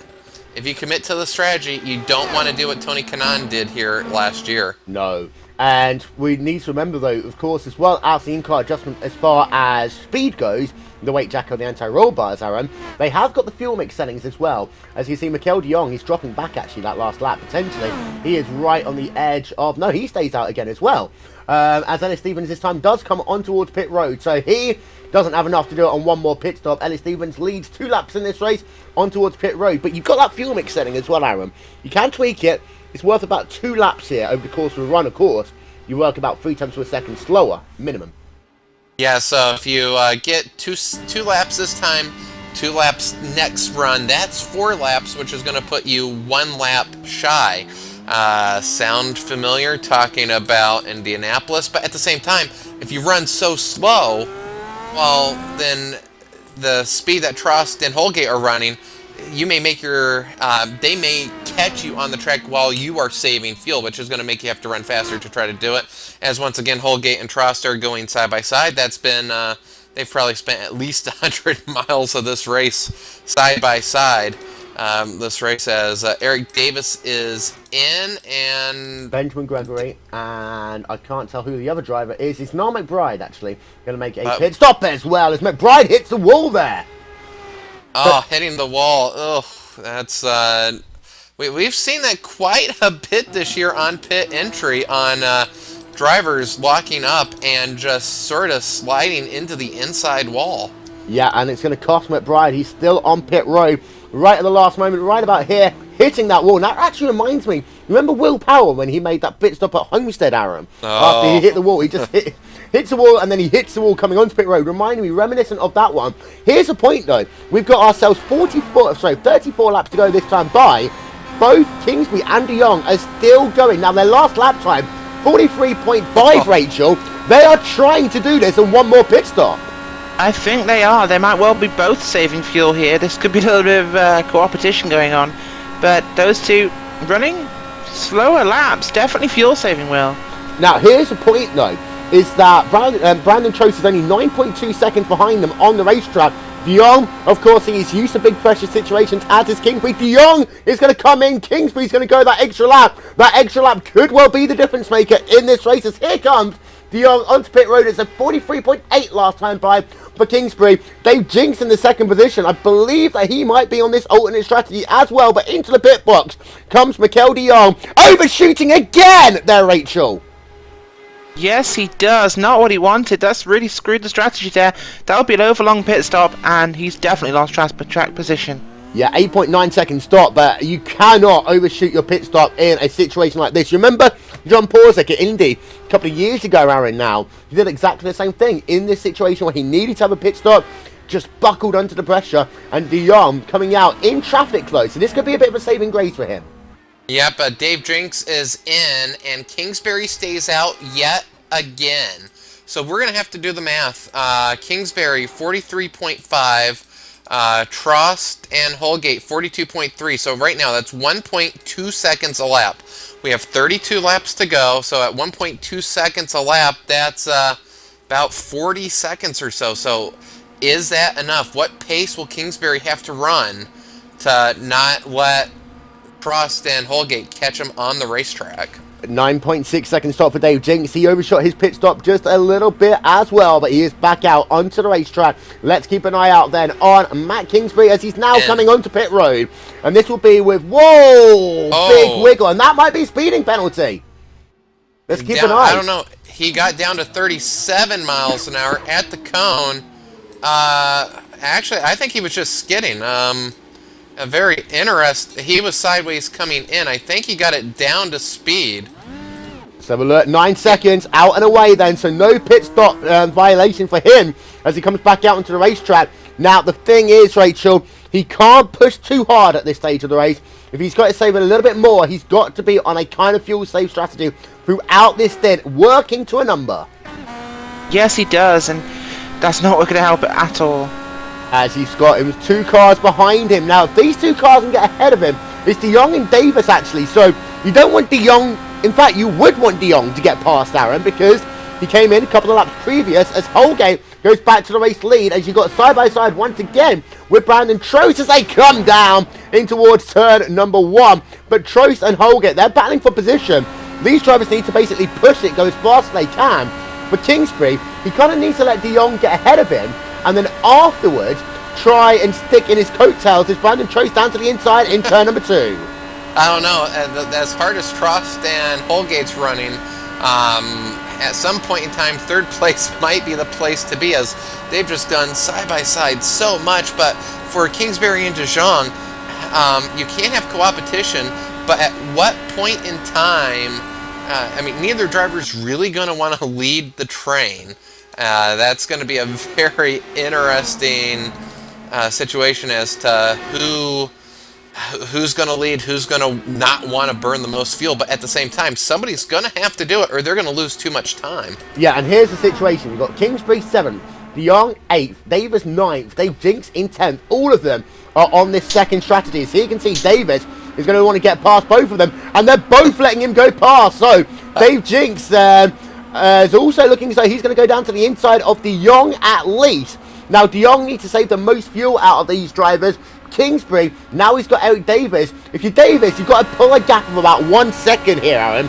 if you commit to the strategy, you don't want to do what Tony Kanaan did here last year. No. And we need to remember, though, of course, as well as the in-car adjustment as far as speed goes, the weight jack on the anti-roll bars, Aaron, they have got the fuel mix settings as well. As you see, Mikel de Jong, he's dropping back, actually, that last lap, potentially. He is right on the edge of... No, he stays out again as well. As Ellis Stevens this time does come on towards pit road. So he doesn't have enough to do it on one more pit stop. Ellis Stevens leads 2 laps in this race on towards pit road. But you've got that fuel mix setting as well, Aaron. You can tweak it. It's worth about 2 laps here over the course of a run, of course. You work about 3 times per second slower, minimum. Yeah, so if you get two laps this time, 2 laps next run, that's 4 laps, which is going to put you 1 lap shy. Sound familiar talking about Indianapolis? But at the same time, if you run so slow, well, then the speed that Trost and Holgate are running, you may make your, they may catch you on the track while you are saving fuel, which is going to make you have to run faster to try to do it. As once again, Holgate and Trost are going side by side. That's been, they've probably spent at least 100 miles of this race side by side. This race as Eric Davis is in, and Benjamin Gregory, and I can't tell who the other driver is. It's Noel McBride, actually, going to make a pit stop as well as McBride hits the wall there. Oh, hitting the wall. Ugh, that's, we've seen that quite a bit this year on pit entry on drivers locking up and just sort of sliding into the inside wall. Yeah, and it's going to cost McBride. He's still on pit road right at the last moment, right about here, hitting that wall. And that actually reminds me, remember Will Powell when he made that pit stop at Homestead, Aaron? Oh. After he hit the wall, he just hits the wall, and then he hits the wall coming onto pit road, reminding me, reminiscent of that one. Here's the point, though. We've got ourselves 34 laps to go this time by. Both Kingsbury and De Jong are still going. Now, their last lap time, 43.5, Rachel. They are trying to do this in one more pit stop. I think they are. They might well be both saving fuel here. This could be a little bit of co-opetition going on. But those two running slower laps, definitely fuel saving well. Now, here's the point, though, is that Brandon Trost is only 9.2 seconds behind them on the racetrack. De Jong, of course, he is used to big pressure situations, as is Kingsbury. De Jong is going to come in. Kingsbury's going to go that extra lap. That extra lap could well be the difference maker in this race. As here comes De Jong onto pit road. It's a 43.8 last time by for Kingsbury. Dave Jinks in the second position. I believe that he might be on this alternate strategy as well. But into the pit box comes Mikel De Jong. Overshooting again there, Rachel. Yes, he does. Not what he wanted. That's really screwed the strategy there. That would be an overlong pit stop, and he's definitely lost track position. Yeah, 8.9 second stop, but you cannot overshoot your pit stop in a situation like this. You remember John Porzek at Indy a couple of years ago, Aaron, now? He did exactly the same thing in this situation where he needed to have a pit stop, just buckled under the pressure, and De Jong coming out in traffic close. So this could be a bit of a saving grace for him. Yep, Dave Jinks is in, and Kingsbury stays out yet again. So we're going to have to do the math. Kingsbury, 43.5. Trost and Holgate, 42.3. So right now, that's 1.2 seconds a lap. We have 32 laps to go, so at 1.2 seconds a lap, that's about 40 seconds or so. So is that enough? What pace will Kingsbury have to run to not let Trost and Holgate catch him on the racetrack? 9.6 second stop for Dave Jinks. He overshot his pit stop just a little bit as well, but he is back out onto the racetrack. Let's keep an eye out then on Matt Kingsbury as he's now coming onto pit road. And this will be with, big wiggle. And that might be a speeding penalty. Let's keep an eye. I don't know. He got down to 37 miles an hour at the cone. Actually, I think he was just skidding. A very interesting. He was sideways coming in. I think he got it down to speed. So alert, 9 seconds out and away then. So no pit stop violation for him as he comes back out onto the racetrack. Now the thing is, Rachel, he can't push too hard at this stage of the race. If he's got to save a little bit more, he's got to be on a kind of fuel save strategy throughout this stint, working to a number. Yes, he does, and that's not going to help it at all. As he's got, it was 2 cars behind him. Now, if these 2 cars can get ahead of him, it's De Jong and Davis, actually. So, you don't want De Jong, in fact, you would want De Jong to get past Aaron, because he came in a couple of laps previous as Holgate goes back to the race lead, as you got side-by-side once again with Brandon Trost as they come down in towards turn number 1. But Trost and Holgate, they're battling for position. These drivers need to basically push it, go as fast as they can. For Kingsbury, he kind of needs to let De Jong get ahead of him, and then afterwards try and stick in his coattails as Brandon Trost down to the inside in turn number 2. I don't know. As hard as Trost and Holgate's running, at some point in time, 3rd place might be the place to be, as they've just done side-by-side so much. But for Kingsbury and De Jong, you can't have co-opetition, but at what point in time, I mean, neither driver's really going to want to lead the train. That's going to be a very interesting situation as to who's going to lead, who's going to not want to burn the most fuel. But at the same time, somebody's going to have to do it, or they're going to lose too much time. Yeah, and here's the situation. We've got Kingsbury 7th, De Jong 8th, Davis 9th, Dave Jinx in 10th. All of them are on this second strategy. So you can see Davis is going to want to get past both of them, and they're both letting him go past. So Dave Jinx is also looking as though he's going to go down to the inside of De Jong at least. Now De Jong needs to save the most fuel out of these drivers. Kingsbury, now he's got Eric Davis. If you're Davis, you've got to pull a gap of about 1 second here, Aaron,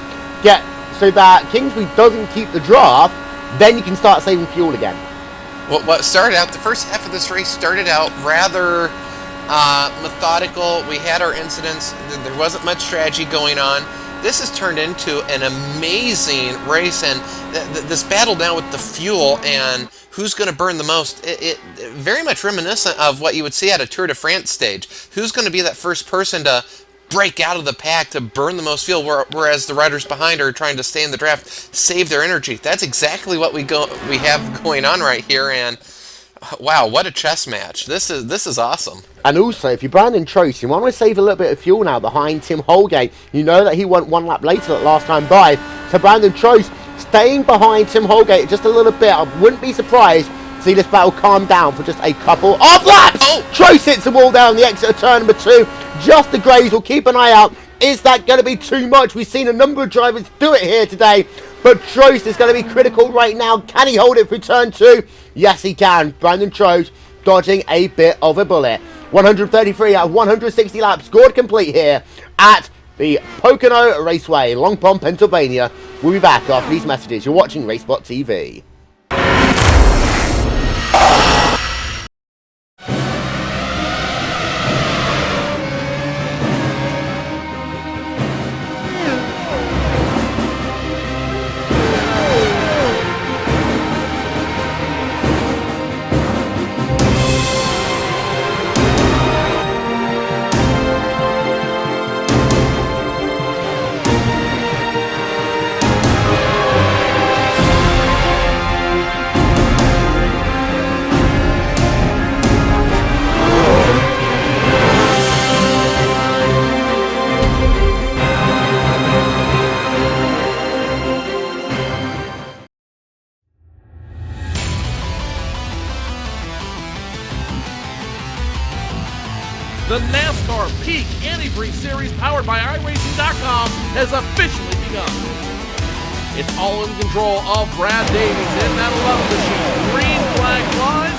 so that Kingsbury doesn't keep the draft, then you can start saving fuel again. Well, what started out, the first half of this race started out rather methodical. We had our incidents. There wasn't much strategy going on. This has turned into an amazing race, and this battle now with the fuel and who's going to burn the most, it very much reminiscent of what you would see at a Tour de France stage. Who's going to be that first person to break out of the pack to burn the most fuel, whereas the riders behind are trying to stay in the draft, save their energy. That's exactly what we have going on right here, and wow, what a chess match. This is awesome. And also, if you're Brandon Trost, you want to save a little bit of fuel now behind Tim Holgate. You know that he went 1 lap later that last time by. So Brandon Trost staying behind Tim Holgate just a little bit. I wouldn't be surprised to see this battle calm down for just a couple of laps. Oh! Trost hits the wall down the exit of turn number 2. Just the graze. We'll keep an eye out. Is that going to be too much? We've seen a number of drivers do it here today, but Trost is going to be critical right now. Can he hold it for turn 2? Yes, he can. Brandon Trost dodging a bit of a bullet. 133 out of 160 laps scored complete here at the Pocono Raceway, Long Pond, Pennsylvania. We'll be back after these messages. You're watching RaceSpotTV. The NASCAR Peak Antifreeze Series powered by iRace4Life has officially begun. It's all in control of Brad Davies in that 11 machine. Green flag flies.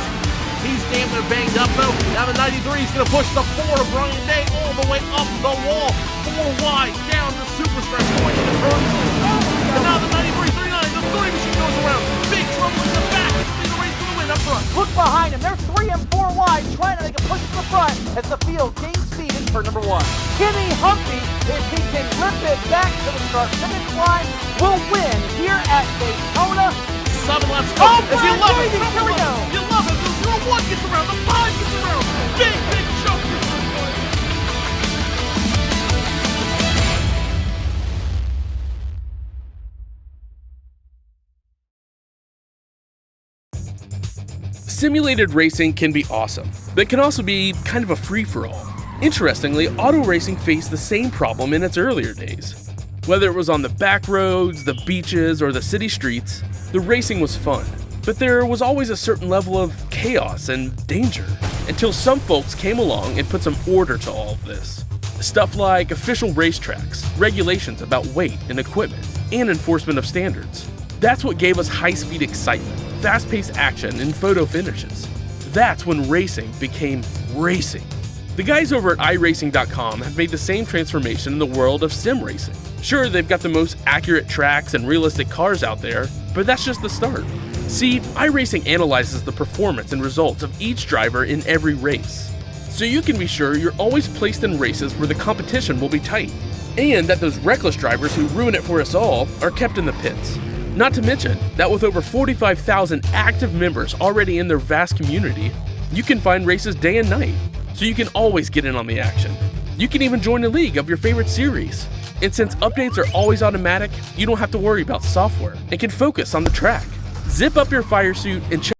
He's damn near banged up though. Now the 93 is going to push the 4 of Brian Day all the way up the wall. 4 wide down the super stretch point. And now the 93, 39, the 3 machine goes around. Big trouble in the back. It's going to be the race for the win up front. Look behind him. They're 3 and 4 wide, trying to make a push to the front as the field gains speed in turn number 1. Kenny Humphrey, if he can rip it back to the start finish line, will win here at Daytona. 7 laps to go. Oh, As you Brad love it, Davies, here we go. You love it. The 1 gets around, the 5 gets around. Big choke. Simulated racing can be awesome, but it can also be kind of a free-for-all. Interestingly, auto racing faced the same problem in its earlier days. Whether it was on the back roads, the beaches, or the city streets, the racing was fun. But there was always a certain level of chaos and danger, until some folks came along and put some order to all of this. Stuff like official racetracks, regulations about weight and equipment, and enforcement of standards. That's what gave us high-speed excitement, fast-paced action, and photo finishes. That's when racing became racing. The guys over at iRacing.com have made the same transformation in the world of sim racing. Sure, they've got the most accurate tracks and realistic cars out there, but that's just the start. See, iRacing analyzes the performance and results of each driver in every race, so you can be sure you're always placed in races where the competition will be tight, and that those reckless drivers who ruin it for us all are kept in the pits. Not to mention that with over 45,000 active members already in their vast community, you can find races day and night, so you can always get in on the action. You can even join a league of your favorite series. And since updates are always automatic, you don't have to worry about software and can focus on the track. Zip up your fire suit and check.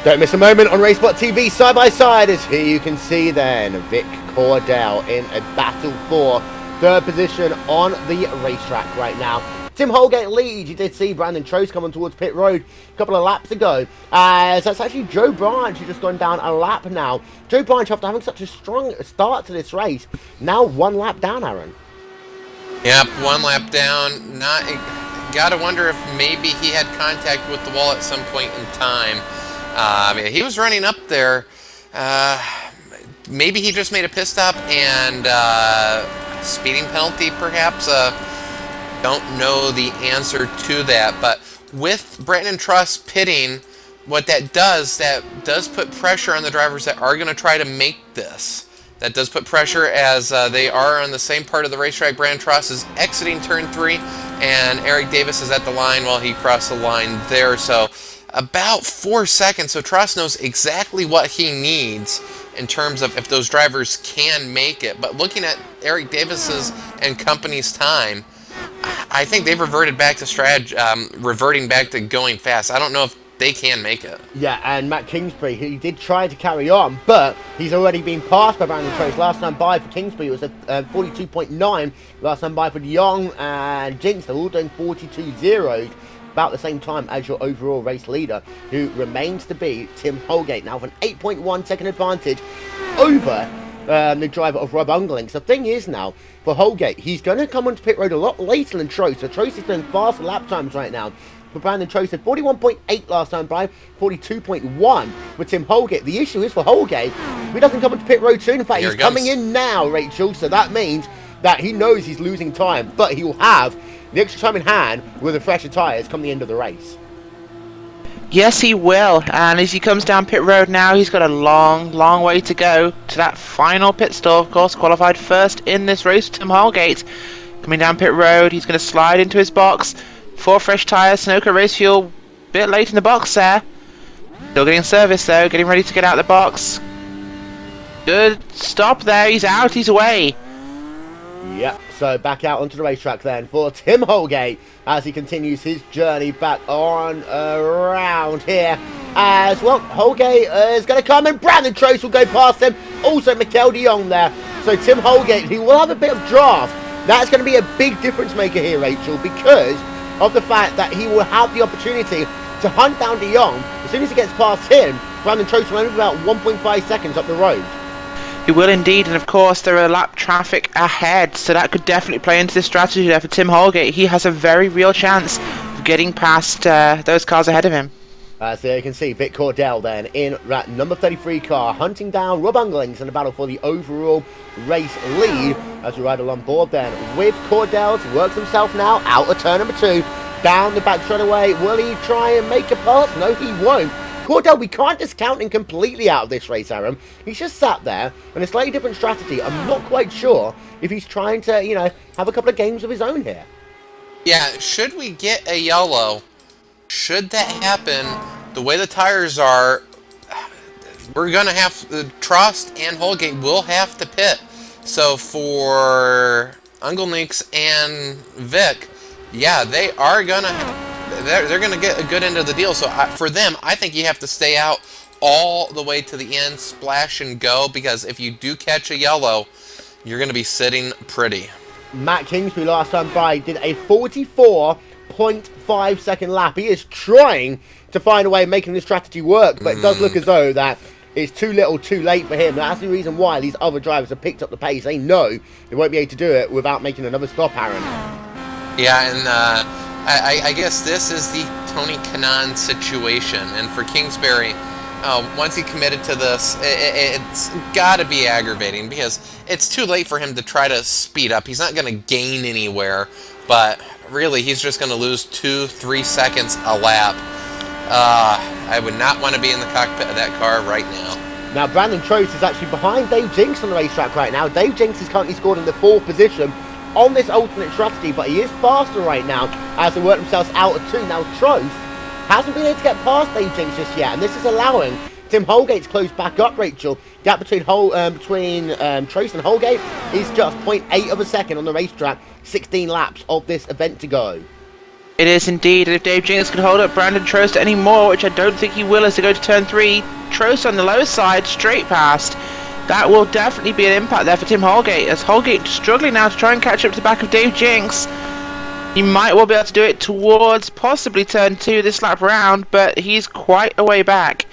Don't miss a moment on RaceSpotTV side by side, as here you can see then Vic Cordell in a battle for third position on the racetrack right now. Tim Holgate leads. You did see Brandon Trost coming towards pit road a couple of laps ago. As that's actually Joe Branch who's just gone down a lap now. Joe Branch, after having such a strong start to this race, now 1 lap down, Aaron. Yep, 1 lap down. Gotta wonder if maybe he had contact with the wall at some point in time. He was running up there. Maybe he just made a pit stop and speeding penalty, perhaps. Don't know the answer to that. But with Brandon Truss pitting, what that does put pressure on the drivers that are going to try to make this. That does put pressure as they are on the same part of the racetrack. Brandon Truss is exiting turn 3, and Eric Davis is at the line while he crossed the line there. So about 4 seconds. So Truss knows exactly what he needs in terms of if those drivers can make it. But looking at Eric Davis's and company's time, I think they've reverted back to reverting back to going fast. I don't know if they can make it. Yeah, and Matt Kingsbury, he did try to carry on, but he's already been passed by Brandon Trost. Last time by for Kingsbury was at 42.9. Last time by for De Jong and Jinx, they're all doing 42 zeros, about the same time as your overall race leader, who remains to be Tim Holgate, now with an 8.1 second advantage over the driver of Rob Unglings. The thing is now, for Holgate, he's going to come onto pit road a lot later than Trost. So Trost is doing faster lap times right now. For Brandon Trost at 41.8 last time by, 42.1 with Tim Holgate. The issue is for Holgate, he doesn't come into pit road soon. In fact, he's coming in now, Rachel. So that means that he knows he's losing time, but he will have the extra time in hand with the fresher tyres come the end of the race. Yes, he will. And as he comes down pit road now, he's got a long way to go to that final pit stop. Of course, qualified first in this race, Tim Holgate. Coming down pit road, he's going to slide into his box. 4 fresh tyres, Sunoco race fuel, bit late in the box there. Still getting service though, getting ready to get out of the box. Good stop there, he's out, he's away. Yep, so back out onto the racetrack then for Tim Holgate as he continues his journey back on around here. As well, Holgate is going to come and Brandon Trost will go past him. Also Mikel de Jong there. So Tim Holgate, he will have a bit of draft. That's going to be a big difference maker here, Rachel, because of the fact that he will have the opportunity to hunt down de Jong. As soon as he gets past him, Brandon Trost will only be about 1.5 seconds up the road. He will indeed, and of course there are lap traffic ahead, so that could definitely play into the strategy there for Tim Holgate. He has a very real chance of getting past those cars ahead of him. So you can see Vic Cordell then in that number 33 car, hunting down Rob Unglings in the battle for the overall race lead. As we ride along board then with Cordell, he works himself now out of turn number 2, down the back straightaway. Will he try and make a pass? No, he won't. Cordell, we can't discount him completely out of this race, Aaron. He's just sat there in a slightly different strategy. I'm not quite sure if he's trying to, have a couple of games of his own here. Yeah, should we get a yellow, should that happen, the way the tires are, we're going to have, Trost and Holgate will have to pit. So for Unglings and Vic, yeah, they are going to... They're going to get a good end of the deal. So for them, I think you have to stay out all the way to the end, splash and go, because if you do catch a yellow, you're going to be sitting pretty. Matt Kingsbury last time by did a 44.5 second lap. He is trying to find a way of making this strategy work, but it does look as though that it's too little too late for him. That's the reason why these other drivers have picked up the pace. They know they won't be able to do it without making another stop, Aaron. Yeah, and I guess this is the Tony Kanaan situation, and for Kingsbury, once he committed to this, it's got to be aggravating because it's too late for him to try to speed up. He's not going to gain anywhere, but really he's just going to lose 2-3 seconds a lap. I would not want to be in the cockpit of that car right now. Now Brandon Trost is actually behind Dave Jinks on the racetrack right now. Dave Jinks is currently scored in the 4th position on this alternate strategy, but he is faster right now as they work themselves out of 2. Now Trost hasn't been able to get past Dave Jinks just yet, and this is allowing Tim Holgate to close back up, Rachel. Gap between Trost and Holgate is just 0.8 of a second on the racetrack. 16 laps of this event to go. It is indeed, and if Dave Jinks can hold up Brandon Trost anymore, which I don't think he will as they go to turn 3, Trost on the low side, straight past. That will definitely be an impact there for Tim Holgate, as Holgate struggling now to try and catch up to the back of Dave Jinks. He might well be able to do it towards possibly turn 2 this lap round, but he's quite a way back.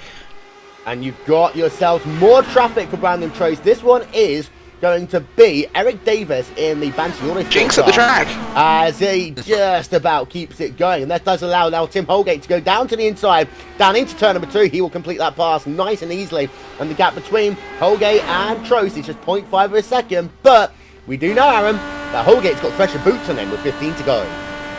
And you've got yourselves more traffic for Brandon Trost. This one is going to be Eric Davis in the Banshee Auto Jinx at the track. as he just about keeps it going. And that does allow now Tim Holgate to go down to the inside, down into turn number 2. He will complete that pass nice and easily. And the gap between Holgate and Trost is just 0.5 of a second. But we do know, Aaron, that Holgate's got fresher boots on him with 15 to go.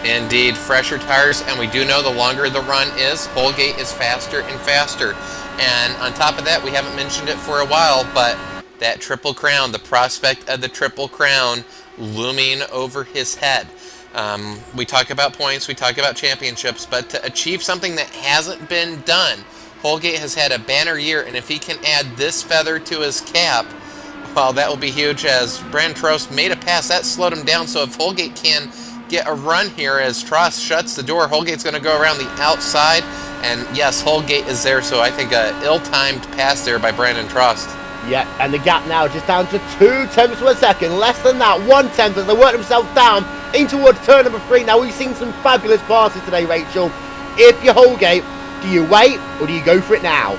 Indeed, fresher tires, and we do know the longer the run is, Holgate is faster and faster. And on top of that, we haven't mentioned it for a while, but that Triple Crown, the prospect of the Triple Crown looming over his head. We talk about points, we talk about championships, but to achieve something that hasn't been done, Holgate has had a banner year, and if he can add this feather to his cap, well, that will be huge. As Brandon Trost made a pass, that slowed him down, so if Holgate can get a run here as Trost shuts the door, Holgate's going to go around the outside, and yes, Holgate is there, so I think a ill-timed pass there by Brandon Trost. Yeah, and the gap now just down to 0.2 of a second, less than that, 1/10 as they work themselves down in towards turn number 3. Now, we've seen some fabulous passes today, Rachel. If you're Holgate, do you wait or do you go for it now?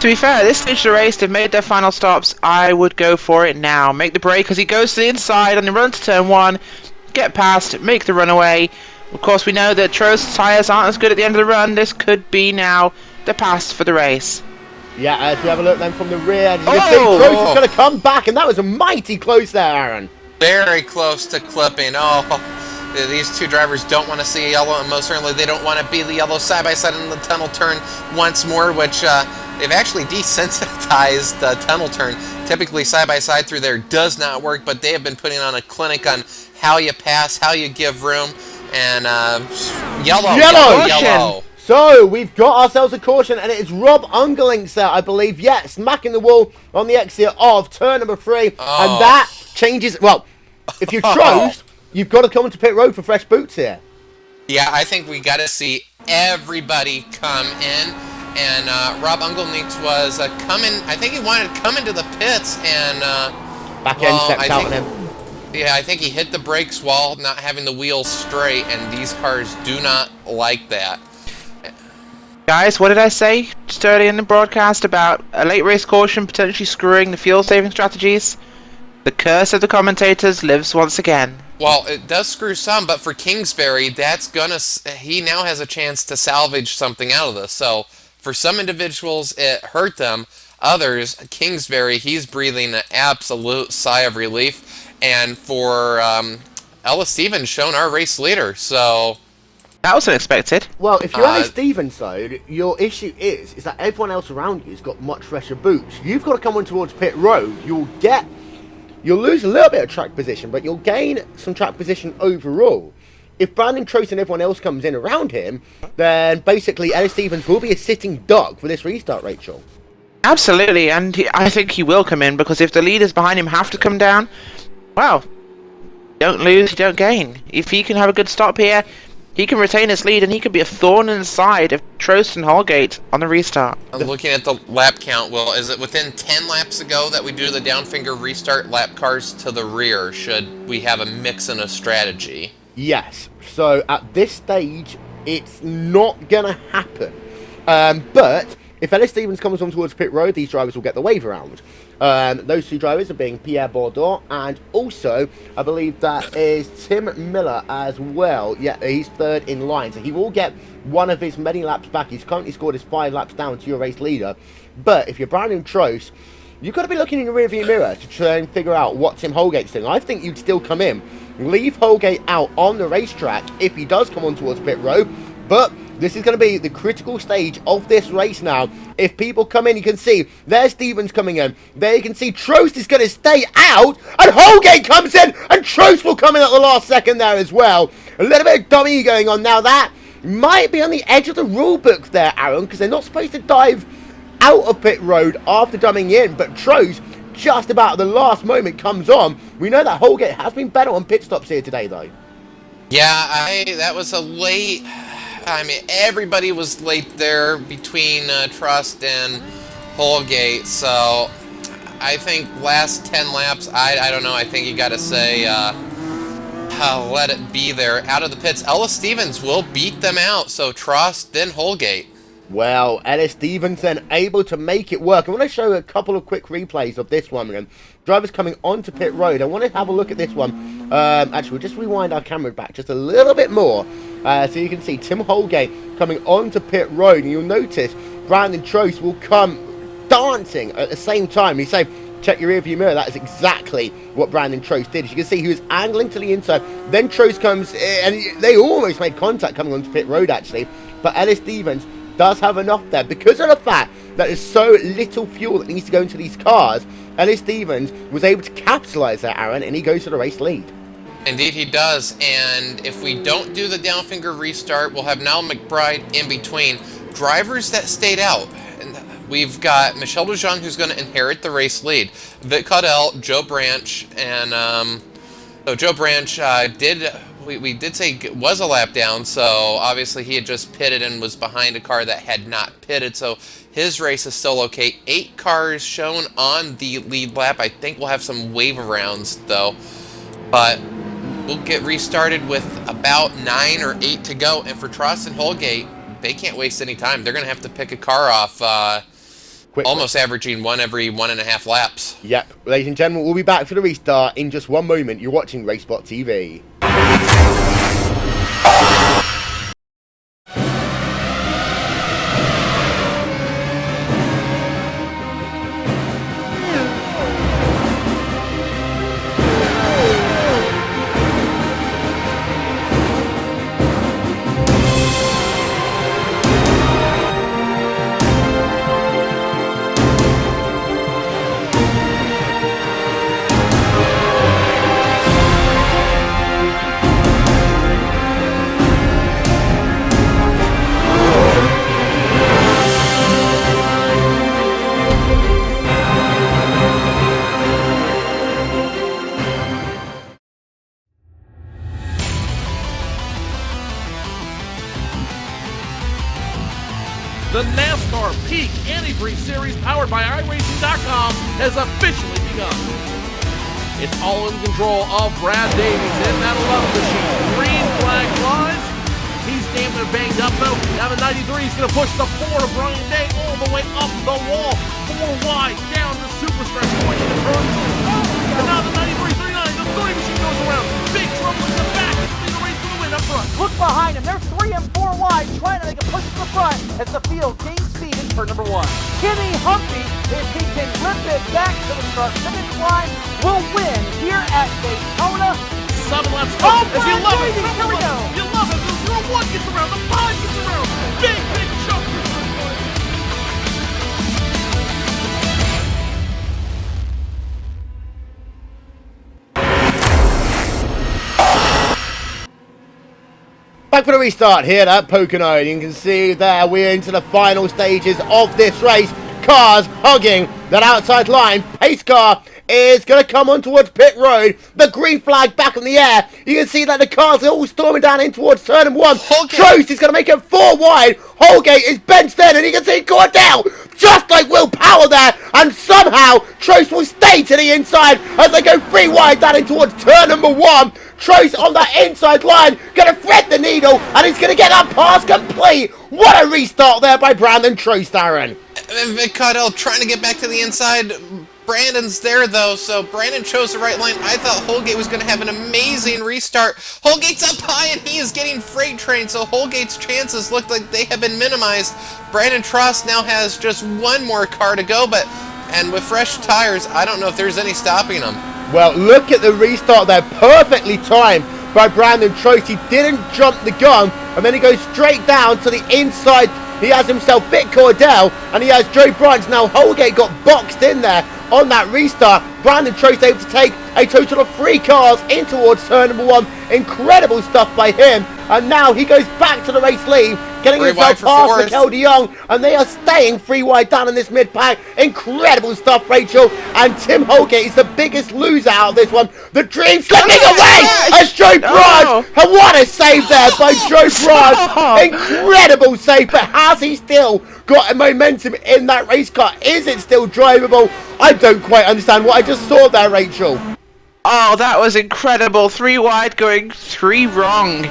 To be fair, at this stage of the race, they've made their final stops. I would go for it now. Make the break as he goes to the inside and the run to turn 1. Get past, make the runaway. Of course, we know that Trost's tyres aren't as good at the end of the run. This could be now the pass for the race. Yeah, as we have a look then from the rear, as you can see, Trost is going to come back, and that was a mighty close there, Aaron. Very close to clipping. Oh, these two drivers don't want to see yellow, and most certainly they don't want to be the yellow side-by-side in the tunnel turn once more, which they've actually desensitized the tunnel turn. Typically, side-by-side through there does not work, but they have been putting on a clinic on how you pass, how you give room, and yellow. So, we've got ourselves a caution, and it is Rob Ungerlinks there, I believe. Yeah, smacking the wall on the exit of turn number 3. And that changes... Well, if you're Trost, you've got to come to pit road for fresh boots here. Yeah, I think we got to see everybody come in. And Rob Ungerlinks was coming... I think he wanted to come into the pits, and... Back end steps out on him. Yeah, I think he hit the brakes while not having the wheels straight, and these cars do not like that. Guys, what did I say just earlier in the broadcast about a late race caution potentially screwing the fuel-saving strategies? The curse of the commentators lives once again. Well, it does screw some, but for Kingsbury, he now has a chance to salvage something out of this. So, for some individuals, it hurt them. Others, Kingsbury, he's breathing an absolute sigh of relief. And for Ellis Stevens, shown our race leader, so... That was unexpected. Well, if you're Ellis Stevens, though, your issue is that everyone else around you has got much fresher boots. You've got to come on towards pit road. You'll lose a little bit of track position, but you'll gain some track position overall. If Brandon Trost and everyone else comes in around him, then basically Ellis Stevens will be a sitting duck for this restart, Rachel. Absolutely, and I think he will come in, because if the leaders behind him have to come down, well, don't lose, you don't gain. If he can have a good stop here, he can retain his lead, and he could be a thorn in the side of Trost and Holgate on the restart. I'm looking at the lap count. Well, is it within 10 laps ago that we do the downfinger restart lap cars to the rear? Should we have a mix and a strategy? Yes. So at this stage, it's not going to happen. But if Ellis Stevens comes on towards pit road, these drivers will get the wave around. Those two drivers are being Pierre Bourdon, and also, I believe that is Tim Miller as well. Yeah, he's third in line, so he will get one of his many laps back. He's currently scored his 5 laps down to your race leader. But if you're Brandon Trost, you've got to be looking in the rearview mirror to try and figure out what Tim Holgate's doing. I think you'd still come in, leave Holgate out on the racetrack if he does come on towards pit road, but this is going to be the critical stage of this race now. If people come in, you can see there's Stevens coming in. There you can see Trost is going to stay out, and Holgate comes in, and Trost will come in at the last second there as well. A little bit of dummy going on now. That might be on the edge of the rule book there, Aaron, because they're not supposed to dive out of pit road after dumbing in, but Trost, just about at the last moment, comes on. We know that Holgate has been better on pit stops here today, though. Yeah, that was a late... I mean, everybody was late there between Trost and Holgate, so I think last 10 laps, I don't know, I think you got to say let it be there. Out of the pits, Ellis Stevens will beat them out. So Trost, then Holgate. Well, Ellis Stevens then able to make it work. I want to show a couple of quick replays of this one. Again. Drivers coming onto pit road. I want to have a look at this one. Actually, we'll just rewind our camera back just a little bit more. So you can see Tim Holgate coming onto pit road. And you'll notice Brandon Trost will come dancing at the same time. He said, check your rearview mirror. That is exactly what Brandon Trost did. As you can see, he was angling to the inside. Then Trost comes in, and they almost made contact coming onto pit road, actually. But Ellis Stevens does have enough there because of the fact that there's so little fuel that needs to go into these cars. Ellis Stevens was able to capitalize that, Aaron, and he goes to the race lead. Indeed he does, and if we don't do the downfinger restart, we'll have Niall McBride in between. Drivers that stayed out, and we've got Michelle DeJong, who's going to inherit the race lead. Vic Caudell, Joe Branch, and so Joe Branch we did say it was a lap down, so obviously he had just pitted and was behind a car that had not pitted, so his race is still okay. 8 cars shown on the lead lap. I think we'll have some wave arounds though, but we'll get restarted with about 9 or 8 to go. And for Trost and Holgate, they can't waste any time. They're going to have to pick a car off, almost averaging one every 1.5 laps. Yep, ladies and gentlemen, we'll be back for the restart in just one moment. You're watching RaceSpotTV. The NASCAR Peak Antifreeze Series powered by iRacing.com has officially begun. It's all in control of Brad Davies in that 11 machine. Green flag flies. He's damn near banged up though. Now the 93 is going to push the 4 of Brian Day all the way up the wall. 4 wide down the super stretch point in the turn. And now the 93, 39, the 30 machine goes around. Big trouble in the back. It's the race to the win up front. Look behind him. They're 3 and 4 wide, trying to make a push to the front as the field gains speed in turn number 1. Kenny Humphrey, if he can rip it back to the start finish line, will win here at Daytona. 7 laps to go. Oh, As you love it. here we go. You love it. The 1 gets around. The 5 gets around. Big jump. Back for the restart here at Pocono. You can see there we're into the final stages of this race. Cars hugging that outside line. Pace car is going to come on towards pit road. The green flag back in the air. You can see that the cars are all storming down in towards turn number 1. Trost is going to make it 4 wide. Holgate is benched in, and you can see Caudell just like Will Power there. And somehow Trost will stay to the inside as they go 3 wide down in towards turn number 1. Trost on that inside line, going to thread the needle, and he's going to get that pass complete. What a restart there by Brandon Trost, Aaron. Vic Caudell trying to get back to the inside. Brandon's there, though, so Brandon chose the right line. I thought Holgate was going to have an amazing restart. Holgate's up high, and he is getting freight trained, so Holgate's chances look like they have been minimized. Brandon Trost now has just 1 more car to go, and with fresh tires, I don't know if there's any stopping him. Well, look at the restart there, perfectly timed by Brandon Trost. He didn't jump the gun, and then he goes straight down to the inside. He has himself Vic Caudell, and he has Joe Branch. Now Holgate got boxed in there on that restart. Brandon Trost able to take a total of 3 cars in towards turn number 1. Incredible stuff by him. And now he goes back to the race lead, getting himself past Mikel de Jong, and they are staying 3 wide down in this mid-pack. Incredible stuff, Rachel. And Tim Holgate is the biggest loser out of this one. The dream slipping away as Joe Branch. And what a save there by Joe Branch. Incredible save, but has he still got a momentum in that race car? Is it still drivable? I don't quite understand what I just saw there, Rachel. Oh, that was incredible. 3 wide going 3 wrong.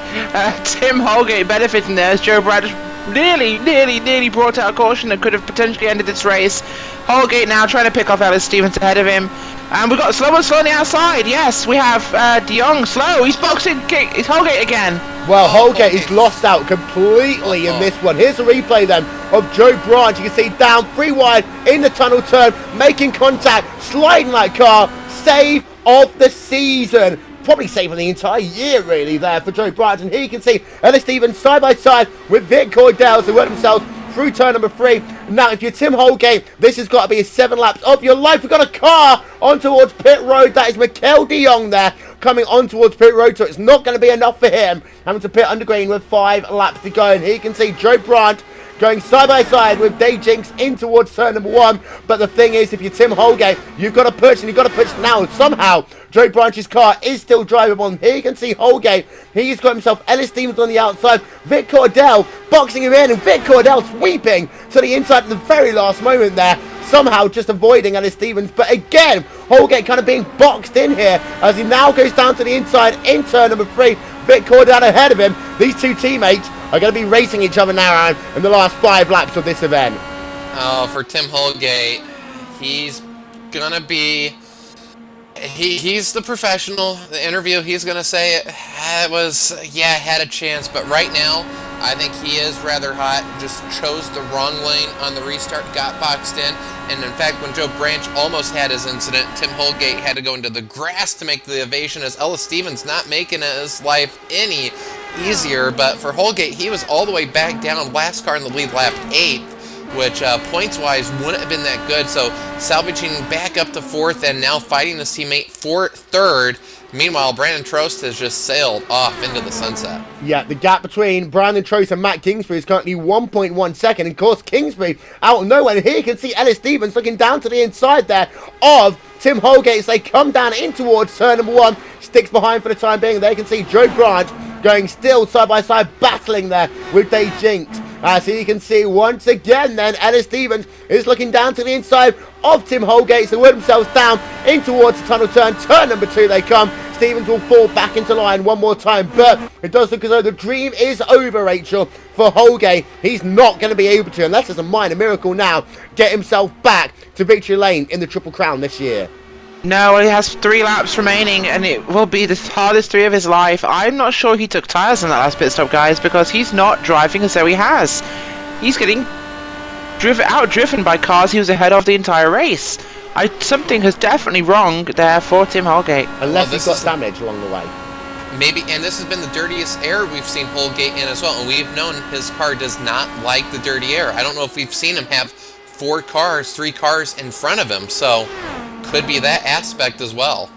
Tim Holgate benefiting there as Joe Brad nearly brought out a caution that could have potentially ended this race. Holgate now trying to pick off Ellis Stevens ahead of him. And we've got Slow on the outside. Yes, we have De Jong slow. He's boxing. It's Holgate again. Well, Holgate is lost out completely in this one. Here's a replay then of Joe Branch. You can see down 3 wide in the tunnel turn, making contact, sliding that car. Save of the season. Probably saving the entire year, really, there for Joe Branch. And here you can see Ellis Stevens side by side with Vic Cordell, who worked themselves through turn number 3. Now, if you're Tim Holgate, this has got to be 7 laps of your life. We've got a car on towards pit road. That is Mikel de Jong there coming on towards pit road, so it's not going to be enough for him having to pit under green with 5 laps to go. And here you can see Joe Branch going side by side with Dave Jinks in towards turn number 1. But the thing is, if you're Tim Holgate, you've got to push, and you've got to push now. Somehow, Joe Branch's car is still drivable. Here you can see Holgate. He's got himself Ellis Stevens on the outside. Vic Cordell boxing him in, and Vic Cordell sweeping to the inside at the very last moment there. Somehow just avoiding Ellis Stevens. But again, Holgate kind of being boxed in here as he now goes down to the inside in turn number 3. Vic Cordell ahead of him. These 2 teammates are going to be racing each other now in the last 5 laps of this event. Oh, for Tim Holgate, he's going to be... He's the professional. The interview, he's going to say it had a chance. But right now, I think he is rather hot. Just chose the wrong lane on the restart, got boxed in. And in fact, when Joe Branch almost had his incident, Tim Holgate had to go into the grass to make the evasion, as Ellis Stevens not making his life any easier. But for Holgate, he was all the way back down, last car in the lead, lap 8. Which points-wise wouldn't have been that good. So salvaging back up to 4th and now fighting his teammate for 3rd. Meanwhile, Brandon Trost has just sailed off into the sunset. Yeah, the gap between Brandon Trost and Matt Kingsbury is currently 1.1 second. And of course, Kingsbury out of nowhere. And here you can see Ellis Stevens looking down to the inside there of Tim Holgate as they come down in towards turn number 1. Sticks behind for the time being. There you can see Joe Branch going still side by side, battling there with Dave Jinks. So you can see once again then Ellis Stevens is looking down to the inside of Tim Holgate. So work themselves down in towards the tunnel turn. Turn number 2 they come. Stevens will fall back into line one more time. But it does look as though the dream is over, Rachel, for Holgate. He's not going to be able to, unless it's a minor miracle now, get himself back to victory lane in the Triple Crown this year. No, he has 3 laps remaining, and it will be the hardest 3 of his life. I'm not sure he took tyres on that last pit stop, guys, because he's not driving as though he has. He's getting out-driven by cars he was ahead of the entire race. Something is definitely wrong there for Tim Holgate. Unless he's got damage along the way. Maybe, and this has been the dirtiest air we've seen Holgate in as well, and we've known his car does not like the dirty air. I don't know if we've seen him have 3 cars in front of him, so could be that aspect as well.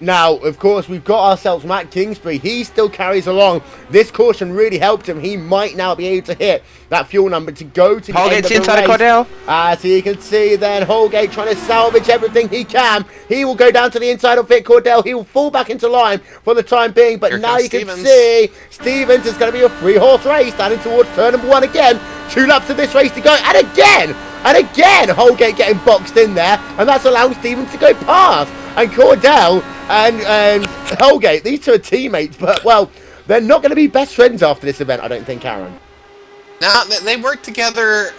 Now, of course, we've got ourselves Matt Kingsbury. He still carries along. This caution really helped him. He might now be able to hit that fuel number to go to the end of the inside race. Cordell. So you can see then Holgate trying to salvage everything he can. He will go down to the inside of Vic Cordell. He will fall back into line for the time being. But now you can see Stevens is going to be a 3-horse race down in towards turn number 1 again. 2 laps of this race to go. And again, Holgate getting boxed in there. And that's allowing Stevens to go past. And Cordell and Holgate, these 2 are teammates, but, well, they're not going to be best friends after this event, I don't think, Aaron. Now, they work together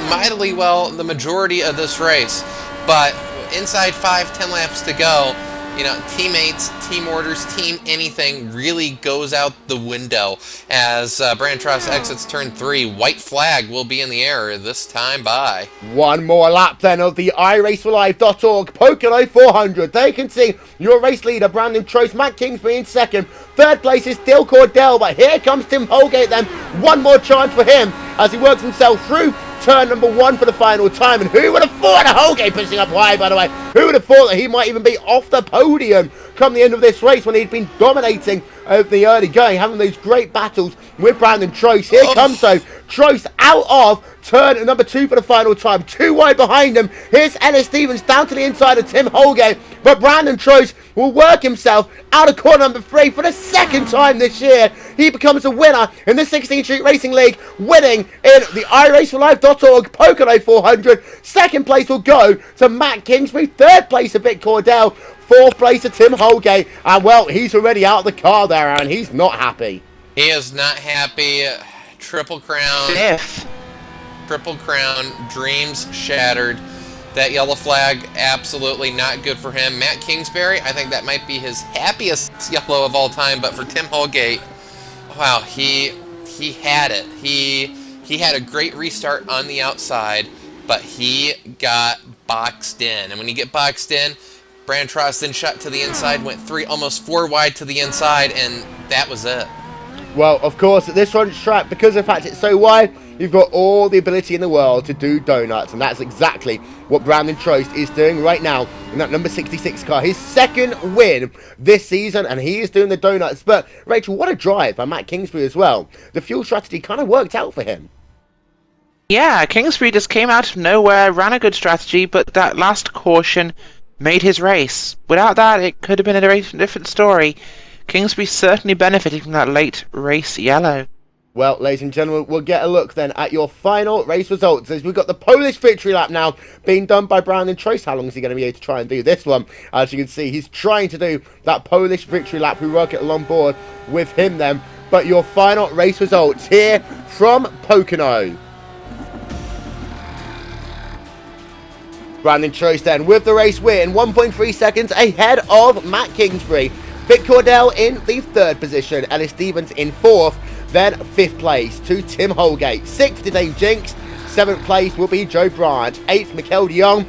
mightily well the majority of this race, but inside 5-10 laps to go, you know, teammates, team orders, team anything really goes out the window as Brandon Trost exits turn 3. White flag will be in the air this time by. One more lap then of the iRace4Life.org Pocono 400. They can see your race leader, Brandon Trost, Matt Kingsbury in 2nd. 3rd place is still Cordell, but here comes Tim Holgate then. One more chance for him as he works himself through turn number 1 for the final time. And who would have thought of Holgate pushing up high, by the way? Who would have thought that he might even be off the podium come the end of this race when he'd been dominating the early going, having those great battles with Brandon Trost. Here comes though Trost out of turn number 2 for the final time. 2 wide behind him. Here's Ellis Stevens down to the inside of Tim Holgate. But Brandon Trost will work himself out of corner number 3 for the second time this year. He becomes a winner in the 16th Street Racing League, winning in the iRace4Life.org Pocono 400. Second place will go to Matt Kingsbury. Third place to Vic Cordell. Fourth place to Tim Holgate. And well, he's already out of the car there, and he's not happy. He is not happy. Triple Crown. Fifth. Triple Crown. Dreams shattered. That yellow flag, absolutely not good for him. Matt Kingsbury, I think that might be his happiest yellow of all time. But for Tim Holgate, wow, he had it. He had a great restart on the outside, but he got boxed in. And when you get boxed in, Brandon Trost then shot to the inside, went almost 4 wide to the inside, and that was it. Well, of course, at this track, because of the fact it's so wide, you've got all the ability in the world to do donuts, and that's exactly what Brandon Trost is doing right now in that number 66 car. His second win this season, and he is doing the donuts. But, Rachel, what a drive by Matt Kingsbury as well. The fuel strategy kind of worked out for him. Yeah, Kingsbury just came out of nowhere, ran a good strategy, but that last caution made his race. Without that, it could have been a different story. Kingsbury certainly benefited from that late race yellow. Well, ladies and gentlemen, we'll get a look then at your final race results, as we've got the Polish victory lap now being done by Brandon Trost. How long is he going to be able to try and do this one? As you can see, he's trying to do that Polish victory lap. We work it along board with him then. But your final race results here from Pocono. Brandon Trost then with the race win, 1.3 seconds ahead of Matt Kingsbury. Vic Cordell in the 3rd position, Ellis Stevens in 4th, then 5th place to Tim Holgate, 6th to Dave Jinks, 7th place will be Joe Bryant, 8th Mikel de Jong,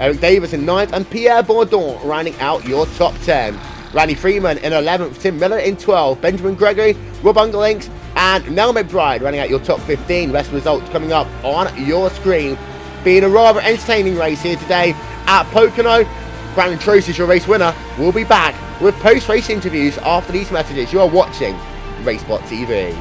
Eric Davis in 9th, and Pierre Bourdon rounding out your top 10. Randy Freeman in 11th, Tim Miller in 12th, Benjamin Gregory, Rob Ungelinks, and Nell McBride rounding out your top 15. Rest results coming up on your screen. Being a rather entertaining race here today at Pocono. Brandon Trost is your race winner. We'll be back with post-race interviews after these messages. You are watching RaceSpotTV.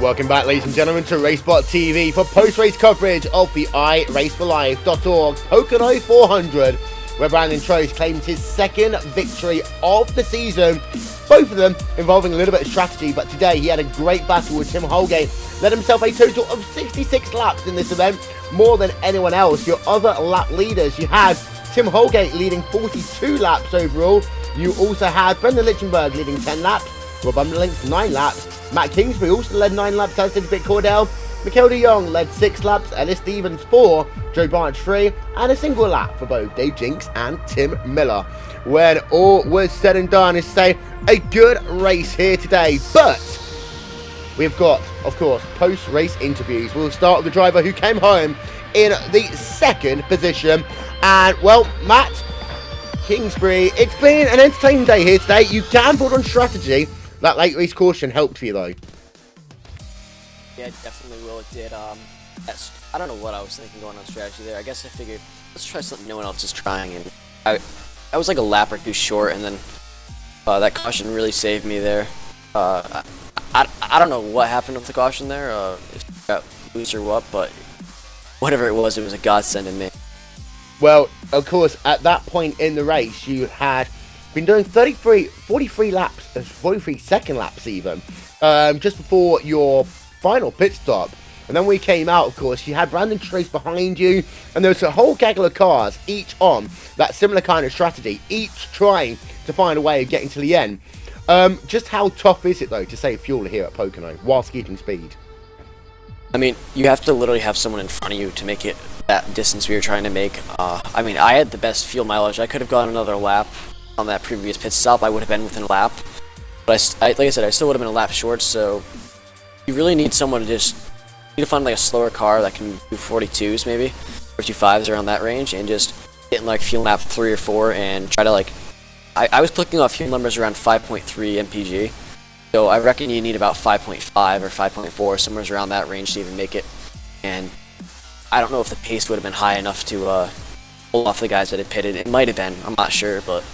Welcome back, ladies and gentlemen, to RaceSpotTV for post-race coverage of the iRace4Life.org Pocono 400, where Brandon Trost claims his second victory of the season both of them involving a little bit of strategy, but today he had a great battle with Tim Holgate, led himself a total of 66 laps in this event, more than anyone else. Your other lap leaders, you had Tim Holgate leading 42 laps overall. You also had Brendan Lichtenberg leading 10 laps, Rob Umlinks 9 laps, Matt Kingsbury also led 9 laps, as did Vic Cordell, Mikel de Jong led 6 laps, Ellis Stevens 4, Joe Branch 3, and a single lap for both Dave Jinks and Tim Miller. When all was said and done, is say a good race here today, but we've got, of course, post-race interviews. We'll start with the driver who came home in the second position, and, well, Matt Kingsbury, it's been an entertaining day here today. You gambled on strategy. That late race caution helped for you, though. Yeah, definitely will. It did. I don't know what I was thinking going on strategy there. I guess I figured, let's try something no one else is trying, and I was like a lap or two short, and then that caution really saved me there. I don't know what happened with the caution there, if it got loose or what, but whatever it was a godsend to me. Well, of course, at that point in the race, you had been doing 43 laps, 43 second laps even, just before your final pit stop. And then we came out, of course, you had Brandon Trace behind you, and there was a whole gaggle of cars, each on that similar kind of strategy, each trying to find a way of getting to the end. Just how tough is it, though, to save fuel here at Pocono, whilst keeping speed? I mean, you have to literally have someone in front of you to make it that distance we were trying to make. I mean, I had the best fuel mileage. I could have gone another lap on that previous pit stop. I would have been within a lap. But like I said, I still would have been a lap short, so you really need someone to just find like a slower car that can do 42s maybe, 45s around that range, and just hit in like fuel map 3 or 4 and try to like, I was clicking off fuel numbers around 5.3 mpg, so I reckon you need about 5.5 or 5.4, somewhere around that range to even make it. And I don't know if the pace would have been high enough to pull off the guys that had pitted. It might have been, I'm not sure, but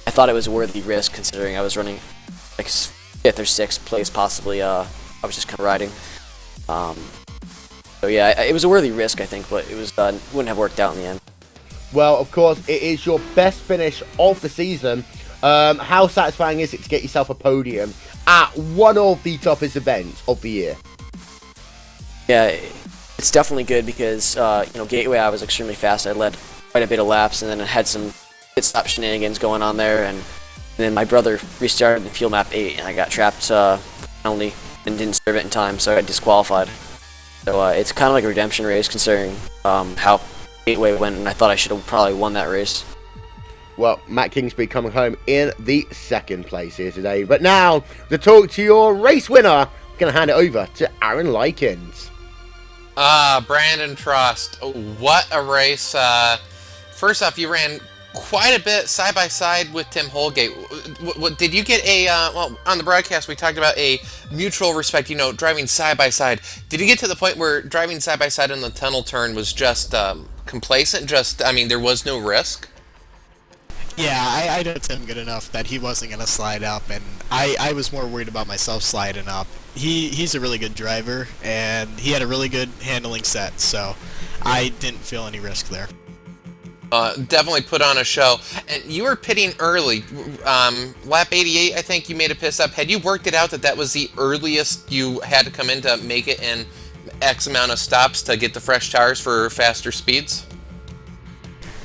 I thought it was a worthy risk considering I was running like 5th or 6th place possibly. I was just kind of riding. So yeah, it was a worthy risk, I think, but it was wouldn't have worked out in the end. Well, of course, it is your best finish of the season. How satisfying is it to get yourself a podium at one of the toughest events of the year? Yeah, it's definitely good because, you know, Gateway I was extremely fast. I led quite a bit of laps, and then I had some pit stop shenanigans going on there, and then my brother restarted in fuel map 8, and I got trapped penalty and didn't serve it in time, so I got disqualified. So it's kind of like a redemption race considering how Gateway went, and I thought I should have probably won that race. Well, Matt Kingsbury coming home in the second place here today. But now, to talk to your race winner, I'm going to hand it over to Aaron Likens. Brandon Trust, what a race. First off, you ran quite a bit side-by-side with Tim Holgate. Did you get a, well, on the broadcast we talked about a mutual respect, you know, driving side-by-side. Did you get to the point where driving side-by-side in the tunnel turn was just complacent? Just, I mean, there was no risk? Yeah, I know Tim good enough that he wasn't going to slide up, and I was more worried about myself sliding up. He's a really good driver, and he had a really good handling set, so I didn't feel any risk there. Definitely put on a show. And you were pitting early. Lap 88, I think you made a pit stop. Had you worked it out that that was the earliest you had to come in to make it in X amount of stops to get the fresh tires for faster speeds?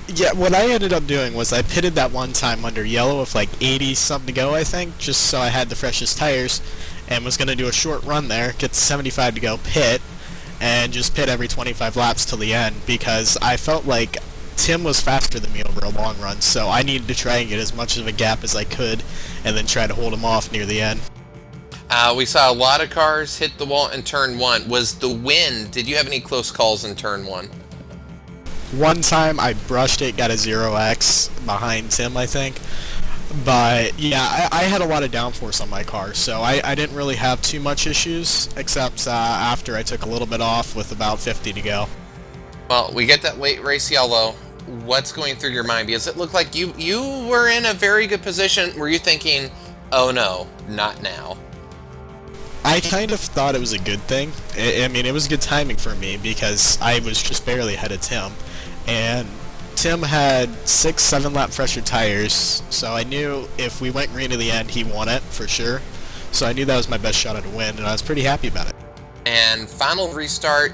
Yeah, what I ended up doing was I pitted that one time under yellow with like 80 something to go, I think, just so I had the freshest tires, and was going to do a short run there, get to 75 to go, pit, and just pit every 25 laps till the end, because I felt like Tim was faster than me over a long run, so I needed to try and get as much of a gap as I could, and then try to hold him off near the end. We saw a lot of cars hit the wall in turn 1. Was the wind, did you have any close calls in turn 1? One time I brushed it, got a 0x behind Tim, I think. But yeah, I had a lot of downforce on my car, so I didn't really have too much issues, except after I took a little bit off with about 50 to go. Well, we get that late race yellow. What's going through your mind? Because it looked like you were in a very good position. Were you thinking, oh no, not now? I kind of thought it was a good thing. I mean, it was good timing for me because I was just barely ahead of Tim. And Tim had 6-7 lap fresher tires, so I knew if we went green to the end, he won it for sure. So I knew that was my best shot at a win, and I was pretty happy about it. And final restart.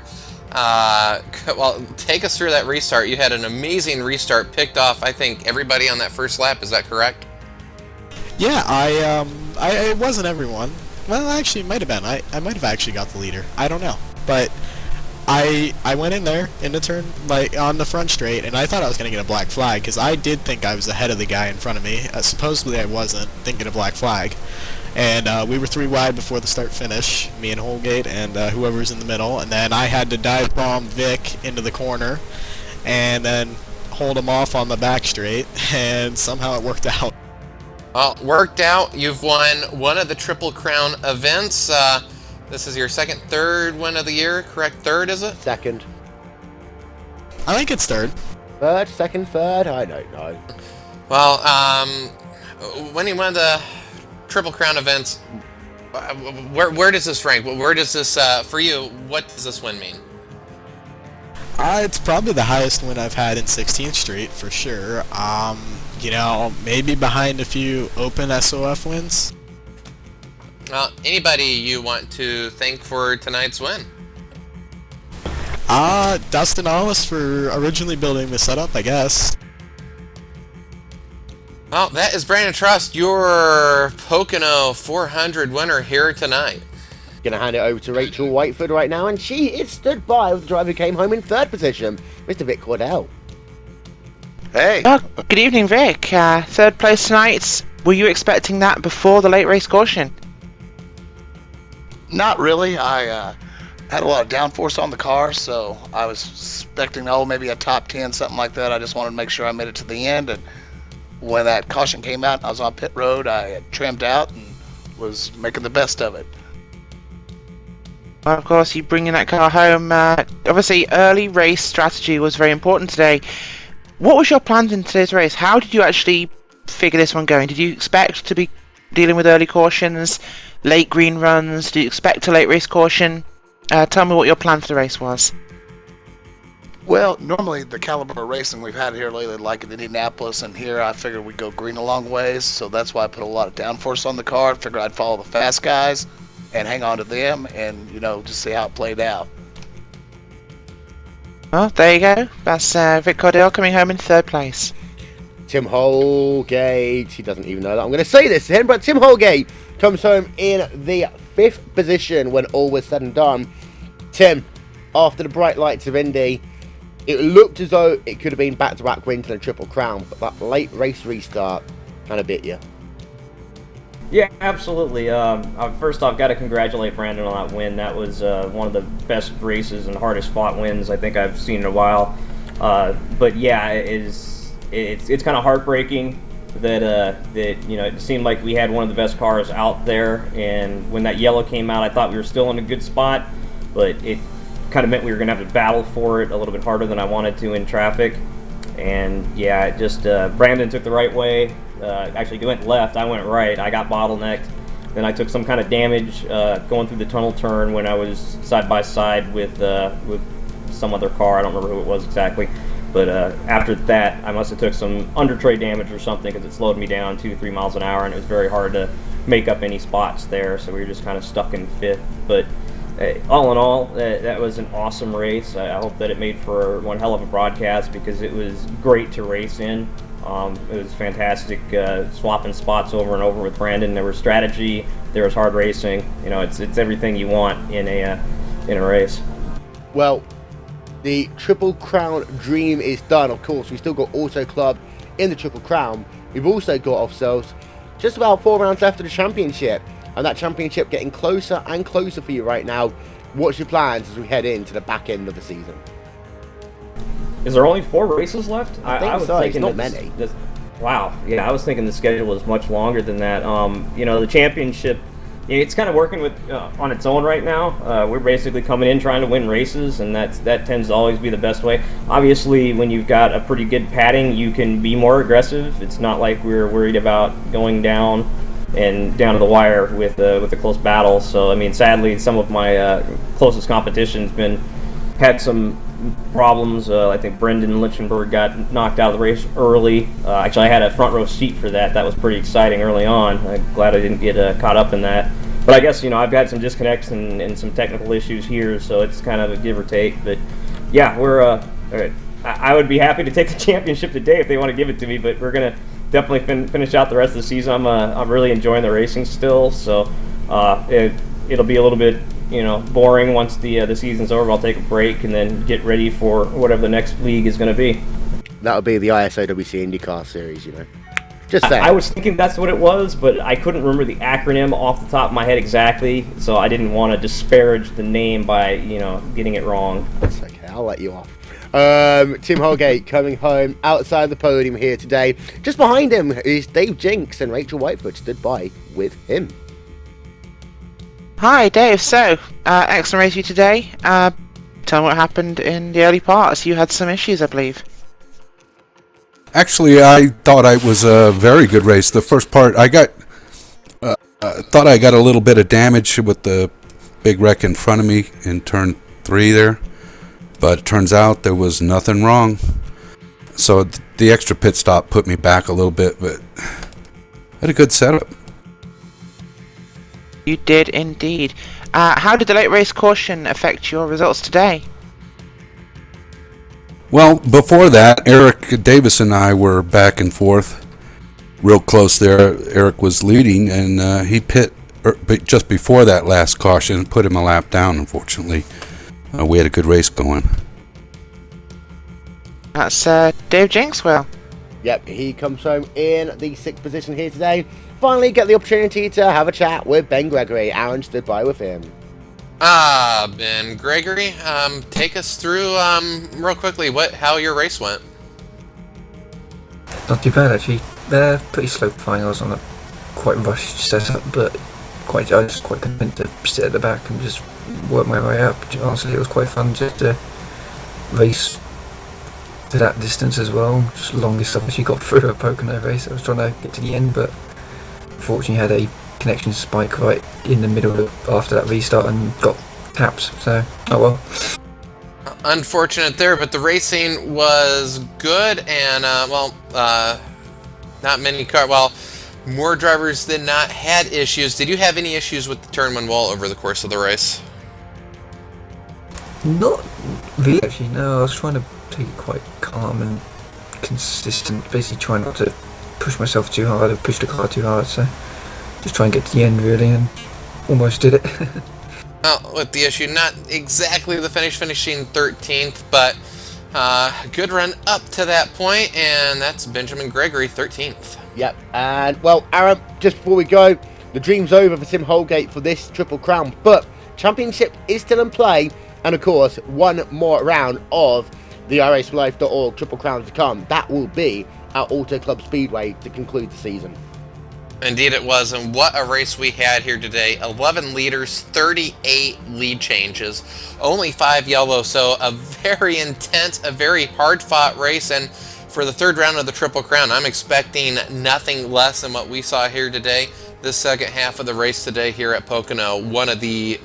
Well, take us through that restart. You had an amazing restart, picked off, I think, everybody on that first lap. Is that correct? Yeah, it wasn't everyone. Well, actually, it might have been. I might have actually got the leader. I don't know. But I went in there in the turn, like, on the front straight, and I thought I was going to get a black flag, because I did think I was ahead of the guy in front of me. Supposedly I wasn't, thinking a black flag. And we were 3 wide before the start-finish, me and Holgate and whoever's in the middle. And then I had to dive bomb Vic into the corner and then hold him off on the back straight, and somehow it worked out. Well, worked out. You've won one of the Triple Crown events. This is your third win of the year, correct? Third, is it? Second. I think it's third. Third, second, third, I don't know. Well, winning one of the Triple Crown events, where does this rank? Where does this, for you, what does this win mean? It's probably the highest win I've had in 16th Street, for sure. You know, maybe behind a few open SOF wins. Well, anybody you want to thank for tonight's win? Dustin Hollis for originally building the setup, I guess. Well, that is Brandon Trust, your Pocono 400 winner here tonight. Gonna hand it over to Rachel Whiteford right now, and she is stood by with the driver who came home in third position, Mr. Vic Cordell. Hey. Oh, good evening, Vic. Third place tonight. Were you expecting that before the late race caution? Not really. I had a lot of downforce on the car, so I was expecting, maybe a top 10, something like that. I just wanted to make sure I made it to the end, and when that caution came out and I was on pit road, I had trimmed out and was making the best of it. Well, of course, you bringing that car home. Obviously, early race strategy was very important today. What was your plans in today's race? How did you actually figure this one going? Did you expect to be dealing with early cautions, late green runs? Did you expect a late race caution? Tell me what your plan for the race was. Well, normally the caliber of racing we've had here lately, like in Indianapolis and here, I figured we'd go green a long ways, so that's why I put a lot of downforce on the car. I figured I'd follow the fast guys and hang on to them and, just see how it played out. Well, there you go. That's Vic Cordell coming home in third place. Tim Holgate, he doesn't even know that I'm going to say this to him, but Tim Holgate comes home in the 5th position when all was said and done. Tim, after the bright lights of Indy, it looked as though it could have been back-to-back wins and a Triple Crown, but that late race restart kind of bit you. Yeah, absolutely. First off, got to congratulate Brandon on that win. That was one of the best races and hardest fought wins I think I've seen in a while. But yeah, it's kind of heartbreaking that it seemed like we had one of the best cars out there, and when that yellow came out, I thought we were still in a good spot, but it kind of meant we were going to have to battle for it a little bit harder than I wanted to in traffic. And yeah, it just Brandon took the right way. Actually, he went left, I went right. I got bottlenecked. Then I took some kind of damage going through the tunnel turn when I was side by side with some other car. I don't remember who it was exactly. But after that, I must have took some under tray damage or something because it slowed me down 2-3 miles an hour, and it was very hard to make up any spots there. So we were just kind of stuck in 5th. But all in all, that was an awesome race. I hope that it made for one hell of a broadcast because it was great to race in. It was fantastic swapping spots over and over with Brandon. There was strategy, there was hard racing. It's everything you want in a race. Well, the Triple Crown dream is done. Of course, we still got Auto Club in the Triple Crown. We've also got ourselves just about 4 rounds left of the championship, and that championship getting closer and closer for you right now. What's your plans as we head into the back end of the season? Is there only 4 races left? I was thinking not many. Wow. Yeah, I was thinking the schedule was much longer than that. The championship, it's kind of working with on its own right now. We're basically coming in trying to win races, and that tends to always be the best way. Obviously, when you've got a pretty good padding, you can be more aggressive. It's not like we're worried about going down to the wire with a close battle. So, sadly, some of my closest competition's had some problems. I think Brendan Lichtenberg got knocked out of the race early. Actually, I had a front row seat for that. That was pretty exciting early on. I'm glad I didn't get caught up in that. But I guess, I've got some disconnects and some technical issues here, so it's kind of a give or take. But yeah, we're I would be happy to take the championship today if they want to give it to me, but we're going to definitely finish out the rest of the season. I'm really enjoying the racing still, so it'll be a little bit boring once the season's over. I'll take a break and then get ready for whatever the next league is going to be. That'll be the ISOWC IndyCar series, Just saying. I was thinking that's what it was, but I couldn't remember the acronym off the top of my head exactly, so I didn't want to disparage the name by, getting it wrong. That's okay, I'll let you off. Tim Holgate coming home outside the podium here today. Just behind him is Dave Jinks, and Rachel Whitefoot stood by with him. Hi, Dave. So, excellent race for you today. Tell me what happened in the early parts. You had some issues, I believe. Actually, I thought it was a very good race. The first part, I thought I got a little bit of damage with the big wreck in front of me in turn 3 there. But it turns out there was nothing wrong. So the extra pit stop put me back a little bit, but I had a good setup. You did indeed. How did the late race caution affect your results today? Well, before that, Eric Davis and I were back and forth real close there. Eric was leading, and he pit just before that last caution, put him a lap down, unfortunately. We had a good race going. That's Dave Jinkswell. Yep, he comes home in the 6th position here today. Finally get the opportunity to have a chat with Ben Gregory. Aaron stood by with him. Ben Gregory, take us through real quickly how your race went. Not too bad actually. Pretty slow flying. I was on a quite rushed setup, but I was quite content to sit at the back and just work my way up. Honestly, it was quite fun just to race to that distance as well. Just the longest I've actually got through a Pocono race. I was trying to get to the end, but unfortunately had a connection spike right in the middle after that restart and got taps. So, oh well. Unfortunate there, but the racing was good, and not many more drivers than not had issues. Did you have any issues with the turn 1 wall over the course of the race? Not really, actually. No, I was trying to take it quite calm and consistent. Basically, trying not to push myself too hard or push the car too hard. So, just try and get to the end really, and almost did it. Well, with the issue, not exactly the finishing 13th, but good run up to that point, and that's Benjamin Gregory, 13th. Yep, and well, Aaron, just before we go, the dream's over for Tim Holgate for this Triple Crown, but championship is still in play, and of course, one more round of the iRace4Life.org Triple Crown to come. That will be at Auto Club Speedway to conclude the season. Indeed it was, and what a race we had here today. 11 leaders, 38 lead changes, only 5 yellow, so a very intense, a very hard-fought race, and for the 3rd round of the Triple Crown, I'm expecting nothing less than what we saw here today. This second half of the race today here at Pocono, one of the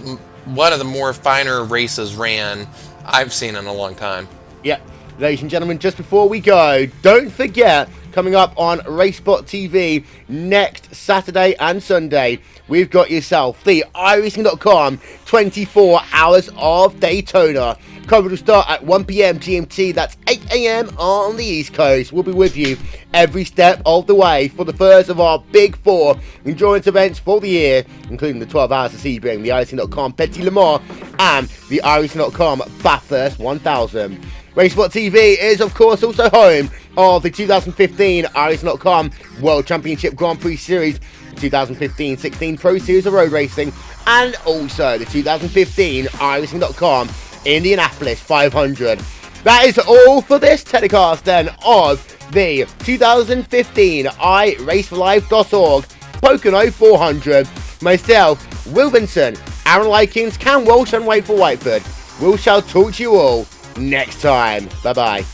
more finer races ran I've seen in a long time. Yep. Ladies and gentlemen, just before we go, don't forget, coming up on RaceSpotTV next Saturday and Sunday, we've got yourself the iRacing.com 24 Hours of Daytona. Coverage will start at 1 p.m. GMT, that's 8 a.m. on the East Coast. We'll be with you every step of the way for the first of our big 4 endurance events for the year, including the 12 Hours of Sebring, the iRacing.com Petit Le Mans, and the iRacing.com Bathurst 1000. RaceSpotTV is, of course, also home of the 2015 iRacing.com World Championship Grand Prix Series, the 2015-16 Pro Series of Road Racing, and also the 2015 iRacing.com Indianapolis 500. That is all for this telecast, then, of the 2015 iRace4Life.org Pocono 400. Myself, Will Vinson, Aaron Likens, Cam Walsh, and Wade for Whiteford. We shall talk to you all next time. Bye-bye.